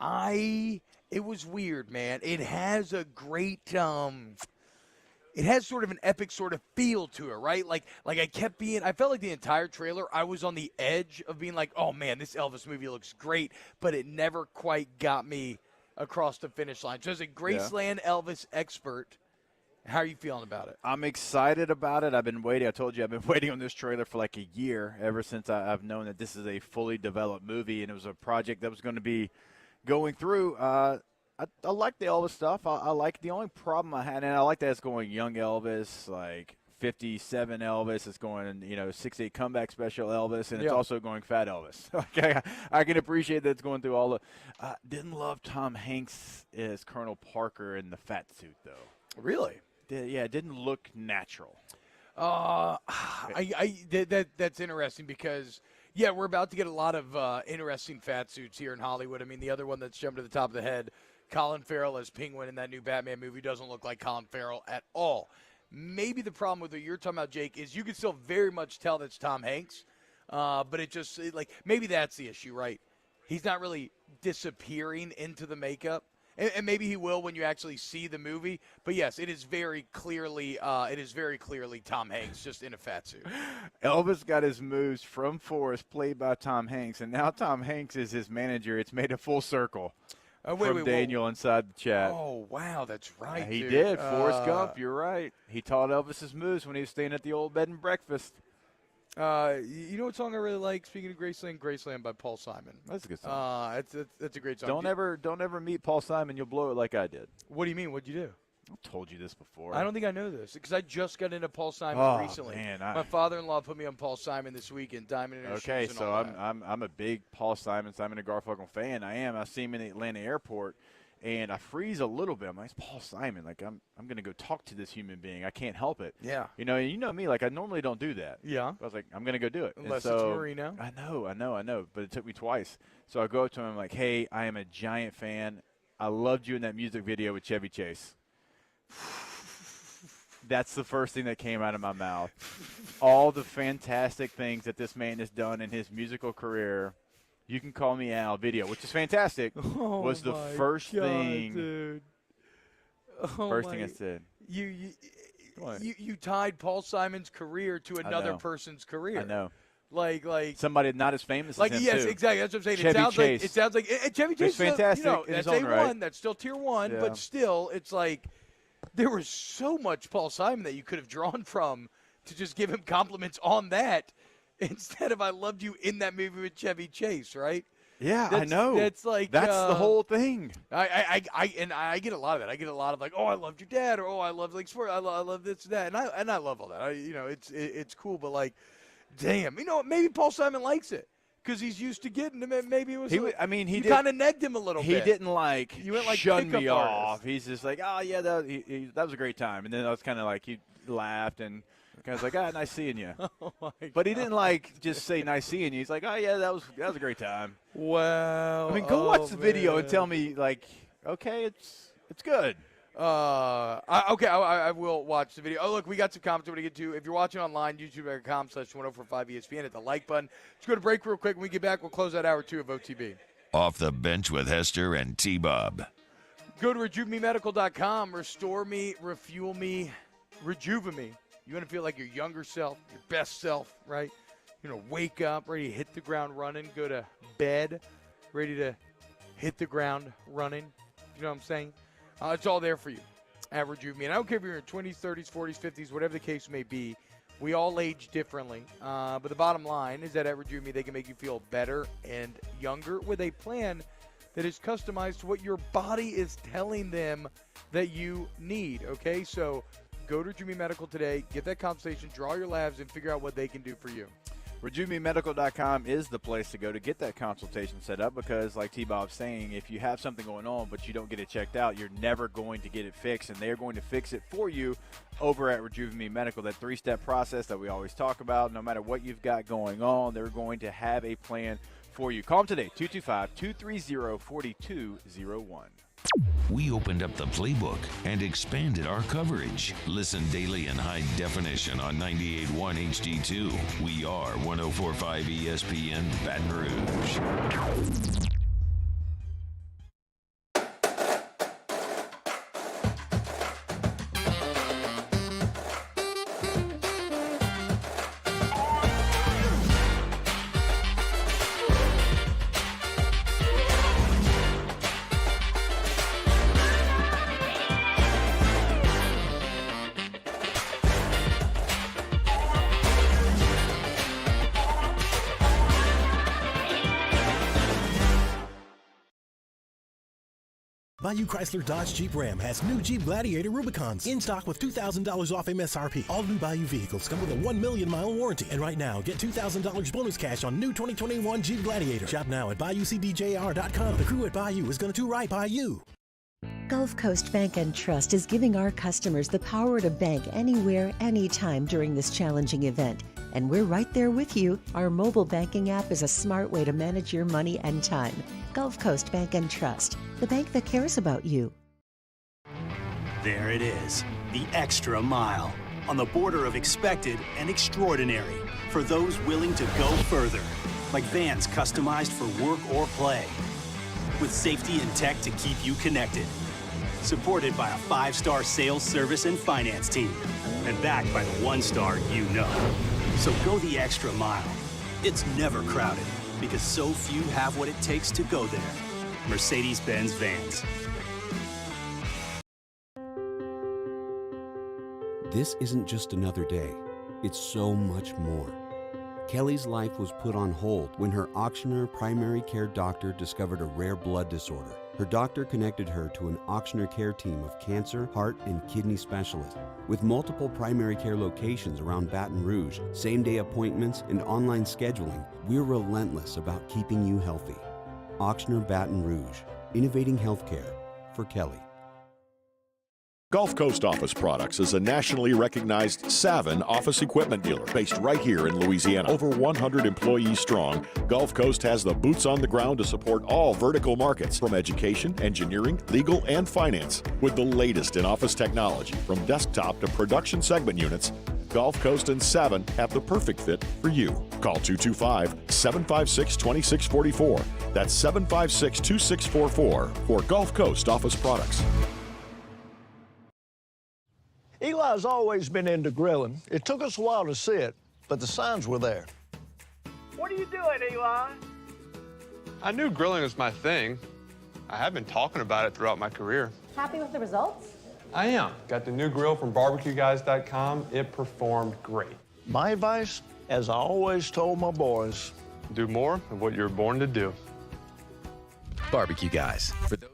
It was weird, man. It has a great, it has sort of an epic sort of feel to it, right? Like I felt like the entire trailer, I was on the edge of being like, oh man, this Elvis movie looks great, but it never quite got me across the finish line. So as a Graceland Elvis expert, how are you feeling about it?
I'm excited about it. I've been waiting. I told you I've been waiting on this trailer for a year, ever since I've known that this is a fully developed movie, and it was a project that was going to be going through. I like the Elvis stuff. I like the only problem I had, and I like that it's going young Elvis, 57 Elvis. It's going, 6'8" comeback special Elvis, and it's also going fat Elvis. Okay, I can appreciate that it's going through all the. Didn't love Tom Hanks as Colonel Parker in the fat suit, though.
Really?
Yeah, it didn't look natural.
That's interesting because, we're about to get a lot of interesting fat suits here in Hollywood. I mean, the other one that's jumped to the top of the head, Colin Farrell as Penguin in that new Batman movie, doesn't look like Colin Farrell at all. Maybe the problem with what you're talking about, Jake, is you can still very much tell that's Tom Hanks, but it just, maybe that's the issue, right? He's not really disappearing into the makeup. And maybe he will when you actually see the movie. But yes, it is very clearly Tom Hanks just in a fat suit.
Elvis got his moves from Forrest, played by Tom Hanks, and now Tom Hanks is his manager. It's made a full circle. from Daniel inside the chat.
Oh, wow, that's right,
He
dude.
did. Forrest Gump, you're right. He taught Elvis's moves when he was staying at the old bed and breakfast.
You know what song I really like? Speaking of Graceland, Graceland by Paul Simon.
That's a good song.
That's a great song.
Don't ever meet Paul Simon. You'll blow it like I did.
What do you mean? What'd you do?
I told you this before.
I don't think I know this because I just got into Paul Simon recently.
Man,
my father-in-law put me on Paul Simon this weekend. Diamond in His
Okay,
Shoes and
so
all that.
I'm a big Paul Simon and Garfunkel fan. I see him in the Atlanta airport, and I freeze a little bit. I'm like, it's Paul Simon. Like I'm gonna go talk to this human being. I can't help it.
Yeah.
You know me. Like I normally don't do that.
Yeah.
I was like, I'm gonna go do it.
Unless
and
it's
so,
Marino.
I know. But it took me twice. So I go up to him like, hey, I am a giant fan. I loved you in that music video with Chevy Chase. That's the first thing that came out of my mouth. All the fantastic things that this man has done in his musical career. You Can Call Me Al video, which is fantastic, was the first thing.
Dude.
First thing I said.
You tied Paul Simon's career to another person's career.
I know.
Like
somebody not as famous
like
as him,
yes,
too.
exactly. That's what I'm saying.
Chevy
It sounds like Chevy Chase
is fantastic.
That's
in his own
A1.
right.
That's still tier 1,
Yeah.
but still, it's like there was so much Paul Simon that you could have drawn from to just give him compliments on that instead of "I loved you" in that movie with Chevy Chase, right?
Yeah, I know.
That's like
that's the whole thing.
I get a lot of that. I get a lot of like, oh, I loved your dad, or oh, I love like sport. I love this and that, and I love all that. It's cool, but like, damn, maybe Paul Simon likes it because he's used to getting him. And maybe it was. You kind of negged him a little bit.
He didn't like
you went like
shun me
pickup
off.
artist.
He's just like, oh yeah, that was a great time, and then I was kind of like he laughed and. I was like, nice seeing you.
Oh
but he didn't like just say nice seeing you. He's like, oh yeah, that was a great time.
Wow.
I mean, go watch the video and tell me like, okay, it's good.
I will watch the video. Oh, look, we got some comments we're going to get to. If you're watching online, youtube.com/1045ESPN, hit the like button. Let's go to break real quick. When we get back, we'll close out hour 2 of OTB.
Off the Bench with Hester and T-Bob.
Go to RejuveMeMedical.com. Restore me, refuel me, rejuve me. You want to feel like your younger self, your best self, right? Wake up, ready to hit the ground running. Go to bed, ready to hit the ground running. You know what I'm saying? It's all there for you at Rejuve Me. And I don't care if you're in your 20s, 30s, 40s, 50s, whatever the case may be. We all age differently. But the bottom line is that at Rejuve Me, they can make you feel better and younger with a plan that is customized to what your body is telling them that you need, okay? So go to Rejuve Me Medical today, get that consultation, draw your labs, and figure out what they can do for you.
RejuveMeMedical.com is the place to go to get that consultation set up because, like T-Bob's saying, if you have something going on but you don't get it checked out, you're never going to get it fixed, and they're going to fix it for you over at Rejuve Me Medical. That 3-step process that we always talk about, no matter what you've got going on, they're going to have a plan for you. Call them today, 225-230-4201.
We opened up the playbook and expanded our coverage. Listen daily in high definition on 98.1 HD2. We are 104.5 ESPN Baton Rouge.
Bayou Chrysler Dodge Jeep Ram has new Jeep Gladiator Rubicons in stock with $2,000 off MSRP. All new Bayou vehicles come with a 1 million mile warranty. And right now, get $2,000 bonus cash on new 2021 Jeep Gladiator. Shop now at BayouCDJR.com. The crew at Bayou is going to do right by you.
Gulf Coast Bank and Trust is giving our customers the power to bank anywhere, anytime during this challenging event. And we're right there with you. Our mobile banking app is a smart way to manage your money and time. Gulf Coast Bank and Trust, the bank that cares about you.
There it is, the extra mile, on the border of expected and extraordinary, for those willing to go further, like vans customized for work or play, with safety and tech to keep you connected, supported by a 5-star sales, service, and finance team, and backed by the 1-star you know. So go the extra mile. It's never crowded, because so few have what it takes to go there. Mercedes-Benz Vans.
This isn't just another day. It's so much more. Kelly's life was put on hold when her auctioneer primary care doctor discovered a rare blood disorder. Her doctor connected her to an auctioneer care team of cancer, heart, and kidney specialists. With multiple primary care locations around Baton Rouge, same-day appointments, and online scheduling, we're relentless about keeping you healthy. Auctioneer Baton Rouge, innovating healthcare for Kelly.
Gulf Coast Office Products is a nationally recognized Savin office equipment dealer based right here in Louisiana. Over 100 employees strong, Gulf Coast has the boots on the ground to support all vertical markets, from education, engineering, legal, and finance. With the latest in office technology, from desktop to production segment units, Gulf Coast and Savin have the perfect fit for you. Call 225-756-2644. That's 756-2644 for Gulf Coast Office Products.
Eli's always been into grilling. It took us a while to see it, but the signs were there.
What are you doing, Eli?
I knew grilling was my thing. I have been talking about it throughout my career.
Happy with the results?
I am. Got the new grill from barbecueguys.com. It performed great.
My advice, as I always told my boys,
do more of what you're born to do.
Barbecue Guys. For those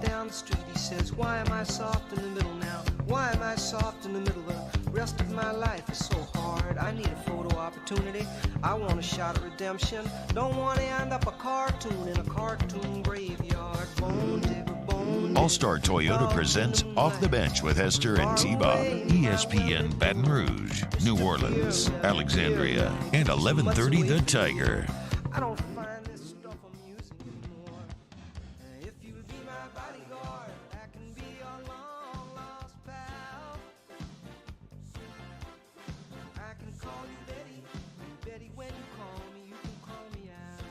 down the street, he says, why am I soft in the middle now? Why am I soft in the middle? The rest of my life is so hard. I need a photo opportunity. I want a shot at redemption. Don't want to end up a cartoon in a cartoon graveyard. Bone digger, bone digger.
All-Star Toyota presents Off the Bench with Hester and T-Bob. ESPN Baton Rouge, New Orleans, Alexandria, and 1130 The Tiger.
I don't find this stuff amusing anymore. If you'll be my bodyguard, I can be your long lost pal. I can call you Betty, and Betty, when you call me, you can call me out.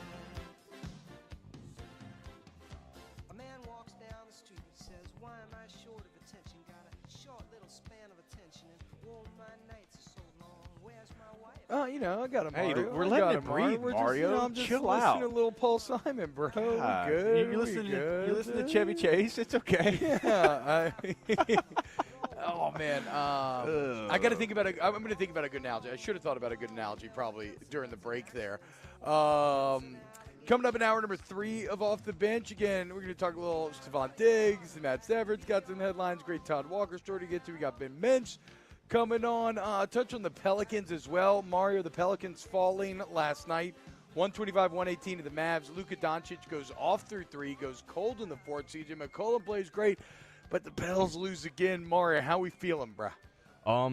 A man walks down the street, he says, why am I short of attention? Got a short little span of attention, and all my nights are so long. Where's my wife?
You know, I got him.
Hey,
Mario.
we're letting it breathe, Mario.
I'm just
Chill
listening
out.
to little Paul Simon, bro.
God,
We good.
You
We
listen
good.
to Chevy Chase. It's okay.
Yeah. Oh man, I got to think about I'm going to think about a good analogy. I should have thought about a good analogy probably during the break there. Coming up in hour number 3 of Off the Bench. Again, we're going to talk a little Stefan Diggs, Matt Stafford's got some headlines. Great Todd Walker story to get to. We got Ben Mintz coming on. Touch on the Pelicans as well. Mario, the Pelicans falling last night. 125-118 to the Mavs. Luka Doncic goes off through 3, goes cold in the fourth. CJ McCollum plays great, but the Pels lose again. Mario, how we feeling, bruh?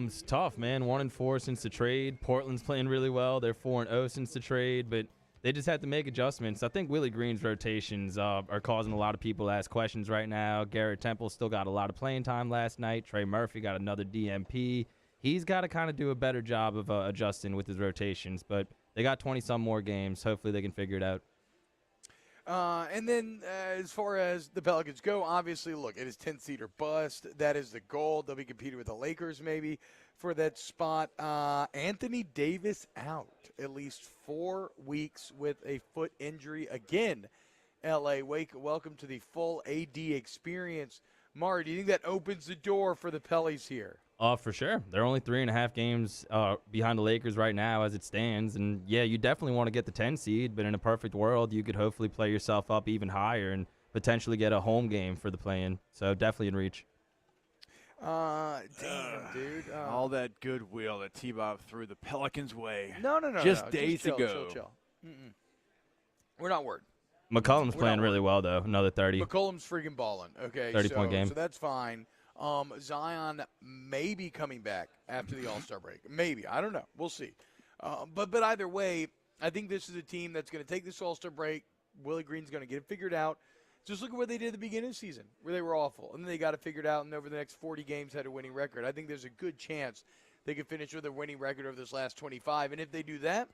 It's tough, man. 1-4 since the trade. Portland's playing really well. They're 4-0 since the trade, but they just have to make adjustments. I think Willie Green's rotations are causing a lot of people to ask questions right now. Garrett Temple still got a lot of playing time last night. Trey Murphy got another DMP. He's got to kind of do a better job of adjusting with his rotations, but they got 20-some more games. Hopefully they can figure it out.
And then as far as the Pelicans go, obviously, look, it is 10-seed or bust. That is the goal. They'll be competing with the Lakers maybe for that spot. Anthony Davis out at least 4 weeks with a foot injury again. L.A. Wake, welcome to the full AD experience. Mari, do you think that opens the door for the Pellies here?
For sure. They're only 3.5 games behind the Lakers right now as it stands. And, yeah, you definitely want to get the 10 seed, but in a perfect world, you could hopefully play yourself up even higher and potentially get a home game for the play-in. So definitely in reach.
Damn, dude.
All that goodwill that T-Bob threw the Pelicans' way.
No.
Just days ago.
Chill. We're not worried.
McCollum's playing really well, though. Another 30.
McCollum's freaking balling. Okay,
30-point game.
So that's fine. Zion may be coming back after the All-Star break. Maybe. I don't know. We'll see. But either way, I think this is a team that's going to take this All-Star break. Willie Green's going to get it figured out. Just look at what they did at the beginning of the season, where they were awful. And then they got it figured out, and over the next 40 games had a winning record. I think there's a good chance they could finish with a winning record over this last 25. And if they do that,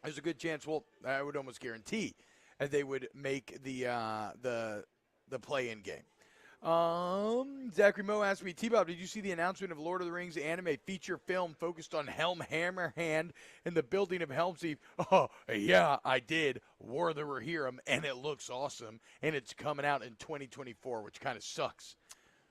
there's a good chance, well, I would almost guarantee as they would make the play-in game. Zachary Moe asked me, T-Bob, did you see the announcement of Lord of the Rings anime feature film focused on Helm Hammerhand and the building of Helm's Deep? Oh, yeah, I did. War of the Rohirrim, and it looks awesome. And it's coming out in 2024, which kind of sucks.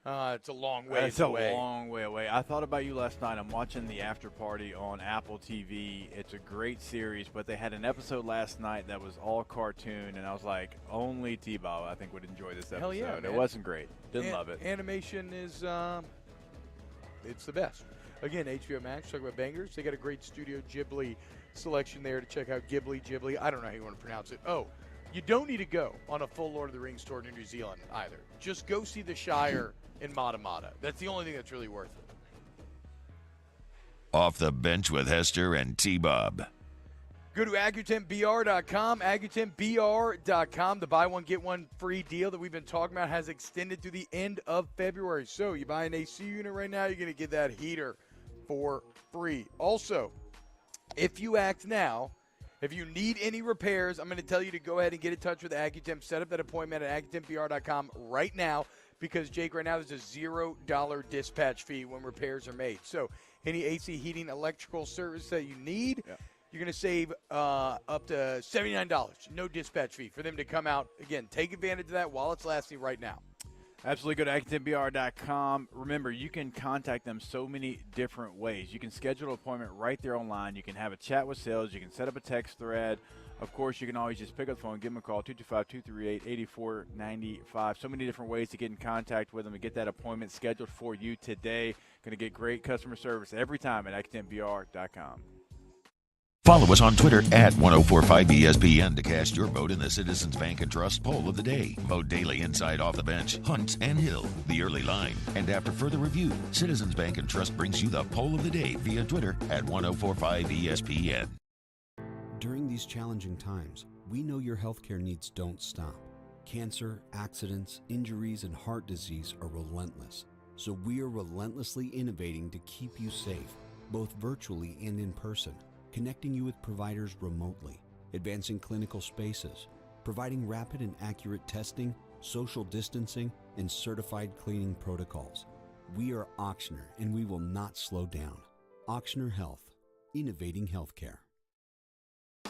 It's a long way away.
It's a long way away. I thought about you last night. I'm watching the after party on Apple TV. It's a great series, but they had an episode last night that was all cartoon, and I was like, only T-Bob, I think, would enjoy this episode.
Hell yeah, man.
It wasn't great. Didn't love it.
Animation is it's the best. Again, HBO Max, talk about bangers. They got a great Studio Ghibli selection there to check out. Ghibli. I don't know how you want to pronounce it. Oh, you don't need to go on a full Lord of the Rings tour to New Zealand either. Just go see the Shire in Matamata. That's the only thing that's really worth it.
Off the Bench with Hester and T-Bob.
Go to AccuTempBR.com, AccuTempBR.com. The buy one, get one free deal that we've been talking about has extended through the end of February. So you buy an AC unit right now, you're going to get that heater for free. Also, if you act now, if you need any repairs, I'm going to tell you to go ahead and get in touch with AccuTemp. Set up that appointment at AccuTempBR.com right now because, Jake, right now there's a $0 dispatch fee when repairs are made. So any AC, heating, electrical service that you need, you're going to save up to $79. No dispatch fee for them to come out. Again, take advantage of that while it's lasting right now.
Absolutely. Go to AccuTempBR.com. Remember, you can contact them so many different ways. You can schedule an appointment right there online. You can have a chat with sales. You can set up a text thread. Of course, you can always just pick up the phone, give them a call, 225-238-8495. So many different ways to get in contact with them and get that appointment scheduled for you today. Going to get great customer service every time at AccuTempBR.com.
Follow us on Twitter at 1045ESPN to cast your vote in the Citizens Bank and Trust poll of the day. Vote daily inside Off the Bench, Hunt and Hill, The Early Line. And after further review, Citizens Bank and Trust brings you the poll of the day via Twitter at 1045ESPN.
During these challenging times, we know your healthcare needs don't stop. Cancer, accidents, injuries, and heart disease are relentless. So we are relentlessly innovating to keep you safe, both virtually and in person. Connecting you with providers remotely, advancing clinical spaces, providing rapid and accurate testing, social distancing, and certified cleaning protocols. We are Auctioner, and we will not slow down. Auctioner Health, innovating healthcare.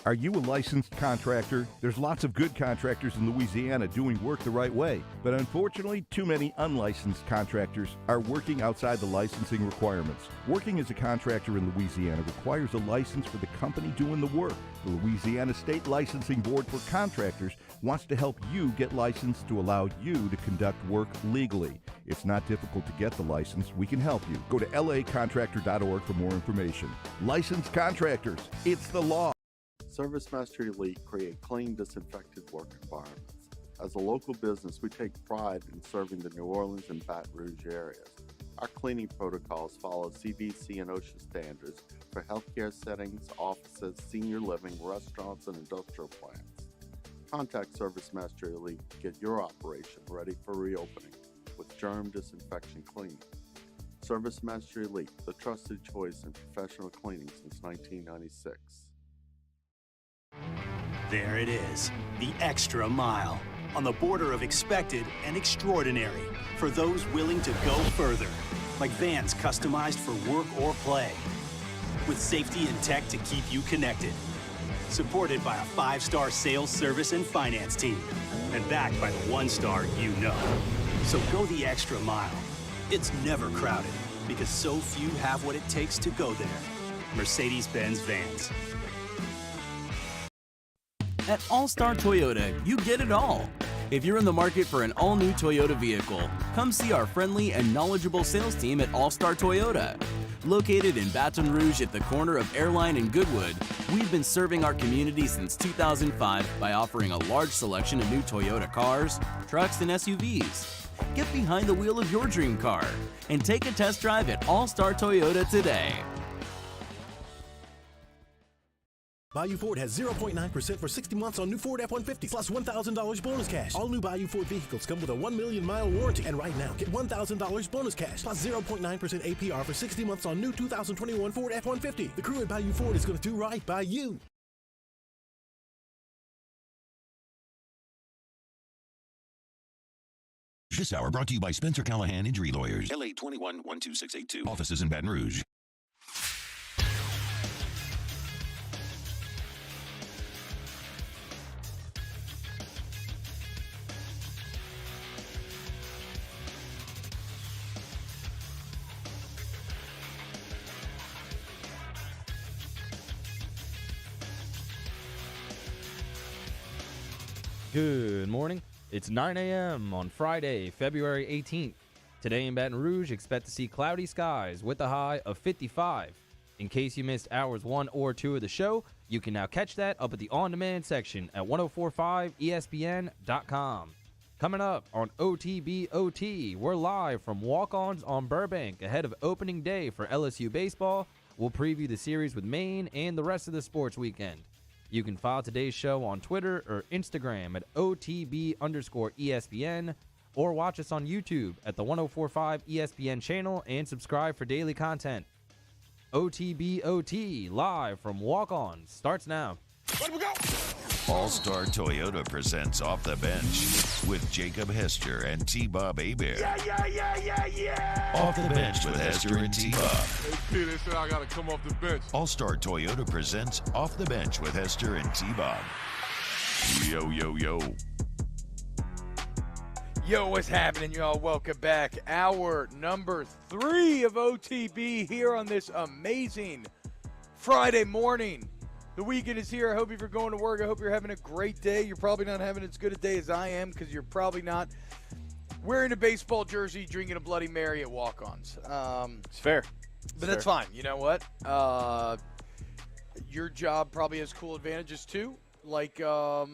Are you a licensed contractor? There's lots of good contractors in Louisiana doing work the right way, but unfortunately, too many unlicensed contractors are working outside the licensing requirements. Working as a contractor in Louisiana requires a license for the company doing the work. The Louisiana State Licensing Board for Contractors wants to help you get licensed to allow you to conduct work legally. It's not difficult to get the license. We can help you. Go to lacontractor.org for more information. Licensed contractors, it's the law.
ServiceMaster Elite create clean, disinfected work environments. As a local business, we take pride in serving the New Orleans and Baton Rouge areas. Our cleaning protocols follow CDC and OSHA standards for healthcare settings, offices, senior living, restaurants, and industrial plants. Contact ServiceMaster Elite to get your operation ready for reopening with germ disinfection cleaning. ServiceMaster Elite, the trusted choice in professional cleaning since 1996.
There it is, the extra mile, on the border of expected and extraordinary, for those willing to go further, like vans customized for work or play, with safety and tech to keep you connected, supported by a 5-star sales, service, and finance team, and backed by the 1-star you know. So go the extra mile. It's never crowded, because so few have what it takes to go there. Mercedes-Benz Vans.
At All-Star Toyota, you get it all. If you're in the market for an all-new Toyota vehicle, come see our friendly and knowledgeable sales team at All-Star Toyota. Located in Baton Rouge at the corner of Airline and Goodwood, we've been serving our community since 2005 by offering a large selection of new Toyota cars, trucks, and SUVs. Get behind the wheel of your dream car and take a test drive at All-Star Toyota today.
Bayou Ford has 0.9% for 60 months on new Ford F-150 plus $1,000 bonus cash. All new Bayou Ford vehicles come with a 1 million mile warranty. And right now, get $1,000 bonus cash plus 0.9% APR for 60 months on new 2021 Ford F-150. The crew at Bayou Ford is going to do right by you.
This hour brought to you by Spencer Callahan Injury Lawyers. LA 21-12682. Offices in Baton Rouge.
Good morning. It's 9 a.m. on Friday, February 18th. Today in Baton Rouge, expect to see cloudy skies with a high of 55. In case you missed hours 1 or 2 of the show, you can now catch that up at the on-demand section at 1045ESPN.com. Coming up on OTBOT, we're live from Walk-Ons on Burbank ahead of opening day for LSU baseball. We'll preview the series with Maine and the rest of the sports weekend. You can follow today's show on Twitter or Instagram at OTB_ESPN or watch us on YouTube at the 1045 ESPN channel and subscribe for daily content. OTBOT live from Walk-Ons starts now.
Let we go! All-Star Toyota presents Off the Bench with Jacob Hester and T-Bob Hebert.
Yeah.
Off the Bench with Hester and T-Bob.
Hey, Peter said I got to come off the bench.
All-Star Toyota presents Off the Bench with Hester and T-Bob. Yo, yo, yo.
Yo, what's happening, y'all? Welcome back. Hour number 3 of OTB here on this amazing Friday morning. The weekend is here. I hope if you're going to work, I hope you're having a great day. You're probably not having as good a day as I am because you're probably not wearing a baseball jersey, drinking a Bloody Mary at Walk-Ons.
It's fair.
But that's fine. You know what? Your job probably has cool advantages too, like like a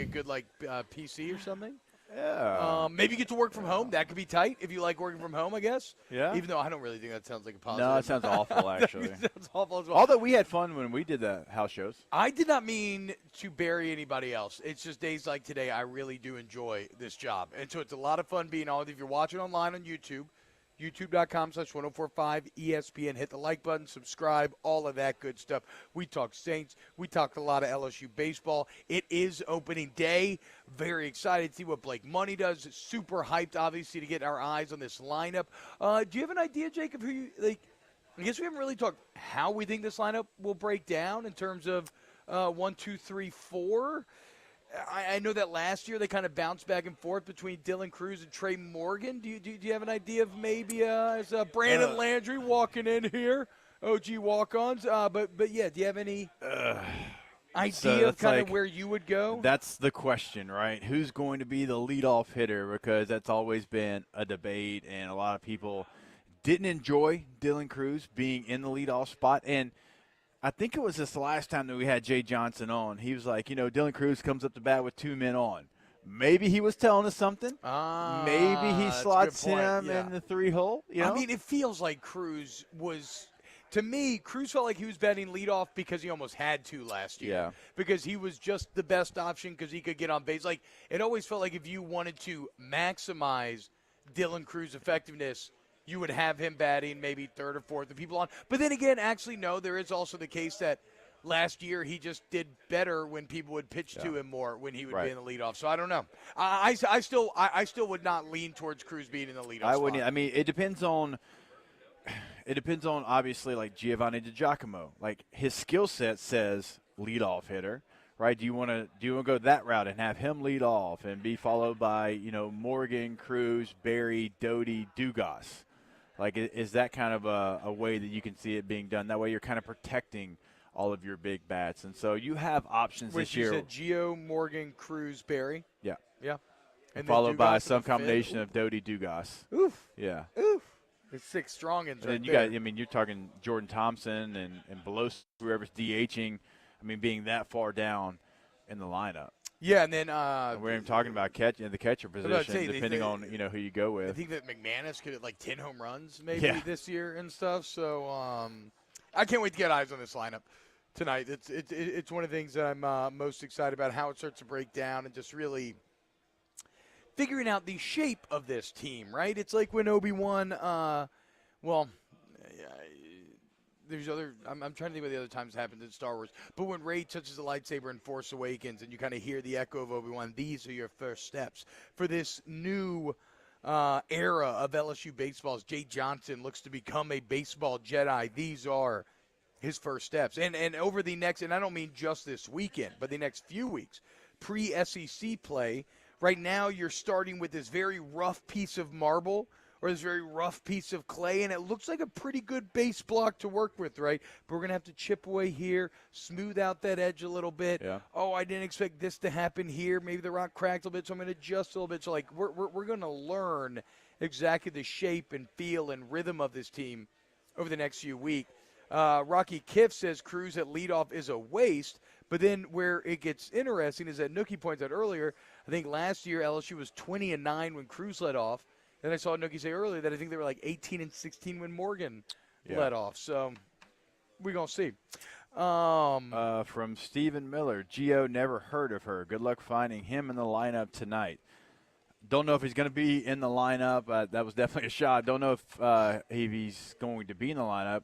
good PC or something.
Yeah.
Maybe you get to work from home. That could be tight if you like working from home, I guess.
Yeah.
Even though I don't really think that sounds like a positive.
No, it sounds awful, actually.
It sounds awful as well.
Although we had fun when we did the house shows.
I did not mean to bury anybody else. It's just days like today, I really do enjoy this job. And so it's a lot of fun being on. If you're watching online on YouTube, youtube.com/1045ESPN. Hit the like button, subscribe, all of that good stuff. We talk Saints. We talked a lot of LSU baseball. It is opening day. Very excited to see what Blake Money does. Super hyped, obviously, to get our eyes on this lineup. Do you have an idea, Jake, of who you like? I guess we haven't really talked how we think this lineup will break down in terms of 1, 2, 3, 4. I know that last year they kind of bounced back and forth between Dylan Cruz and Trey Morgan. Do you have an idea of maybe as Brandon Landry walking in here, OG walk-ons? But yeah, do you have any idea of kind of where you would go?
That's the question, right? Who's going to be the leadoff hitter? Because that's always been a debate, and a lot of people didn't enjoy Dylan Cruz being in the leadoff spot. And I think it was this last time that we had Jay Johnson on. He was like, Dylan Cruz comes up to bat with 2 men on. Maybe he was telling us something. Maybe he slots him in the 3-hole.
I mean, it feels like Cruz was – to me, Cruz felt like he was batting leadoff because he almost had to last year.
Yeah.
Because he was just the best option because he could get on base. Like, it always felt like if you wanted to maximize Dylan Cruz's effectiveness – you would have him batting maybe 3rd or 4th, the people on. But then again, actually, no, there is also the case that last year he just did better when people would pitch to him more when he would be in the leadoff. So I don't know. I still would not lean towards Cruz being in the leadoff.
I wouldn't. I mean, it depends on obviously like Giovanni DiGiacomo. Like his skill set says leadoff hitter. Right? Do you want to go that route and have him lead off and be followed by Morgan, Cruz, Berry, Doty, Dugas? Like, is that kind of a way that you can see it being done? That way you're kind of protecting all of your big bats. And so you have options this year.
You said Gio, Morgan, Cruz, Berry?
Yeah.
Yeah.
And followed by some combination of Doty, Dugas.
Oof.
Yeah.
Oof. It's 6 strong-ins right
you got, you're talking Jordan Thompson and Belos, whoever's DHing, being that far down in the lineup.
Yeah, and then
we're even talking about the catcher position, depending on who you go with.
I think that McManus could have 10 home runs maybe this year and stuff. So I can't wait to get eyes on this lineup tonight. It's one of the things that I'm most excited about, how it starts to break down and just really figuring out the shape of this team. Right? It's like when Obi-Wan, there's other. I'm trying to think about the other times it happened in Star Wars. But when Rey touches the lightsaber in Force Awakens, and you kind of hear the echo of Obi-Wan, these are your first steps for this new era of LSU baseball. As Jay Johnson looks to become a baseball Jedi, these are his first steps. And over the next, and I don't mean just this weekend, but the next few weeks, pre-SEC play. Right now, you're starting with this very rough piece of marble or this very rough piece of clay, and it looks like a pretty good base block to work with, right? But we're going to have to chip away here, smooth out that edge a little bit.
Yeah.
Oh, I didn't expect this to happen here. Maybe the rock cracked a little bit, so I'm going to adjust a little bit. So, like, we're going to learn exactly the shape and feel and rhythm of this team over the next few weeks. Rocky Kiff says Cruz at leadoff is a waste. But then where it gets interesting is that Nookie points out earlier, I think last year LSU was 20-9 when Cruz led off. Then I saw Nookie say earlier that I think they were like 18-16 when Morgan led off. So we're going to see.
From Stephen Miller, Gio, never heard of her. Good luck finding him in the lineup tonight. Don't know if he's going to be in the lineup. That was definitely a shot. Don't know if he's going to be in the lineup.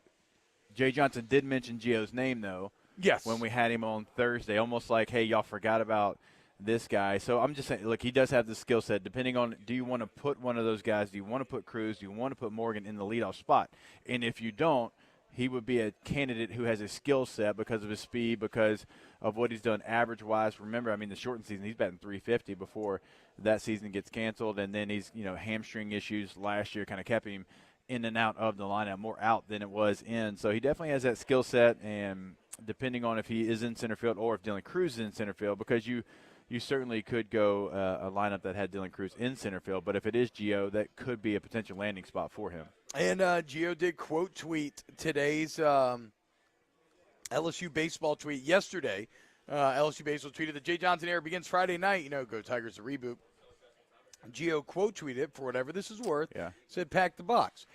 Jay Johnson did mention Gio's name, though.
Yes.
When we had him on Thursday, almost like, hey, y'all forgot about this guy. So I'm just saying, look, he does have the skill set. Depending on, do you want to put one of those guys? Do you want to put Cruz? Do you want to put Morgan in the leadoff spot? And if you don't, he would be a candidate who has a skill set because of his speed, because of what he's done average-wise. Remember, I mean, the shortened season, he's batting .350 before that season gets canceled, and then he's, hamstring issues last year kind of kept him in and out of the lineup, more out than it was in. So he definitely has that skill set, and depending on if he is in center field or if Dylan Cruz is in center field, because you certainly could go a lineup that had Dylan Cruz in center field, but if it is Gio, that could be a potential landing spot for him.
And Gio did quote tweet today's LSU baseball tweet yesterday. LSU baseball tweeted, the Jay Johnson era begins Friday night. Go Tigers, the reboot. Gio quote tweeted, for whatever this is worth, said pack the box.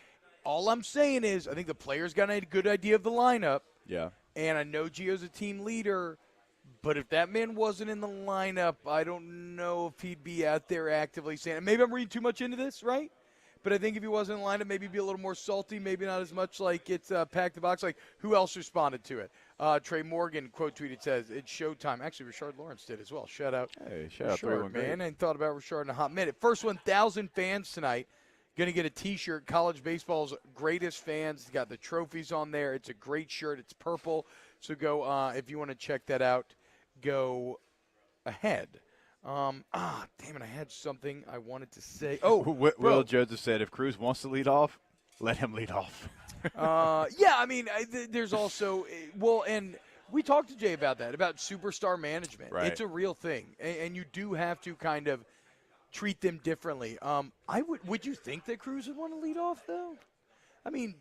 All I'm saying is I think the players got a good idea of the lineup.
Yeah.
And I know Gio's a team leader, but if that man wasn't in the lineup, I don't know if he'd be out there actively saying it. Maybe I'm reading too much into this, right? But I think if he wasn't in the lineup, maybe he'd be a little more salty, maybe not as much like it's pack the box. Like, who else responded to it? Trey Morgan quote tweeted, says, it's showtime. Actually, Rashard Lawrence did as well. Shout out.
Hey, shout out
Rashard, man. I ain't thought about Rashard in a hot minute. First 1,000 fans tonight going to get a T-shirt. College baseball's greatest fans. It's got the trophies on there. It's a great shirt. It's purple. So go, if you want to check that out, go ahead. Damn it, I had something I wanted to say. Oh,
Will Joseph said, if Cruz wants to lead off, let him lead off.
Yeah, I mean, there's also, and we talked to Jay about that, about superstar management.
Right.
It's a real thing, and you do have to kind of treat them differently. Would you think that Cruz would want to lead off, though? I mean,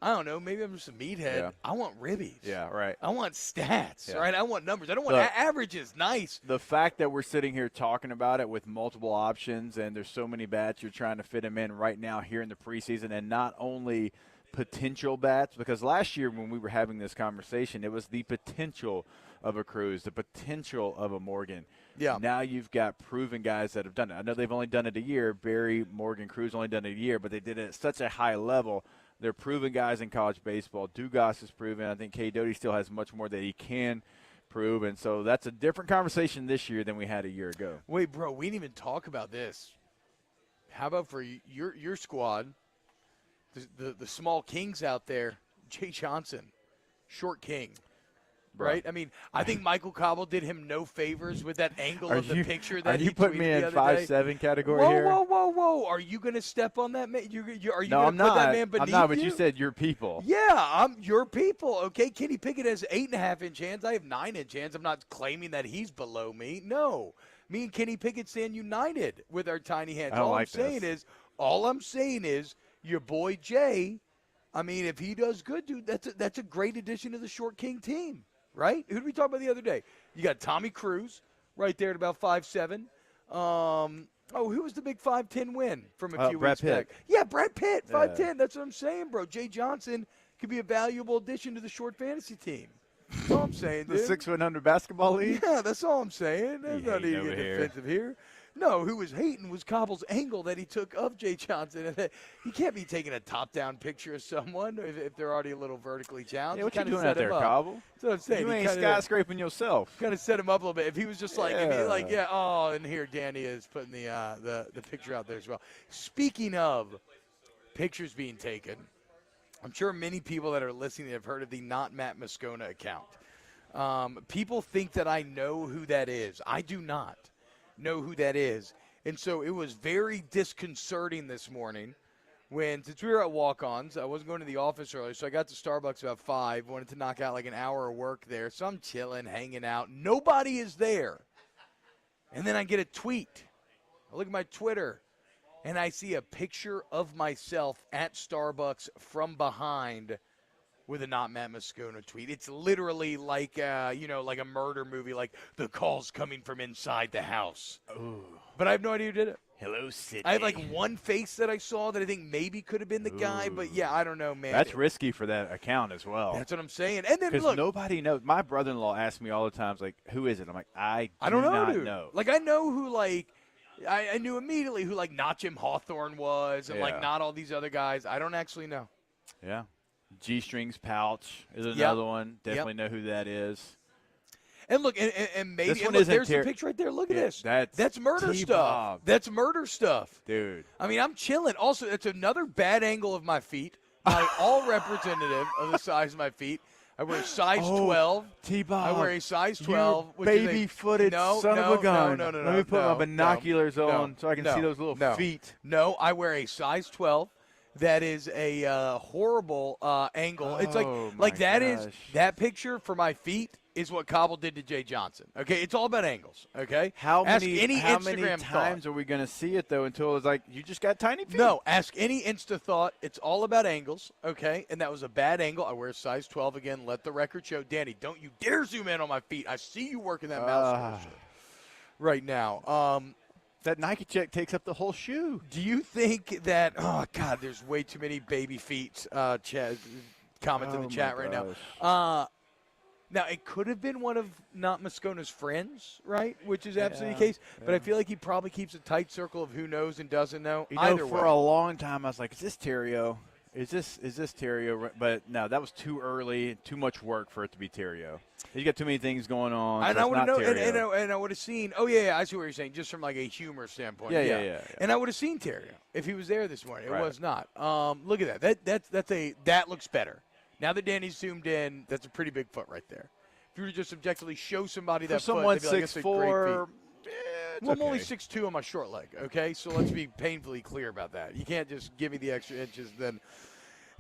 I don't know. Maybe I'm just a meathead.
Yeah.
I want ribbies.
Yeah, right.
I want stats, right? I want numbers. I don't want averages. Nice.
The fact that we're sitting here talking about it with multiple options and there's so many bats, you're trying to fit them in right now here in the preseason, and not only potential bats, because last year when we were having this conversation, it was the potential of a Cruz, the potential of a Morgan.
Yeah.
Now you've got proven guys that have done it. I know they've only done it a year. Barry, Morgan, Cruz only done it a year, but they did it at such a high level. They're proven guys in college baseball. Dugas is proven. I think K. Doty still has much more that he can prove, and so that's a different conversation this year than we had a year ago.
Wait, bro, we didn't even talk about this. How about for your squad, the small kings out there, Jay Johnson, short king. Right? I mean, I think Michael Cobble did him no favors with that angle of the picture that he tweeted the other day.
Are you putting me in 5'7" category here?
Whoa. Are you going to step on that man? Are you going to put that man beneath
I'm not, but
you?
you said your people.
Yeah, I'm your people. Okay, Kenny Pickett has 8.5-inch hands. I have 9-inch hands. I'm not claiming that he's below me. No. Me and Kenny Pickett stand united with our tiny hands. All I'm saying is your boy Jay, I mean, if he does good, dude, that's a great addition to the Short King team. Right? Who did we talk about the other day? You got Tommy Cruz right there at about 5'7". Who was the big 5'10" win from a few weeks back? Yeah, Brad Pitt, 5'10". That's what I'm saying, bro. Jay Johnson could be a valuable addition to the short fantasy team. That's all I'm saying, dude.
The 6-foot under basketball league?
Yeah, that's all I'm saying. There's not even defensive here. No, who was hating was Cobble's angle that he took of Jay Johnson. And you can't be taking a top-down picture of someone if they're already a little vertically challenged.
Yeah, what you
kinda
doing
set
out there,
him up.
Cobble?
That's what I'm saying.
You ain't skyscraping yourself.
Kind of set him up a little bit. If he was just like, if he, like, yeah, oh, and here Danny is putting the picture out there as well. Speaking of pictures being taken, I'm sure many people that are listening have heard of the Not Matt Moscona account. People think that I know who that is. I do not know who that is. And so it was very disconcerting this morning when, since we were at walk-ons, I wasn't going to the office early, so I got to Starbucks about 5, wanted to knock out like an hour of work there. So I'm chilling, hanging out. Nobody is there. And then I get a tweet. I look at my Twitter, and I see a picture of myself at Starbucks from behind with a Not Matt Moscona tweet. It's literally like, like a murder movie, like the call's coming from inside the house.
Ooh.
But I have no idea who did it.
Hello, City.
I have like one face that I saw that I think maybe could have been the guy, but yeah, I don't know, man.
That's risky for that account as well.
That's what I'm saying. And then
because
look,
nobody knows. My brother-in-law asks me all the time, like, "Who is it?" I'm like, I
don't know,
not
dude.
know.
Like I know who I knew immediately who like not Jim Hawthorne was, and like not all these other guys. I don't actually know.
Yeah. G-Strings Pouch is another one. Definitely know who that is.
And look, and maybe
this one
look, there's the picture right there. Look at this. That's murder stuff. That's murder stuff.
Dude.
I mean, I'm chilling. Also, it's another bad angle of my feet. All representative of the size of my feet. I wear a size 12.
T-Bob.
I wear a size 12.
You baby-footed son of a gun.
No.
Let me put my binoculars on so I can see those little feet.
No, I wear a size 12. That is a horrible angle. It's like that picture for my feet is what Cobble did to Jay Johnson. Okay, it's all about angles. Okay,
how many
Instagram
times are we going to see it though until it's like you just got tiny feet?
No, ask any Insta thought. It's all about angles. Okay, and that was a bad angle. I wear a size 12 again. Let the record show. Danny, don't you dare zoom in on my feet. I see you working that mouse right now.
That Nike check takes up the whole shoe.
Do you think that? Oh God, there's way too many baby feet. Comments in the chat right now. Now it could have been one of Not Moscona's friends, right? Which is absolutely the case. But I feel like he probably keeps a tight circle of who knows and doesn't know. Either
for
way.
a long time I was like, is this Terrio? Is this Terrio? But no, that was too early, too much work for it to be Terrio. He's got too many things going on.
And
so
I would have known,
Terrio.
and I would have seen. Oh yeah, I see what you're saying. Just from like a humor standpoint.
Yeah.
And I would have seen Terrio if he was there this morning. It
Right.
was not. Look at that. That looks better. Now that Danny's zoomed in, that's a pretty big foot right there. If you were to just objectively show somebody
For
that
someone
foot, they'd be like, that's a great
6'4",
feet. Well, I'm only 6'2" on my short leg. Okay, so let's be painfully clear about that. You can't just give me the extra inches then.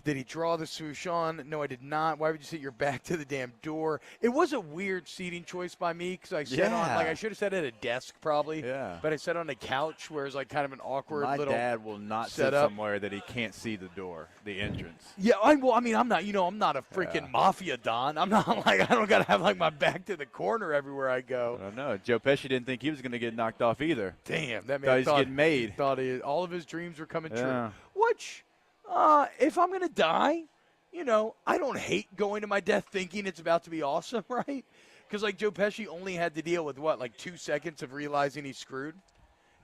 Did he draw the swoosh on? No, I did not. Why would you sit your back to the damn door? It was a weird seating choice by me because I sat on, like I should have sat at a desk probably.
Yeah.
But I sat on a couch where it's like kind of an awkward
My
little
dad will not sit
setup.
somewhere that he can't see the door, the entrance.
Yeah, I'm not, I'm not a freaking mafia don. I'm not like, I don't got to have like my back to the corner everywhere I go.
I don't know. Joe Pesci didn't think he was going to get knocked off either.
Damn, that
Thought
man
he's getting made.
Thought all of his dreams were coming
Yeah.
true. Which, if I'm going to die, I don't hate going to my death thinking it's about to be awesome, right? Because, like, Joe Pesci only had to deal with, 2 seconds of realizing he's screwed?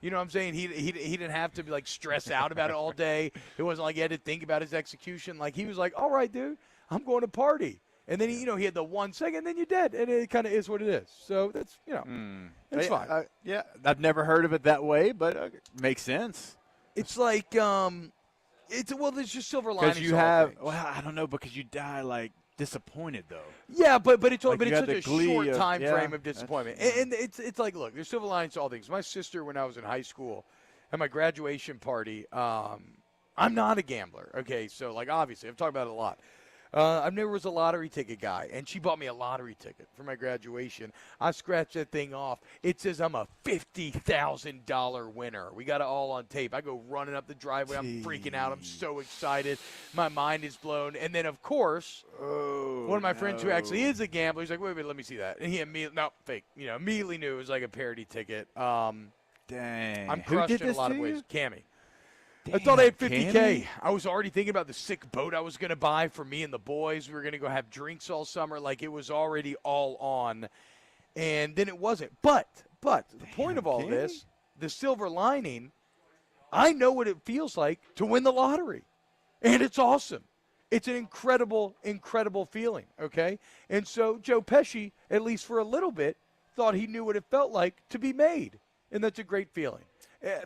You know what I'm saying? He didn't have to be, like, stress out about it all day. It wasn't like he had to think about his execution. Like, he was like, all right, dude, I'm going to party. And then, he had the 1 second, then you're dead. And it kind of is what it is. So, that's, it's fine.
Yeah, I've never heard of it that way, but it makes sense.
It's like, there's just silver linings.
Because you have, I don't know, because you die like disappointed though.
Yeah, but it's
like
it's such a short time
yeah,
frame of disappointment, and it's like, look, there's silver linings to all things. My sister, when I was in high school, at my graduation party, I'm not a gambler. Okay, so like obviously I've talked about it a lot. I never was a lottery ticket guy, and she bought me a lottery ticket for my graduation. I scratched that thing off. It says I'm a $50,000 winner. We got it all on tape. I go running up the driveway. I'm freaking out. I'm so excited. My mind is blown. And then, of course, one of my friends who actually is a gambler, he's like, wait, let me see that. And he fake. Immediately knew it was like a parody ticket.
Dang.
I'm crushed in a lot of ways.
Damn,
Cammy. I thought I had 50K.
Cammy?
I was already thinking about the sick boat I was going to buy for me and the boys. We were going to go have drinks all summer. Like, it was already all on. And then it wasn't. But the point of all this, the silver lining, I know what it feels like to win the lottery. And it's awesome. It's an incredible, incredible feeling, okay? And so Joe Pesci, at least for a little bit, thought he knew what it felt like to be made. And that's a great feeling.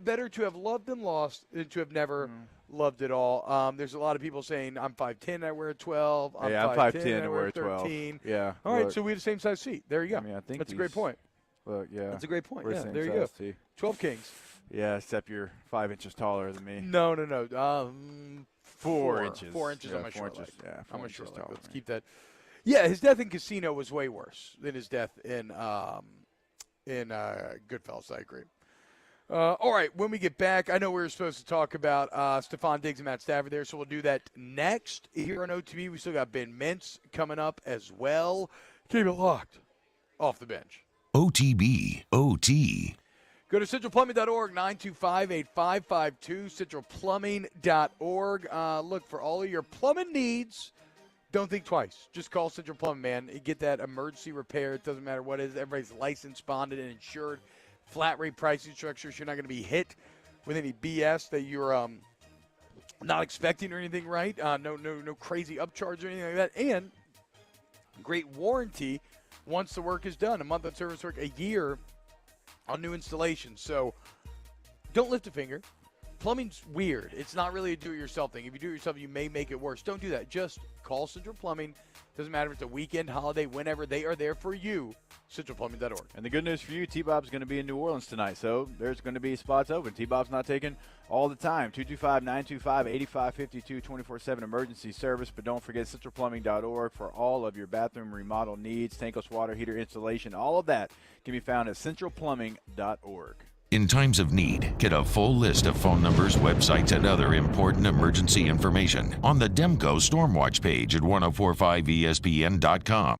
Better to have loved and lost than to have never loved it all. There's a lot of people saying, I'm 5'10", I wear a 12. I'm 5'10", I wear a 13.
Yeah.
All right, so we have the same size seat. There you go.
I mean, I think
that's a great point.
Look, yeah.
That's a great point.
We're
Yeah,
same
there you
size,
go.
too.
12 Kings.
Yeah, except you're 5 inches taller than me.
No.
4 inches.
4 inches
Yeah,
on my
4
short
inches.
leg.
Yeah,
On
4
my
inches
short leg.
taller
Let's
than
keep that. Yeah, his death in Casino was way worse than his death in Goodfellas. I agree. All right, when we get back, I know we were supposed to talk about Stefan Diggs and Matt Stafford there, so we'll do that next here on OTB. We still got Ben Mintz coming up as well. Keep it locked. Off the bench.
OTB, OT.
Go to centralplumbing.org, 925-8552, centralplumbing.org. Look, for all of your plumbing needs, don't think twice. Just call Central Plumbing, man. You get that emergency repair. It doesn't matter what it is. Everybody's licensed, bonded, and insured. Flat rate pricing structures. You're not going to be hit with any BS that you're not expecting or anything, right? No crazy upcharge or anything like that. And great warranty once the work is done. A month on service work, a year on new installations. So don't lift a finger. Plumbing's weird. It's not really a do-it-yourself thing. If you do it yourself, you may make it worse. Don't do that. Just call Central Plumbing. Doesn't matter if it's a weekend, holiday, whenever. They are there for you. CentralPlumbing.org.
And the good news for you, T-Bob's going to be in New Orleans tonight, so there's going to be spots open. T-Bob's not taking all the time. 225-925-8552, 24/7 emergency service. But don't forget CentralPlumbing.org for all of your bathroom remodel needs, tankless water heater installation. All of that can be found at CentralPlumbing.org.
In times of need, get a full list of phone numbers, websites, and other important emergency information on the Demco Stormwatch page at 1045ESPN.com.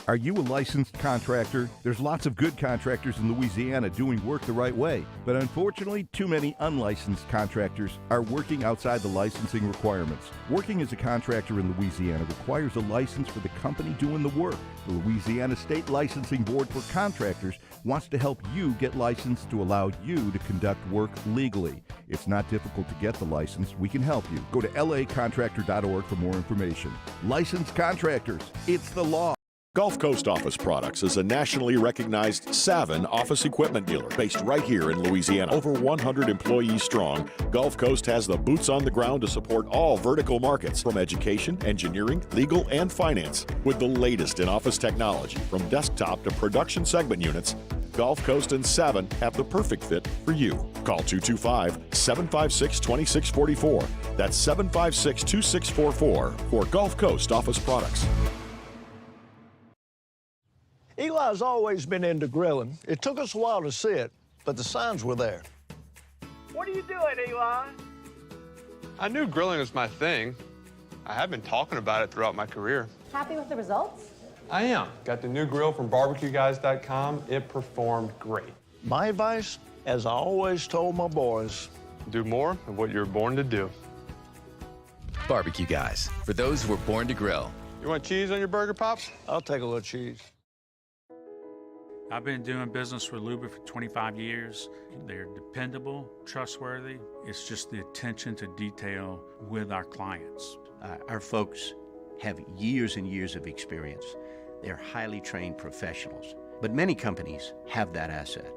Are you a licensed contractor? There's lots of good contractors in Louisiana doing work the right way, but unfortunately, too many unlicensed contractors are working outside the licensing requirements. Working as a contractor in Louisiana requires a license for the company doing the work. The Louisiana State Licensing Board for Contractors wants to help you get licensed to allow you to conduct work legally. It's not difficult to get the license. We can help you. Go to lacontractor.org for more information. Licensed contractors, it's the law.
Gulf Coast Office Products is a nationally recognized Savin office equipment dealer based right here in Louisiana. Over 100 employees strong, Gulf Coast has the boots on the ground to support all vertical markets, from education, engineering, legal, and finance. With the latest in office technology, from desktop to production segment units, Gulf Coast and Savin have the perfect fit for you. Call 225-756-2644. That's 756-2644 for Gulf Coast Office Products.
Eli's always been into grilling. It took us a while to see it, but the signs were there.
What are you doing, Eli?
I knew grilling was my thing. I have been talking about it throughout my career.
Happy with the results?
I am. Got the new grill from barbecueguys.com. It performed great.
My advice, as I always told my boys,
do more of what you're born to do.
Barbecue Guys, for those who were born to grill.
You want cheese on your burger, Pops?
I'll take a little cheese.
I've been doing business with Luba for 25 years. They're dependable, trustworthy. It's just the attention to detail with our clients.
Our folks have years and years of experience. They're highly trained professionals, but many companies have that asset.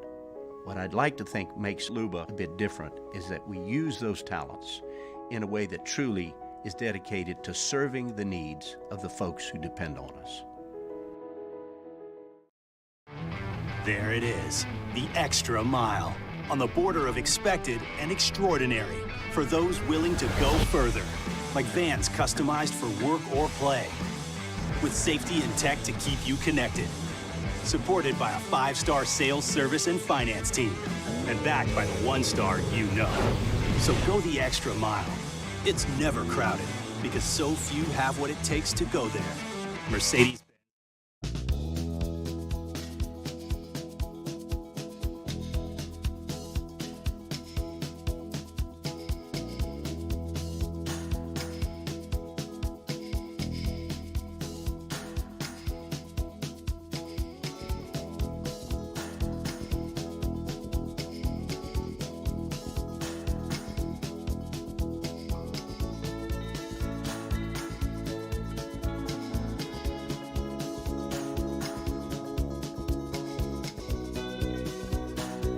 What I'd like to think makes Luba a bit different is that we use those talents in a way that truly is dedicated to serving the needs of the folks who depend on us.
There it is, the extra mile, on the border of expected and extraordinary, for those willing to go further, like vans customized for work or play, with safety and tech to keep you connected, supported by a 5-star sales, service, and finance team. and backed by the one-star you know. So go the extra mile. It's never crowded because so few have what it takes to go there. Mercedes.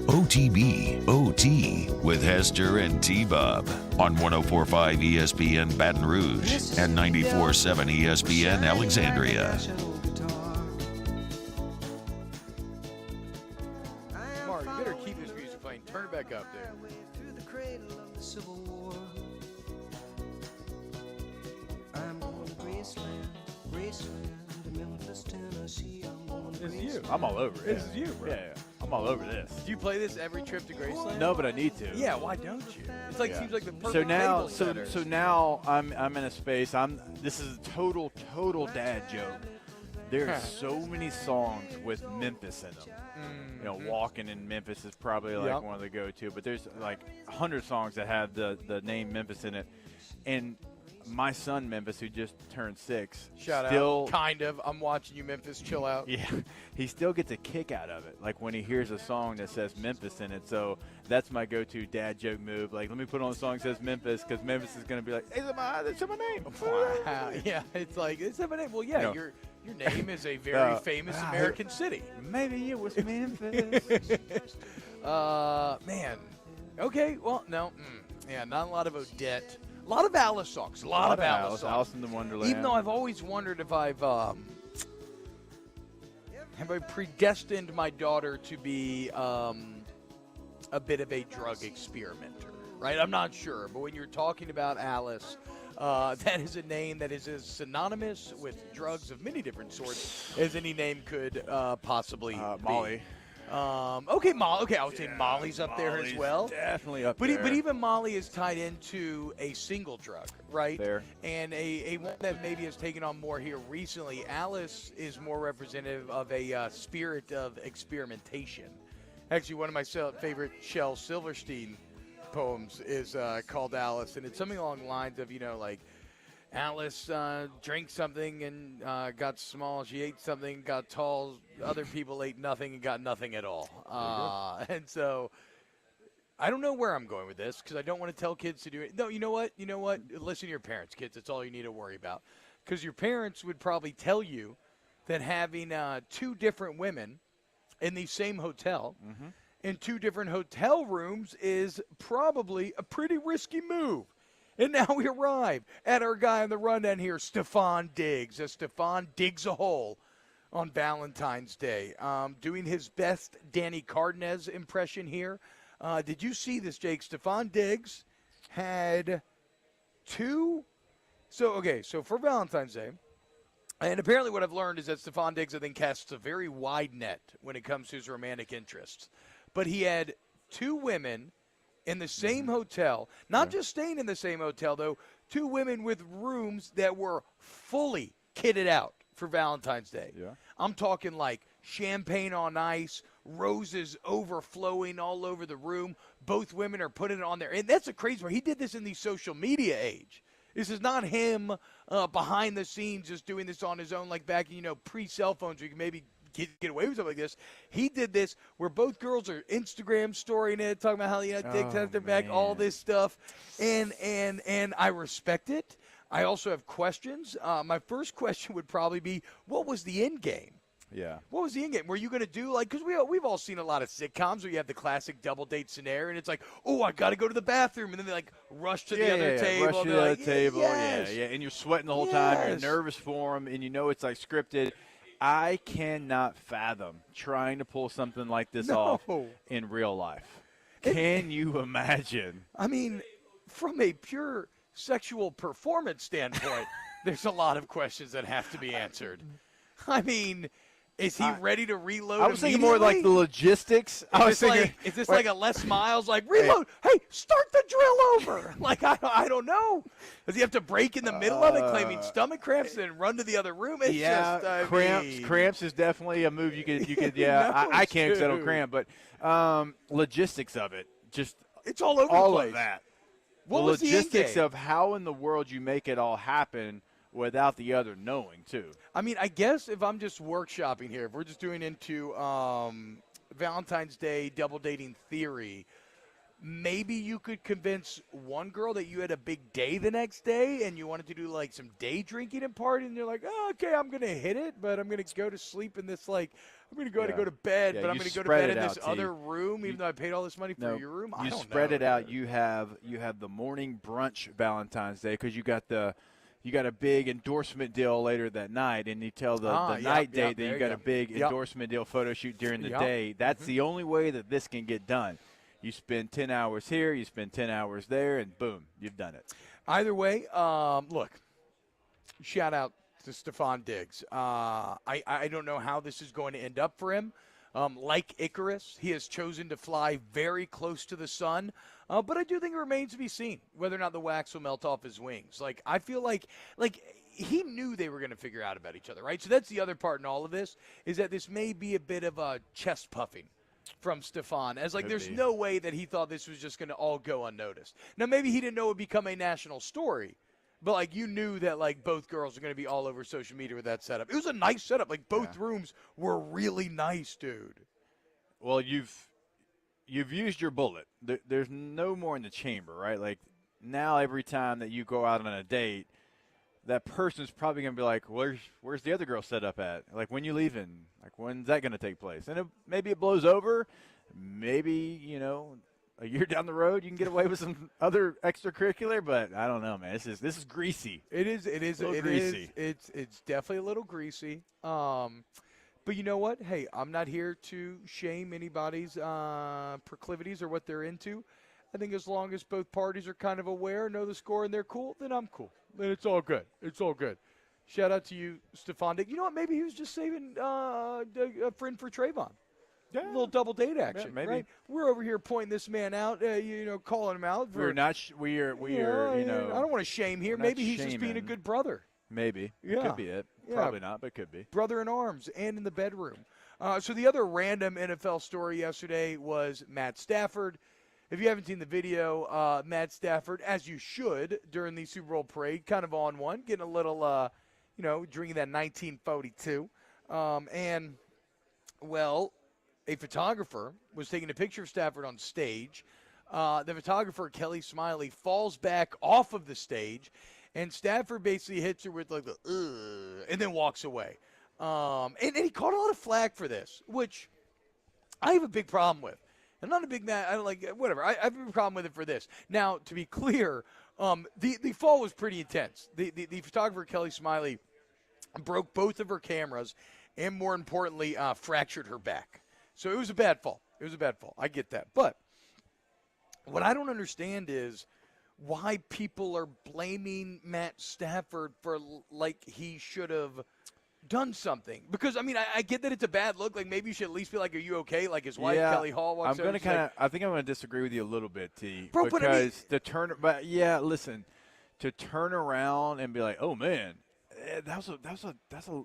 OTB OT with Hester and T-Bob on 104.5 ESPN Baton Rouge and 94.7 ESPN Alexandria.
Mark, you better keep this music playing. Turn it back up, dude.
I'm going to Graceland, to Memphis, Tennessee. I'm going to
This is you.
Graceland.
I'm all over it.
This is you, bro.
Yeah, I'm all over this.
Do you play this every trip to Graceland?
No, but I need to.
Yeah, why don't you? It's like seems like the perfect
So now,
table setter.
so now I'm in a space. This is a total dad joke. There are so many songs with Memphis in them. You know, Walking in Memphis is probably like one of the go-to, but there's like 100 songs that have the name Memphis in it. And my son Memphis, who just turned 6,
Shout
still,
out. Kind of. I'm watching you, Memphis. Chill out.
Yeah, he still gets a kick out of it, like when he hears a song that says Memphis in it. So that's my go-to dad joke move. Like, let me put on a song that says Memphis, because Memphis is going to be like, hey, that's my name.
Wow. Yeah, it's like, it's my name. Well, yeah,
No.
your name is a very famous American city.
Maybe it was Memphis.
Man. Okay, well, no. Yeah, not a lot of Odette. A lot of Alice songs. A lot of Alice songs.
Alice in the Wonderland.
Even though I've always wondered if have I predestined my daughter to be a bit of a drug experimenter, right? I'm not sure, but when you're talking about Alice, that is a name that is as synonymous with drugs of many different sorts as any name could possibly be.
Molly.
Okay, Molly. Okay, I would say Molly's up there as well.
Definitely up
But
there.
But even Molly is tied into a single drug, right?
Fair.
And a one that maybe has taken on more here recently. Alice is more representative of a spirit of experimentation. Actually, one of my favorite Shel Silverstein poems is called Alice, and it's something along the lines of, like, Alice drank something and got small. She ate something, got tall. Other people ate nothing and got nothing at all. And so I don't know where I'm going with this because I don't want to tell kids to do it. No, you know what? Listen to your parents, kids. That's all you need to worry about. Because your parents would probably tell you that having 2 different women in the same hotel in 2 different hotel rooms is probably a pretty risky move. And now we arrive at our guy on the rundown here, Stefan Diggs. As Stefan digs a hole on Valentine's Day. Doing his best Danny Cardenas impression here. Did you see this, Jake? Stefan Diggs had 2. So for Valentine's Day, and apparently what I've learned is that Stefan Diggs, I think, casts a very wide net when it comes to his romantic interests. But he had 2 women in the same hotel, not just staying in the same hotel, though, 2 women with rooms that were fully kitted out for Valentine's Day.
Yeah.
I'm talking like champagne on ice, roses overflowing all over the room. Both women are putting it on there. And that's a crazy one. He did this in the social media age. This is not him behind the scenes just doing this on his own like back in, pre-cell phones where you can maybe get away with something like this. He did this where both girls are Instagram storying it, talking about how Diggs has their back, all this stuff, and I respect it. I also have questions. My first question would probably be, what was the end game?
Yeah.
What was the end game? Were you going to do because we've all seen a lot of sitcoms where you have the classic double date scenario, and it's like, oh, I got to go to the bathroom, and then they rush to the other table.
Rush to the other table.
Yes.
Yeah, and you're sweating the whole time. You're nervous for them, and it's like scripted. I cannot fathom trying to pull something like this off in real life. Can you imagine?
I mean, from a pure sexual performance standpoint, there's a lot of questions that have to be answered. I mean, Is he ready to reload?
I was thinking more like the logistics.
Is this like a Les Miles, like reload? Hey, start the drill over. Like I don't know. Does he have to break in the middle of it, claiming stomach cramps, and run to the other room? It's just,
cramps is definitely a move you could. Yeah,
No,
I can't because I don't
dude.
cramp, but logistics of it, just
it's all over the
all
place.
of that.
What
the
was the end
logistics
game?
of how in the world you make it all happen without the other knowing too.
I mean, I guess if I'm just workshopping here, if we're just doing into Valentine's Day double dating theory, maybe you could convince one girl that you had a big day the next day and you wanted to do like some day drinking and party, and you're like, oh, okay, I'm going to hit it, but I'm going to go to sleep in this, like, I'm going to go to bed, but I'm going to go to bed in this other room, even though I paid all this money for your room. I
You
don't
spread
know,
it out.
dude.
You have the morning brunch Valentine's Day because you got a big endorsement deal later that night, and you tell the night date that you got a big endorsement deal photo shoot during the day. That's the only way that this can get done. You spend 10 hours here, you spend 10 hours there, and boom, you've done it.
Either way, look, shout out to Stefan Diggs. I don't know how this is going to end up for him. Like Icarus, he has chosen to fly very close to the sun. But I do think it remains to be seen whether or not the wax will melt off his wings. Like, I feel like he knew they were going to figure out about each other, right? So that's the other part in all of this, is that this may be a bit of a chest puffing from Stefan, as like there's no way that he thought this was just going to all go unnoticed. Now, maybe he didn't know it would become a national story, but like you knew that like both girls are going to be all over social media with that setup. It was a nice setup. Like both rooms were really nice, dude.
Well, you've used your bullet. There's no more in the chamber, right? Like now every time that you go out on a date, that person's probably going to be like, where's the other girl set up at? Like, when you leaving? Like, when's that going to take place? And maybe it blows over. Maybe, a year down the road you can get away with some other extracurricular, but I don't know, man. This is greasy.
It is
greasy.
It's definitely a little greasy. But you know what? Hey, I'm not here to shame anybody's proclivities or what they're into. I think as long as both parties are kind of aware, know the score, and they're cool, then I'm cool. Then it's all good. It's all good. Shout out to you, Stefan Diggs. You know what? Maybe he was just saving a friend for Trayvon. Yeah. A little double date action,
yeah, maybe.
Right? We're over here pointing this man out, calling him out.
We're not. We are.
I don't want to shame here. Maybe he's just being a good brother.
Maybe.
Yeah.
Could be it.
Yeah.
Probably not, but could be.
Brother in arms and in the bedroom. So the other random NFL story yesterday was Matt Stafford. If you haven't seen the video, Matt Stafford, as you should, during the Super Bowl parade, kind of on one, getting a little, drinking that 1942. A photographer was taking a picture of Stafford on stage. The photographer, Kelly Smiley, falls back off of the stage, and Stafford basically hits her with like the and then walks away. And he caught a lot of flack for this, which I have a big problem with. I'm not a big man. I don't like whatever. I have a problem with it for this. Now, to be clear, the fall was pretty intense. The photographer, Kelly Smiley, broke both of her cameras and, more importantly, fractured her back. So it was a bad fall. I get that. But what I don't understand is why people are blaming Matt Stafford for like he should have done something. Because, I mean, I get that it's a bad look. Like, maybe you should at least be like, are you okay? Like his wife, Kelly Hall, walks over.
I think I'm going to disagree with you a little bit, T.
Bro,
because listen, to turn around and be like, oh, man, that's a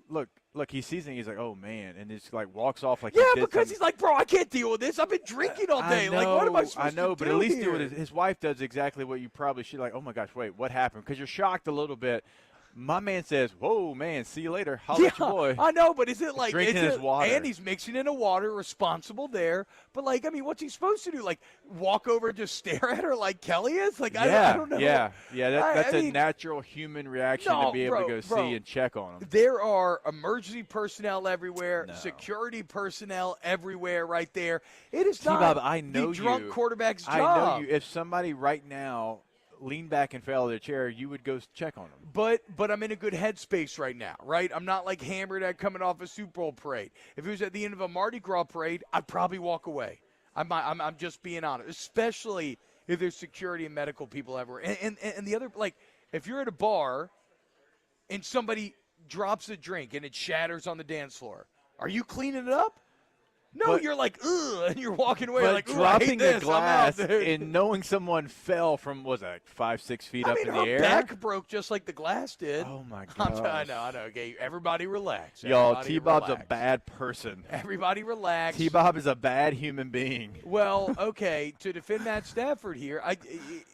look, he sees it and he's like, oh, man, and it's like walks off like
he's like, bro, I can't deal with this. I've been drinking all day. Like, what am I supposed to do?
But at least
here?
do it. His wife does exactly what you probably should. Like, oh, my gosh, wait, what happened? Because you're shocked a little bit. My man says, whoa, man, see you later. Holla at your boy.
I know, but is it like
drinking his water?
And he's mixing in a water, responsible there. But, like, I mean, what's he supposed to do? Like, walk over and just stare at her like Kelly is? Like, I don't know.
Yeah, that's a natural human reaction to be able to go see and check on him.
There are emergency personnel everywhere, security personnel everywhere right there. It is not the drunk quarterback's job.
I know you. If somebody right now lean back and fell out of their chair, you would go check on them.
But I'm in a good headspace right now, right? I'm not like hammered at coming off a Super Bowl parade. If it was at the end of a Mardi Gras parade, I'd probably walk away. I'm just being honest, especially if there's security and medical people everywhere. And the other, like, if you're at a bar and somebody drops a drink and it shatters on the dance floor, Are you cleaning it up? No,
But-
you're like, ugh, and you're walking away
But
like, ooh,
dropping
I hate this.
the glass
I'm out, dude.
and knowing someone fell from, 5-6 feet up in the
her
air?
back broke just like the glass did.
Oh, my
I
gosh.
know. Okay, everybody relax.
Y'all,
Everybody
T-Bob's
relax.
a bad person.
Everybody relax.
T-Bob is a bad human being.
Well, okay, to defend Matt Stafford here,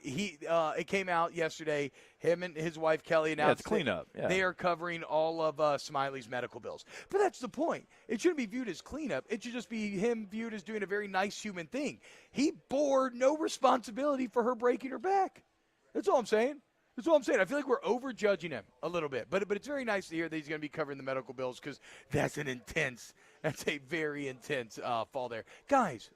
it came out yesterday. Him and his wife Kelly announced
it's cleanup. Yeah.
they are covering all of Smiley's medical bills. But that's the point. It shouldn't be viewed as cleanup. It should just be him viewed as doing a very nice human thing. He bore no responsibility for her breaking her back. That's all I'm saying. I feel like we're overjudging him a little bit. But it's very nice to hear that he's going to be covering the medical bills because that's a very intense fall there. Guys,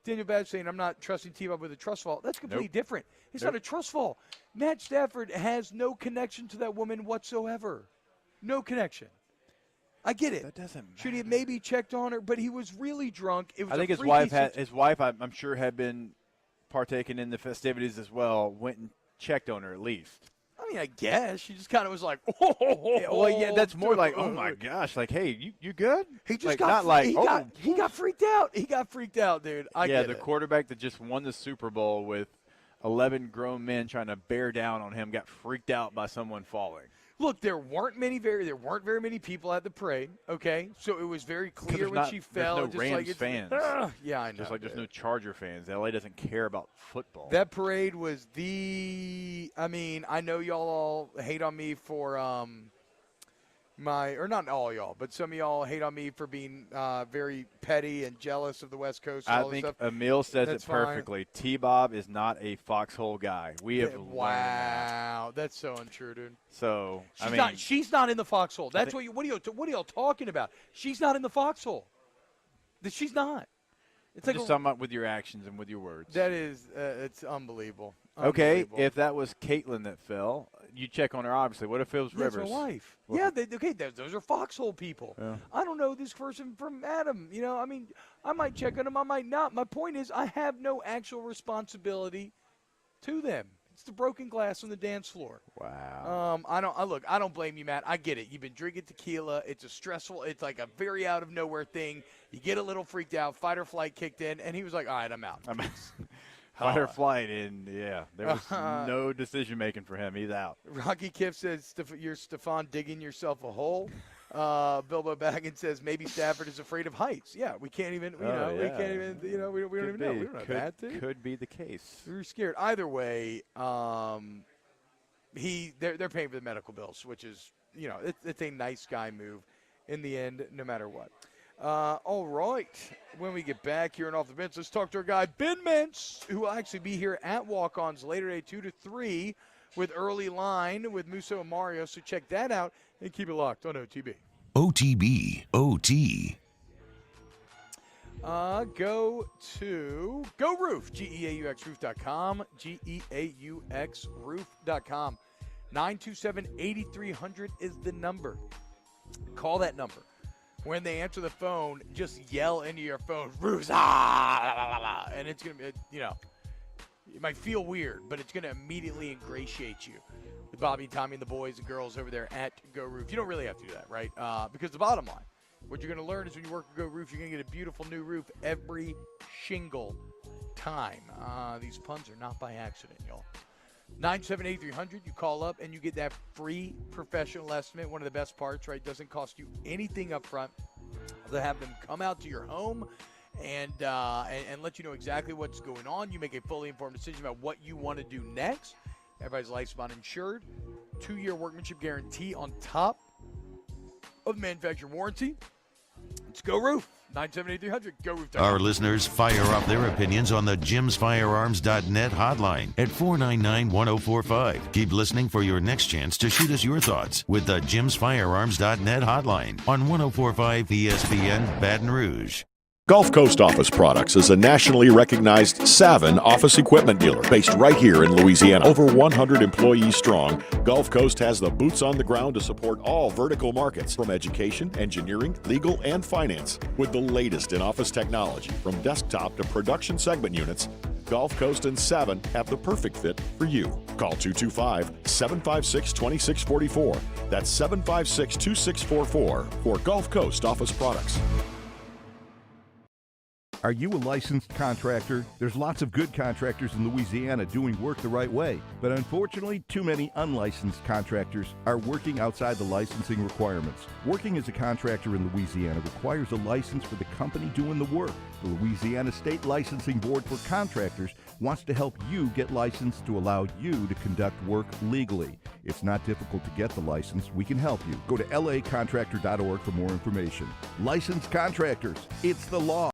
Daniel Badge saying, I'm not trusting T-Bob with a trust fall. That's completely different. It's not a trust fall. Matt Stafford has no connection to that woman whatsoever. No connection. I get it.
That doesn't matter.
Should he have maybe checked on her? But he was really drunk. It was
I think his wife, I'm sure, had been partaking in the festivities as well, went and checked on her at least.
I mean, I guess. She just kind of was like,
well, yeah, that's more like, oh, my gosh. Like, hey, you good?
He just
like,
got
not like,
he got freaked out. He got freaked out, dude. I get
the
it.
quarterback that just won the Super Bowl with 11 grown men trying to bear down on him got freaked out by someone falling.
Look, there weren't very many people at the parade. Okay, so it was very clear when she fell.
There's no
just
Rams
like
fans.
Yeah, I know.
Just like there's no Charger fans. LA doesn't care about football.
That parade was I mean, I know y'all all hate on me for or not all y'all, but some of y'all hate on me for being very petty and jealous of the West Coast. And
I
all this
think
stuff.
Emil says
That's
it perfectly. T-Bob is not a foxhole guy. We have learned that.
Wow, that's so untrue, dude.
So
She's not in the foxhole. That's what are y'all talking about? She's not in the foxhole. She's not. It's
I'm just talking about with your actions and with your words.
That is, it's unbelievable.
Okay, if that was Caitlin that fell, you check on her, obviously. What if it was
That's
Rivers?
my wife.
Well,
Those are foxhole people.
Yeah.
I don't know this person from Adam. I mean, I might check on him, I might not. My point is, I have no actual responsibility to them. It's the broken glass on the dance floor.
Wow.
I don't blame you, Matt. I get it. You've been drinking tequila. It's it's like a very out of nowhere thing. You get a little freaked out. Fight or flight kicked in, and he was like, all right, I'm out.
Fight or flight, and there was no decision making for him. He's out.
Rocky Kiff says, you're Stefan digging yourself a hole. Bilbo Baggins says maybe Stafford is afraid of heights. Yeah, we can't even. We can't even. We don't even know. We don't know that.
Could be the case.
We're scared. Either way, they're paying for the medical bills, which is it's a nice guy move in the end, no matter what. All right. When we get back here and off the bench, let's talk to our guy Ben Mintz, who will actually be here at Walk-Ons later today, 2 to 3, with early line with Musso and Mario. So check that out and keep it locked on OTB.
OTB, OT.
Go to Go Roof, GEAUXroof.com, GEAUXroof.com. 927-8300 is the number. Call that number. When they answer the phone, just yell into your phone, roofs, and it's going to be, it might feel weird, but it's going to immediately ingratiate you with Bobby, Tommy, and the boys and girls over there at Go Roof. You don't really have to do that, right? Because the bottom line, what you're going to learn is when you work at Go Roof, you're going to get a beautiful new roof every single time. These puns are not by accident, y'all. 978-300, you call up and you get that free professional estimate. One of the best parts, right? Doesn't cost you anything up front. They'll have them come out to your home and let you know exactly what's going on. You make a fully informed decision about what you want to do next. Everybody's life bond insured. 2-year workmanship guarantee on top of the manufacturer warranty. Let's Go Roof. 978-300. Go Roof.
Our listeners fire off their opinions on the jimsfirearms.net hotline at 499-1045. Keep listening for your next chance to shoot us your thoughts with the jimsfirearms.net hotline on 1045 ESPN Baton Rouge.
Gulf Coast Office Products is a nationally recognized Savin office equipment dealer based right here in Louisiana. Over 100 employees strong, Gulf Coast has the boots on the ground to support all vertical markets, from education, engineering, legal, and finance. With the latest in office technology, from desktop to production segment units, Gulf Coast and Savin have the perfect fit for you. Call 225-756-2644. That's 756-2644 for Gulf Coast Office Products.
Are you a licensed contractor? There's lots of good contractors in Louisiana doing work the right way, but unfortunately, too many unlicensed contractors are working outside the licensing requirements. Working as a contractor in Louisiana requires a license for the company doing the work. The Louisiana State Licensing Board for Contractors wants to help you get licensed to allow you to conduct work legally. It's not difficult to get the license. We can help you. Go to lacontractor.org for more information. Licensed contractors, it's the law.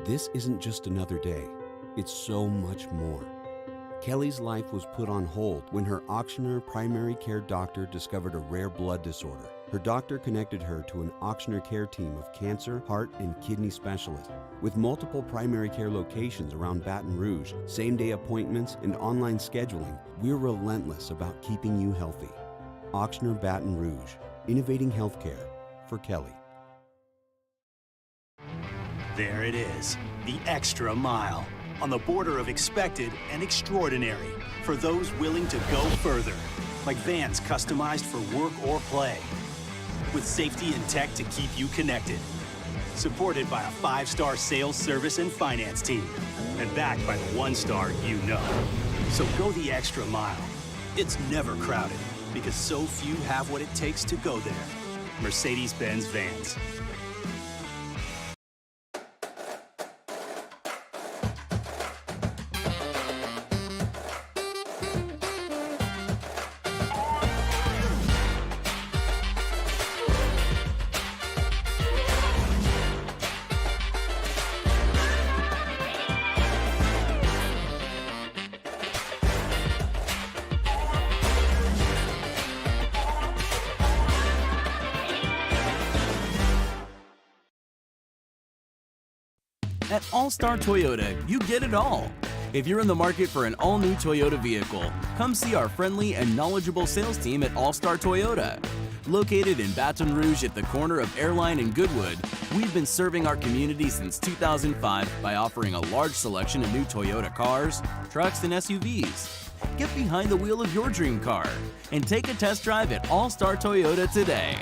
This isn't just another day. It's so much more. Kelly's life was put on hold when her auctioneer primary care doctor discovered a rare blood disorder. Her doctor connected her to an auctioneer care team of cancer, heart, and kidney specialists. With multiple primary care locations around Baton Rouge, same-day appointments, and online scheduling, we're relentless about keeping you healthy. Auctioneer Baton Rouge, innovating healthcare for Kelly.
There it is, the extra mile, on the border of expected and extraordinary, for those willing to go further, like vans customized for work or play, with safety and tech to keep you connected, supported by a 5-star sales, service, and finance team, and backed by the 1-star you know. So go the extra mile. It's never crowded, because so few have what it takes to go there. Mercedes-Benz Vans.
At All-Star Toyota, you get it all. If you're in the market for an all-new Toyota vehicle, come see our friendly and knowledgeable sales team at All-Star Toyota. Located in Baton Rouge at the corner of Airline and Goodwood, we've been serving our community since 2005 by offering a large selection of new Toyota cars, trucks, and SUVs. Get behind the wheel of your dream car and take a test drive at All-Star Toyota today.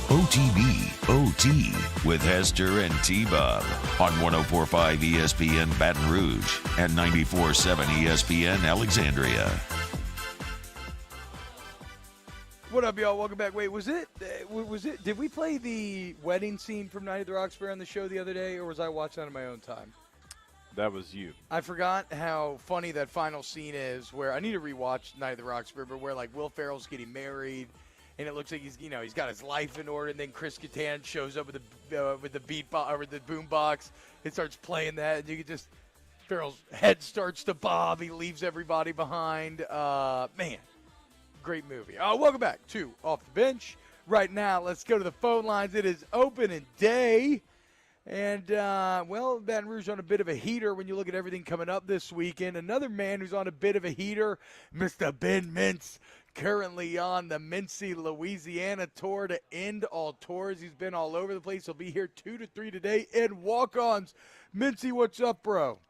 OTB OT with Hester and T-Bob on 104.5 ESPN Baton Rouge and 94.7 ESPN Alexandria.
What up, y'all? Welcome back. Wait, was it? Did we play the wedding scene from Night at the Roxbury on the show the other day, or was I watching that on my own time?
That was you.
I forgot how funny that final scene is, where I need to rewatch Night at the Roxbury, but where like Will Ferrell's getting married, and it looks like he's got his life in order, and then Chris Kattan shows up with the beatbox or with the boombox and starts playing that, and you can just Ferrell's head starts to bob. He leaves everybody behind. Man, great movie. Welcome back to Off the Bench. Right now, let's go to the phone lines. It is opening day. And, Baton Rouge on a bit of a heater when you look at everything coming up this weekend. Another man who's on a bit of a heater, Mr. Ben Mintz, currently on the Mincy, Louisiana tour to end all tours. He's been all over the place. He'll be here 2 to 3 today in walk-ons. Mincy, what's up, bro?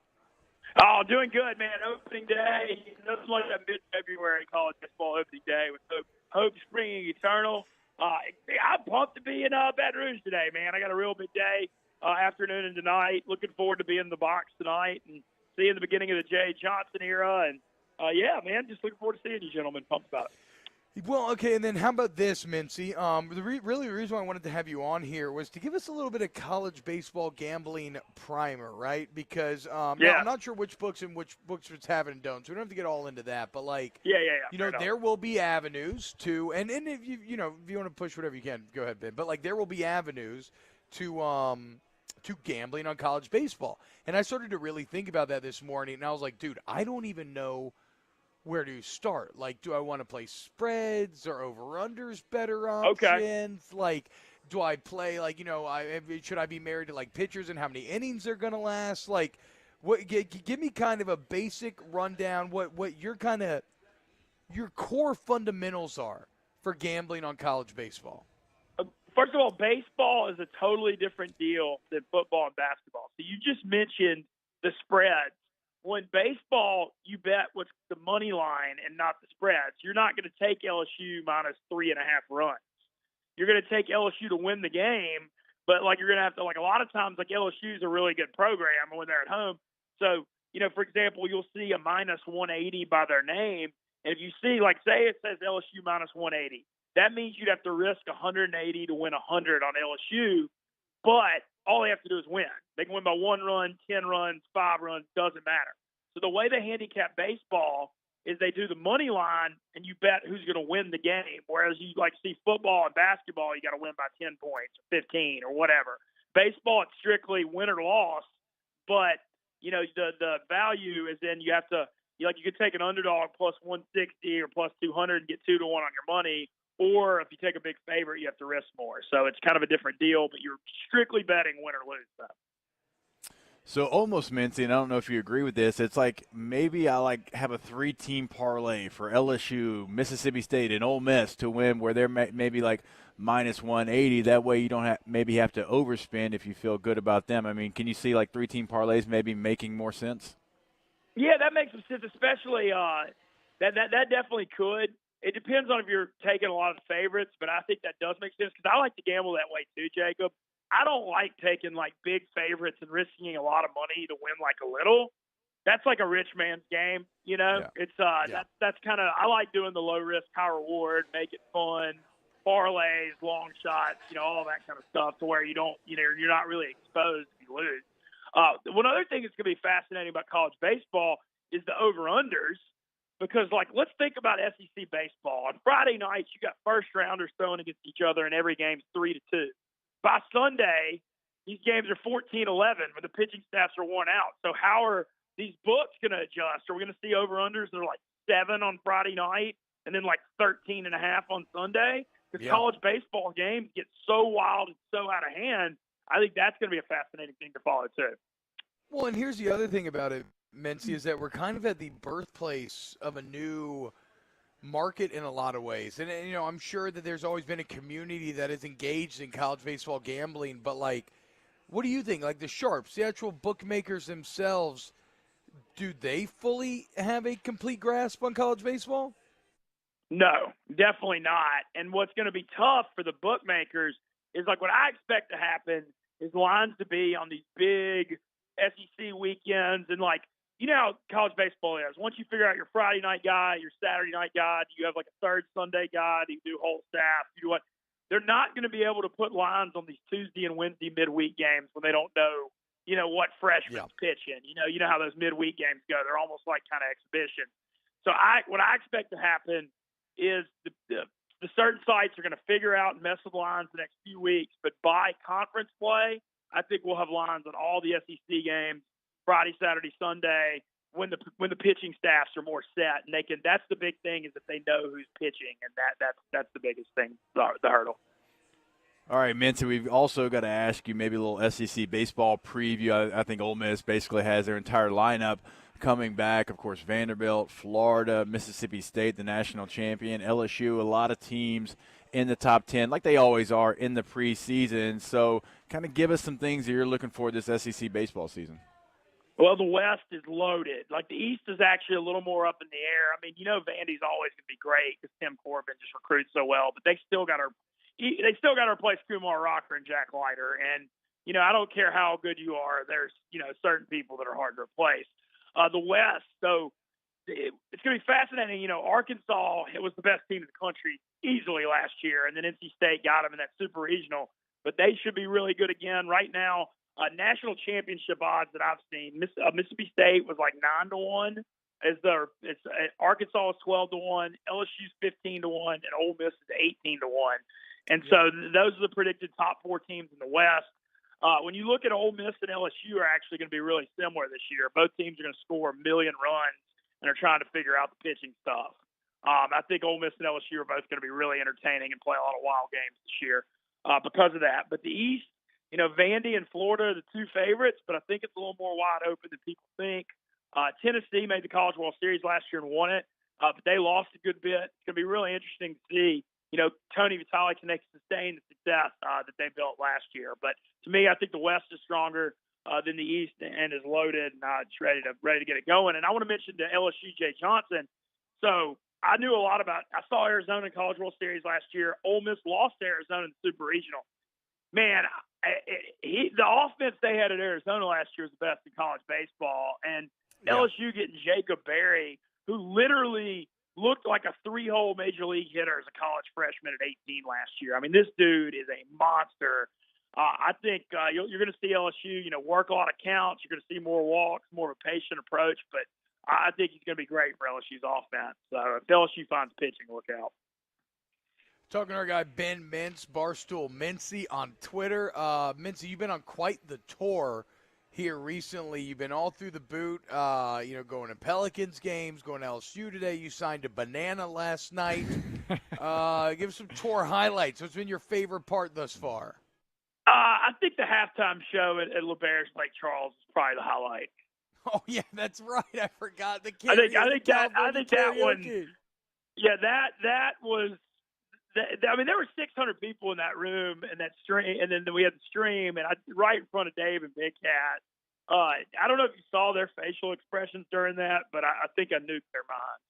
Oh, doing good, man. Opening day. Nothing like that mid-February college baseball opening day with hope springing eternal. I'm pumped to be in Baton Rouge today, man. I got a real big day. Afternoon and tonight. Looking forward to being in the box tonight and seeing the beginning of the Jay Johnson era. And, yeah, man, just looking forward to seeing you gentlemen. Pumped about it.
Well, okay, and then how about this, Mincy? The reason why I wanted to have you on here was to give us a little bit of college baseball gambling primer, right? Because now I'm not sure which books it's have and don't, so we don't have to get all into that. But there will be avenues to, and if you want to push whatever you can, go ahead, Ben. But there will be avenues to gambling on college baseball, and I started to really think about that this morning, and I was like, dude, I don't even know where to start. Do I want to play spreads or over-unders better options?
Okay.
Do I play, should I be married to, pitchers and how many innings they're going to last? Give me kind of a basic rundown what your core fundamentals are for gambling on college baseball.
First of all, baseball is a totally different deal than football and basketball. So you just mentioned the spreads. Well, in baseball, you bet what's the money line and not the spreads. You're not going to take LSU minus 3.5 runs. You're going to take LSU to win the game, but you're going to have to a lot of times LSU is a really good program when they're at home. So for example, you'll see a minus 180 by their name, and if you see say it says LSU minus 180, that means you'd have to risk 180 to win 100 on LSU, but all they have to do is win. They can win by 1 run, 10 runs, 5 runs, doesn't matter. So the way they handicap baseball is they do the money line and you bet who's going to win the game. Whereas you see football and basketball, you got to win by 10 points, or 15 or whatever. Baseball, it's strictly win or loss, but the value is then you have to, you could take an underdog plus 160 or plus 200 and get 2 to 1 on your money. Or if you take a big favorite, you have to risk more. So it's kind of a different deal, but you're strictly betting win or lose stuff.
So almost, Mincy, and I don't know if you agree with this, it's maybe I have a 3-team parlay for LSU, Mississippi State, and Ole Miss to win where they're maybe minus 180. That way you don't maybe have to overspend if you feel good about them. I mean, can you see 3-team parlays maybe making more sense?
Yeah, that makes some sense, especially that definitely could. It depends on if you're taking a lot of the favorites, but I think that does make sense because I like to gamble that way too, Jacob. I don't like taking big favorites and risking a lot of money to win a little. That's like a rich man's game, Yeah. It's that's kind of, I like doing the low risk, high reward, make it fun, parlays, long shots, all that kind of stuff to where you don't, you're not really exposed if you lose. One other thing that's going to be fascinating about college baseball is the over-unders. Because, let's think about SEC baseball. On Friday nights, you got first-rounders throwing against each other, and every game's 3-2. By Sunday, these games are 14-11, but the pitching staffs are worn out. So how are these books going to adjust? Are we going to see over-unders that are 7 on Friday night and then 13.5 on Sunday? Because college baseball games get so wild and so out of hand, I think that's going to be a fascinating thing to follow, too.
Well, and here's the other thing about it, Mintzy, is that we're kind of at the birthplace of a new market in a lot of ways. And I'm sure that there's always been a community that is engaged in college baseball gambling, but what do you think? The sharps, the actual bookmakers themselves, do they fully have a complete grasp on college baseball?
No, definitely not. And what's going to be tough for the bookmakers is what I expect to happen is lines to be on these big SEC weekends and you know how college baseball is. Once you figure out your Friday night guy, your Saturday night guy, you have a third Sunday guy, you do whole staff, you do what? They're not going to be able to put lines on these Tuesday and Wednesday midweek games when they don't know, what freshman's pitching. You know how those midweek games go. They're almost like kind of exhibition. So what I expect to happen is the certain sites are going to figure out and mess with lines the next few weeks. But by conference play, I think we'll have lines on all the SEC games, Friday, Saturday, Sunday, when the pitching staffs are more set, and they can. That's the big thing is that they know who's pitching, and that's the biggest thing, the hurdle.
All right, Mintz, we've also got to ask you maybe a little SEC baseball preview. I think Ole Miss basically has their entire lineup coming back. Of course, Vanderbilt, Florida, Mississippi State, the national champion, LSU, a lot of teams in the top 10, like they always are in the preseason. So kind of give us some things that you're looking for this SEC baseball season.
Well, the West is loaded. The East is actually a little more up in the air. I mean, Vandy's always going to be great because Tim Corbin just recruits so well, but they still got to replace Kumar Rocker and Jack Leiter. And, I don't care how good you are. There's, certain people that are hard to replace. The West, so it's going to be fascinating. Arkansas, it was the best team in the country easily last year, and then NC State got them in that super regional. But they should be really good again. Right now, national championship odds that I've seen, Mississippi State was like 9-1. Arkansas is 12-1, LSU's 15-1, and Ole Miss is 18-1. And so those are the predicted top 4 teams in the West. When you look at Ole Miss and LSU are actually going to be really similar this year. Both teams are going to score a million runs and are trying to figure out the pitching stuff. I think Ole Miss and LSU are both going to be really entertaining and play a lot of wild games this year because of that. But the East, Vandy and Florida are the 2 favorites, but I think it's a little more wide open than people think. Tennessee made the College World Series last year and won it, but they lost a good bit. It's going to be really interesting to see, Tony Vitale can sustain the success that they built last year. But to me, I think the West is stronger than the East and is loaded and it's ready to get it going. And I want to mention to LSU Jay Johnson. So I knew a lot about. I saw Arizona in College World Series last year. Ole Miss lost to Arizona in the Super Regional. Man, the offense they had at Arizona last year was the best in college baseball, and LSU getting Jacob Berry, who literally looked like a 3-hole major league hitter as a college freshman at 18 last year. I mean, this dude is a monster. I think you're going to see LSU, work a lot of counts. You're going to see more walks, more of a patient approach. But I think he's going to be great for LSU's offense. So if LSU finds pitching, look out.
Talking to our guy Ben Mintz, Barstool Mincy on Twitter. Mincy, you've been on quite the tour here recently. You've been all through the boot, going to Pelicans games, going to LSU today. You signed a banana last night. Give us some tour highlights. What's been your favorite part thus far?
I think the halftime show at LeBare's Lake Charles is probably the highlight.
Oh yeah, that's right. I forgot the
I think that one. Yeah, that was. I mean, there were 600 people in that room and that stream, and then we had the stream, and right in front of Dave and Big Cat. I don't know if you saw their facial expressions during that, but I think I nuked their minds.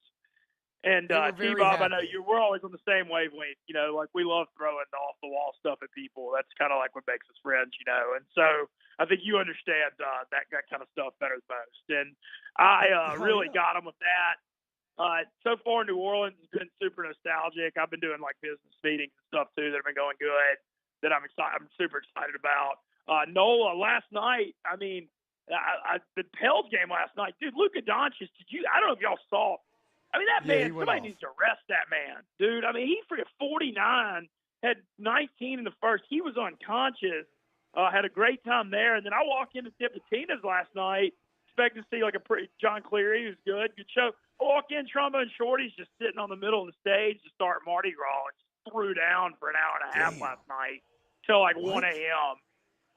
And T-Bob, I know we're always on the same wavelength. Like we love throwing off the wall stuff at people. That's kind of like what makes us friends, And so I think you understand that kind of stuff better than most. And I really got them with that. So far, New Orleans has been super nostalgic. I've been doing like business meetings and stuff too that have been going good. That I'm super excited about. NOLA last night. I mean, the Pels game last night, dude. Luka Doncic. I don't know if y'all saw. I mean, that man. Somebody needs to arrest that man, dude. I mean, he forgot 49, had 19 in the first. He was unconscious. Had a great time there, and then I walked into Tipitina's last night, expecting to see like a pretty John Cleary, who's good show. I walk in, Trombone Shorty's just sitting on the middle of the stage to start Mardi Gras and just threw down for an hour and a half last night till like 1 a.m.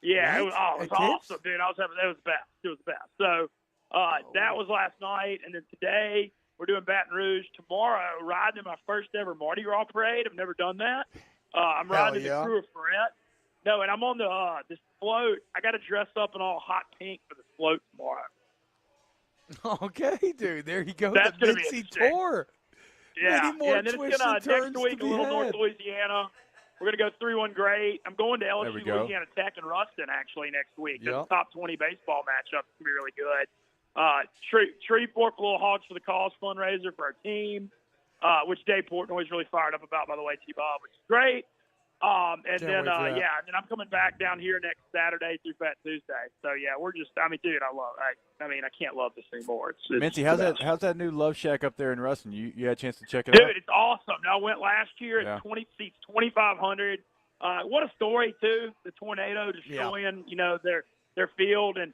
Yeah, it was awesome, dude. It was the best. It was the best. So that was last night, and then today we're doing Baton Rouge. Tomorrow, riding in my first ever Mardi Gras parade. I've never done that. I'm riding the crew of Ferret. No, and I'm on this float. I got to dress up in all hot pink for the float tomorrow.
Okay, dude. There you go.
That's
the
going to be a
tour.
Yeah.
Many more
and then
twists
it's
and
next week, a little North Louisiana. We're going to go 3-1 great. I'm going to LSU Louisiana Tech and Ruston, actually, next week. Yep. The top 20 baseball matchup is going to be really good. Shreveport, Little Hogs for the Cause fundraiser for our team, which Dave Portnoy's really fired up about, by the way, T-Bob, which is great. And then I'm coming back down here next Saturday through Fat Tuesday. So we're just, I mean, dude, I can't love this anymore.
Mincy, how's that new Love Shack up there in Ruston? You had a chance to check it
out?
Dude,
it's awesome. I went last year at 20 seats, 2,500. What a story too! The tornado destroying, their field, and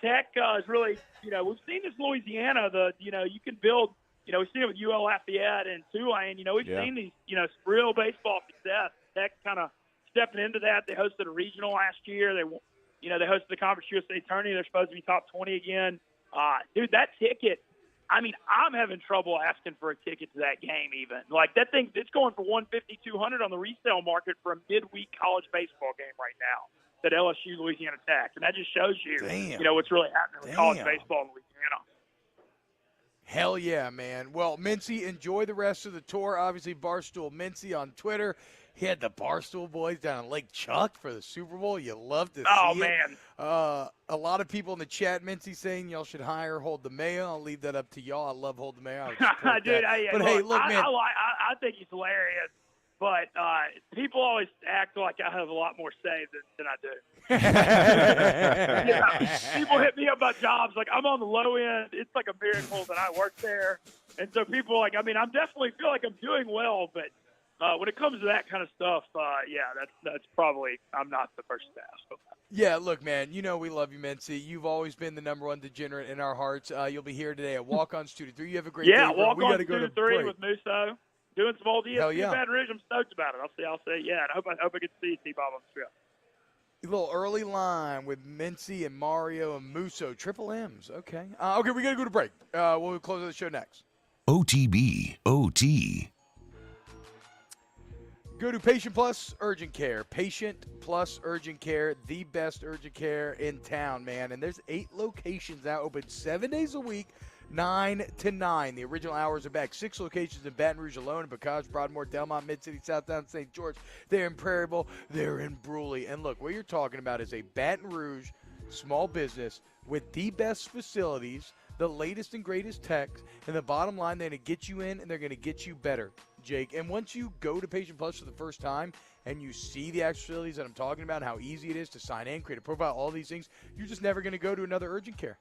Tech is really, we've seen this Louisiana. You can build. We've seen it with UL Lafayette and Tulane. We've seen these, real baseball success. Tech kind of stepping into that. They hosted a regional last year. They hosted the Conference USA tourney. They're supposed to be top 20 again. Dude, that ticket. I mean, I'm having trouble asking for a ticket to that game even. Like, that thing, it's going for $150, $200 on the resale market for a midweek college baseball game right now at LSU Louisiana Tech. And that just shows you, what's really happening with college baseball in Louisiana.
Hell yeah, man. Well, Mincy, enjoy the rest of the tour. Obviously, Barstool Mincy on Twitter. He had the Barstool Boys down in Lake Chuck for the Super Bowl. You love to see
Oh,
it.
man.
A lot of people in the chat, Mintzy, saying y'all should hire Hold the Mayo. I'll leave that up to y'all. I love Hold the Mayo. I would support
Dude,
that. But hey, look, man.
I think he's hilarious. But people always act like I have a lot more say than I do. People hit me up about jobs. Like, I'm on the low end. It's like a miracle that I work there. And so people are like, I definitely feel like I'm doing well. But when it comes to that kind of stuff, that's probably I'm not the person to ask about that.
Yeah, look, man, you know we love you, Mintzy. You've always been the number one degenerate in our hearts. You'll be here today at Walk-Ons 2 to 3. You have a great day.
Yeah, Walk-Ons 2
go
to 3 with Musso. Doing some old ESPN Baton Rouge. I'm stoked about it. I'll say, yeah. And I hope I get to see you, T-Bob, on the show.
A little early line with Mintzy and Mario and Musso. Triple M's. Okay. Okay, we got to go to break. We'll close the show next.
OTB, OT.
Go to Patient Plus Urgent Care. Patient Plus Urgent Care, the best urgent care in town, man. And there's 8 locations now, open 7 days a week, 9 to 9. The original hours are back. 6 locations in Baton Rouge alone, in Bocage, Broadmoor, Delmont, Mid-City, Southdown, St. George. They're in Prairieville. They're in Bruley. And look, what you're talking about is a Baton Rouge small business with the best facilities, the latest and greatest tech, and the bottom line, they're going to get you in and they're going to get you better, Jake. And once you go to Patient Plus for the first time and you see the actual facilities that I'm talking about, how easy it is to sign in, create a profile, all these things, you're just never going to go to another urgent care.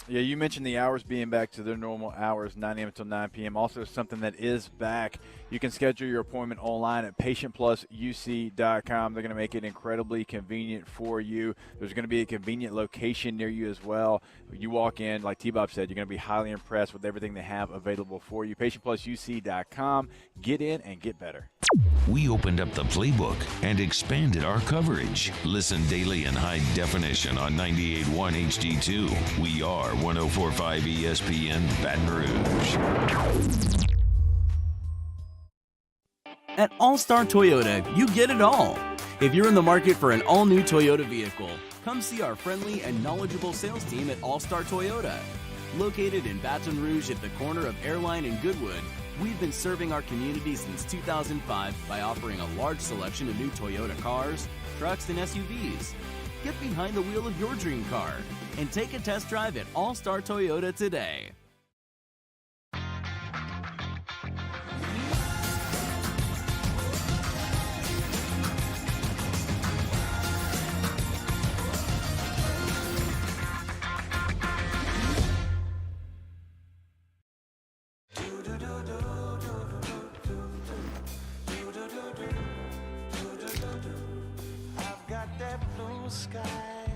Yeah, you mentioned the hours being back to their normal hours, 9 a.m. until 9 p.m. Also, something that is back, you can schedule your appointment online at patientplusuc.com. They're going to make it incredibly convenient for you. There's going to be a convenient location near you as well. You walk in, like T-Bob said, you're going to be highly impressed with everything they have available for you. Patientplusuc.com. Get in and get better.
We opened up the playbook and expanded our coverage. Listen daily in high definition on 98.1 HD2. We are 104.5 ESPN Baton Rouge.
At All-Star Toyota, you get it all. If you're in the market for an all-new Toyota vehicle, come see our friendly and knowledgeable sales team at All-Star Toyota. Located in Baton Rouge at the corner of Airline and Goodwood, we've been serving our community since 2005 by offering a large selection of new Toyota cars, trucks, and SUVs. Get behind the wheel of your dream car and take a test drive at All-Star Toyota today.
I've got that blue sky.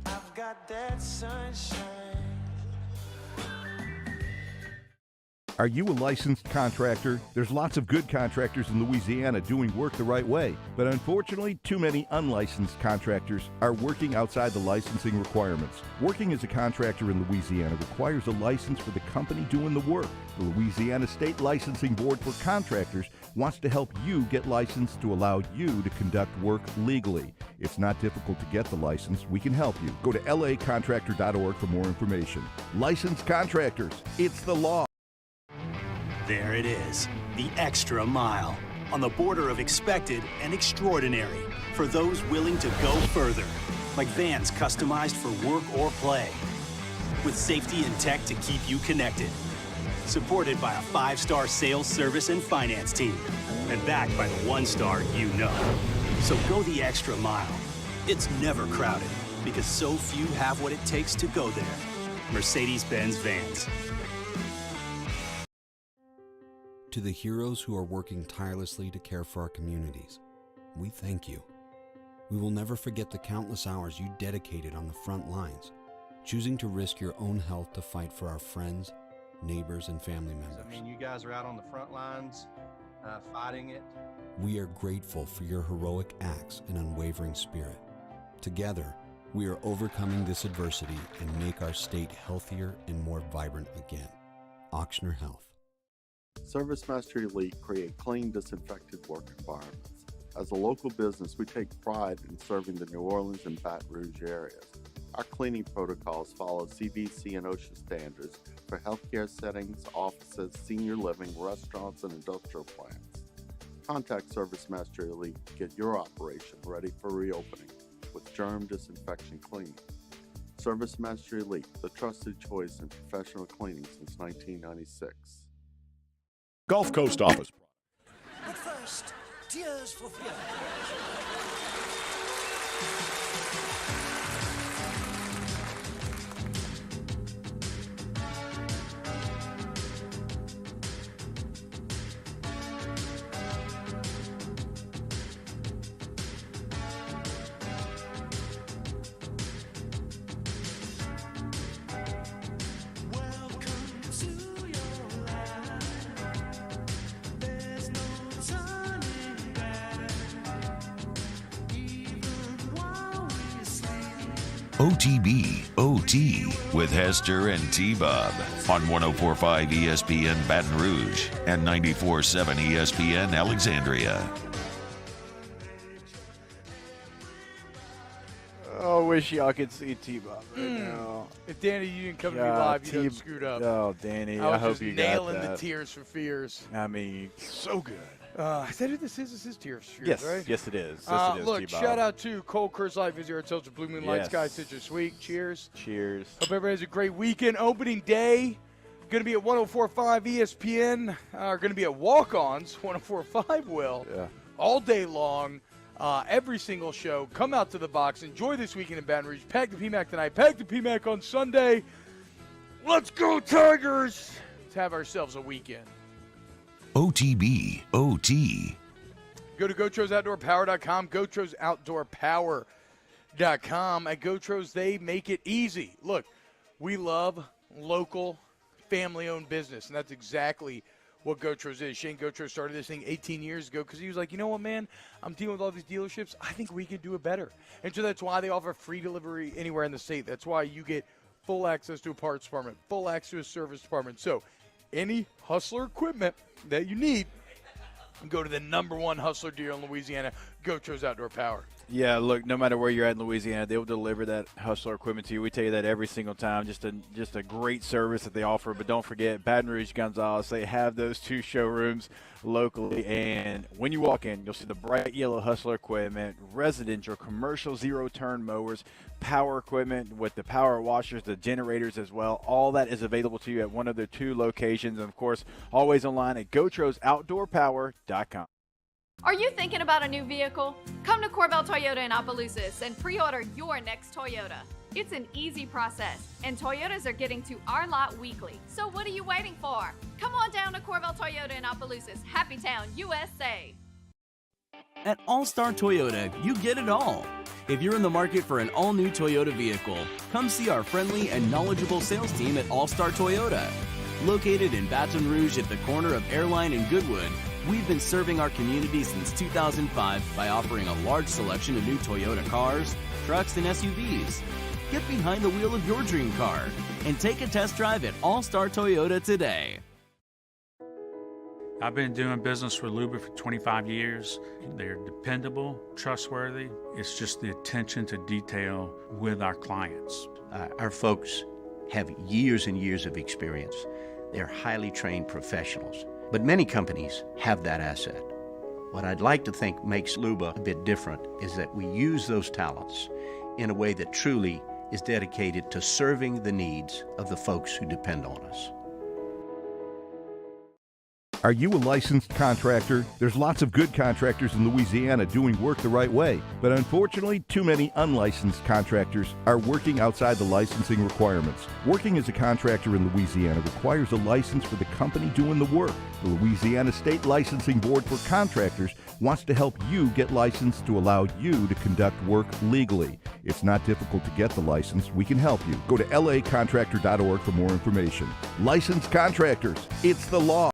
I've got that sunshine.
Are you a licensed contractor? There's lots of good contractors in Louisiana doing work the right way, but unfortunately, too many unlicensed contractors are working outside the licensing requirements. Working as a contractor in Louisiana requires a license for the company doing the work. The Louisiana State Licensing Board for Contractors wants to help you get licensed to allow you to conduct work legally. It's not difficult to get the license. We can help you. Go to lacontractor.org for more information. Licensed contractors, it's the law.
There it is, the extra mile, on the border of expected and extraordinary, for those willing to go further, like vans customized for work or play, with safety and tech to keep you connected, supported by a 5-star sales, service, and finance team, and backed by the 1-star you know. So go the extra mile. It's never crowded, because so few have what it takes to go there. Mercedes-Benz Vans.
To the heroes who are working tirelessly to care for our communities, we thank you. We will never forget the countless hours you dedicated on the front lines, choosing to risk your own health to fight for our friends, neighbors, and family members.
I mean, you guys are out on the front lines fighting it.
We are grateful for your heroic acts and unwavering spirit. Together, we are overcoming this adversity and make our state healthier and more vibrant again. Auctioner Health.
ServiceMaster Elite create clean, disinfected work environments. As a local business, we take pride in serving the New Orleans and Baton Rouge areas. Our cleaning protocols follow CDC and OSHA standards for healthcare settings, offices, senior living, restaurants, and industrial plants. Contact Service Master Elite to get your operation ready for reopening with germ disinfection cleaning. Service Master Elite, the trusted choice in professional cleaning since 1996.
Gulf Coast Office.
But first, tears for fear.
OTB OT with Hester and T-Bob on 104.5 ESPN Baton Rouge and 94.7 ESPN Alexandria.
Oh, wish y'all could see T-Bob right now.
If Danny, you didn't come to me live, you done screwed up.
Oh, Danny,
I
hope
was
you
just
got
nailing
that.
the Tears for Fears.
I mean, so good.
Is that who this is? This is Tears for Fears,
Yes,
right?
yes it is.
Look,
T-Bob.
shout out to Cole Kurzlife, Visitor Hotels of Blue Moon Lights.
Yes.
Guys, such a week. Cheers.
Cheers.
Hope everybody has a great weekend. Opening day, going to be at 104.5 ESPN. Going to be at Walk-Ons, 104.5 will.
Yeah.
All day long. Every single show. Come out to the box. Enjoy this weekend in Baton Rouge. Pack the PMAC tonight. Pack the PMAC on Sunday. Let's go, Tigers! Let's have ourselves a weekend.
OTB OT.
Go to GoTrosOutdoorPower.com, GoTrosOutdoorPower.com. At GoTros, they make it easy. Look, we love local, family-owned business, and that's exactly what GoTros is. Shane Gotros started this thing 18 years ago because he was like, you know what, man? I'm dealing with all these dealerships. I think we could do it better. And so that's why they offer free delivery anywhere in the state. That's why you get full access to a parts department, full access to a service department. So any Hustler equipment that you need, go to the #1 Hustler dealer in Louisiana, GoTros Outdoor Power.
Yeah, look, no matter where you're at in Louisiana, they will deliver that Hustler equipment to you. We tell you that every single time. Just a great service that they offer. But don't forget, Baton Rouge, Gonzales, they have those 2 showrooms locally. And when you walk in, you'll see the bright yellow Hustler equipment, residential, commercial zero-turn mowers, power equipment with the power washers, the generators as well. All that is available to you at one of their 2 locations. And, of course, always online at GoTrosOutdoorPower.com.
Are you thinking about a new vehicle? Come to Corvell Toyota in Opelousas and pre-order your next Toyota. It's an easy process, and Toyotas are getting to our lot weekly. So what are you waiting for? Come on down to Corvell Toyota in Opelousas, Happy Town, USA.
At All-Star Toyota, you get it all. If you're in the market for an all-new Toyota vehicle, come see our friendly and knowledgeable sales team at All-Star Toyota. Located in Baton Rouge at the corner of Airline and Goodwood, we've been serving our community since 2005 by offering a large selection of new Toyota cars, trucks, and SUVs. Get behind the wheel of your dream car and take a test drive at All-Star Toyota today.
I've been doing business with Luba for 25 years. They're dependable, trustworthy. It's just the attention to detail with our clients.
Our folks have years and years of experience. They're highly trained professionals. But many companies have that asset. What I'd like to think makes Luba a bit different is that we use those talents in a way that truly is dedicated to serving the needs of the folks who depend on us.
Are you a licensed contractor? There's lots of good contractors in Louisiana doing work the right way, but unfortunately, too many unlicensed contractors are working outside the licensing requirements. Working as a contractor in Louisiana requires a license for the company doing the work. The Louisiana State Licensing Board for Contractors wants to help you get licensed to allow you to conduct work legally. It's not difficult to get the license. We can help you. Go to lacontractor.org for more information. Licensed contractors, it's the law.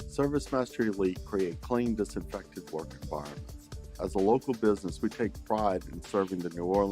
Service Master Elite create clean, disinfected work environments. As a local business, we take pride in serving the New Orleans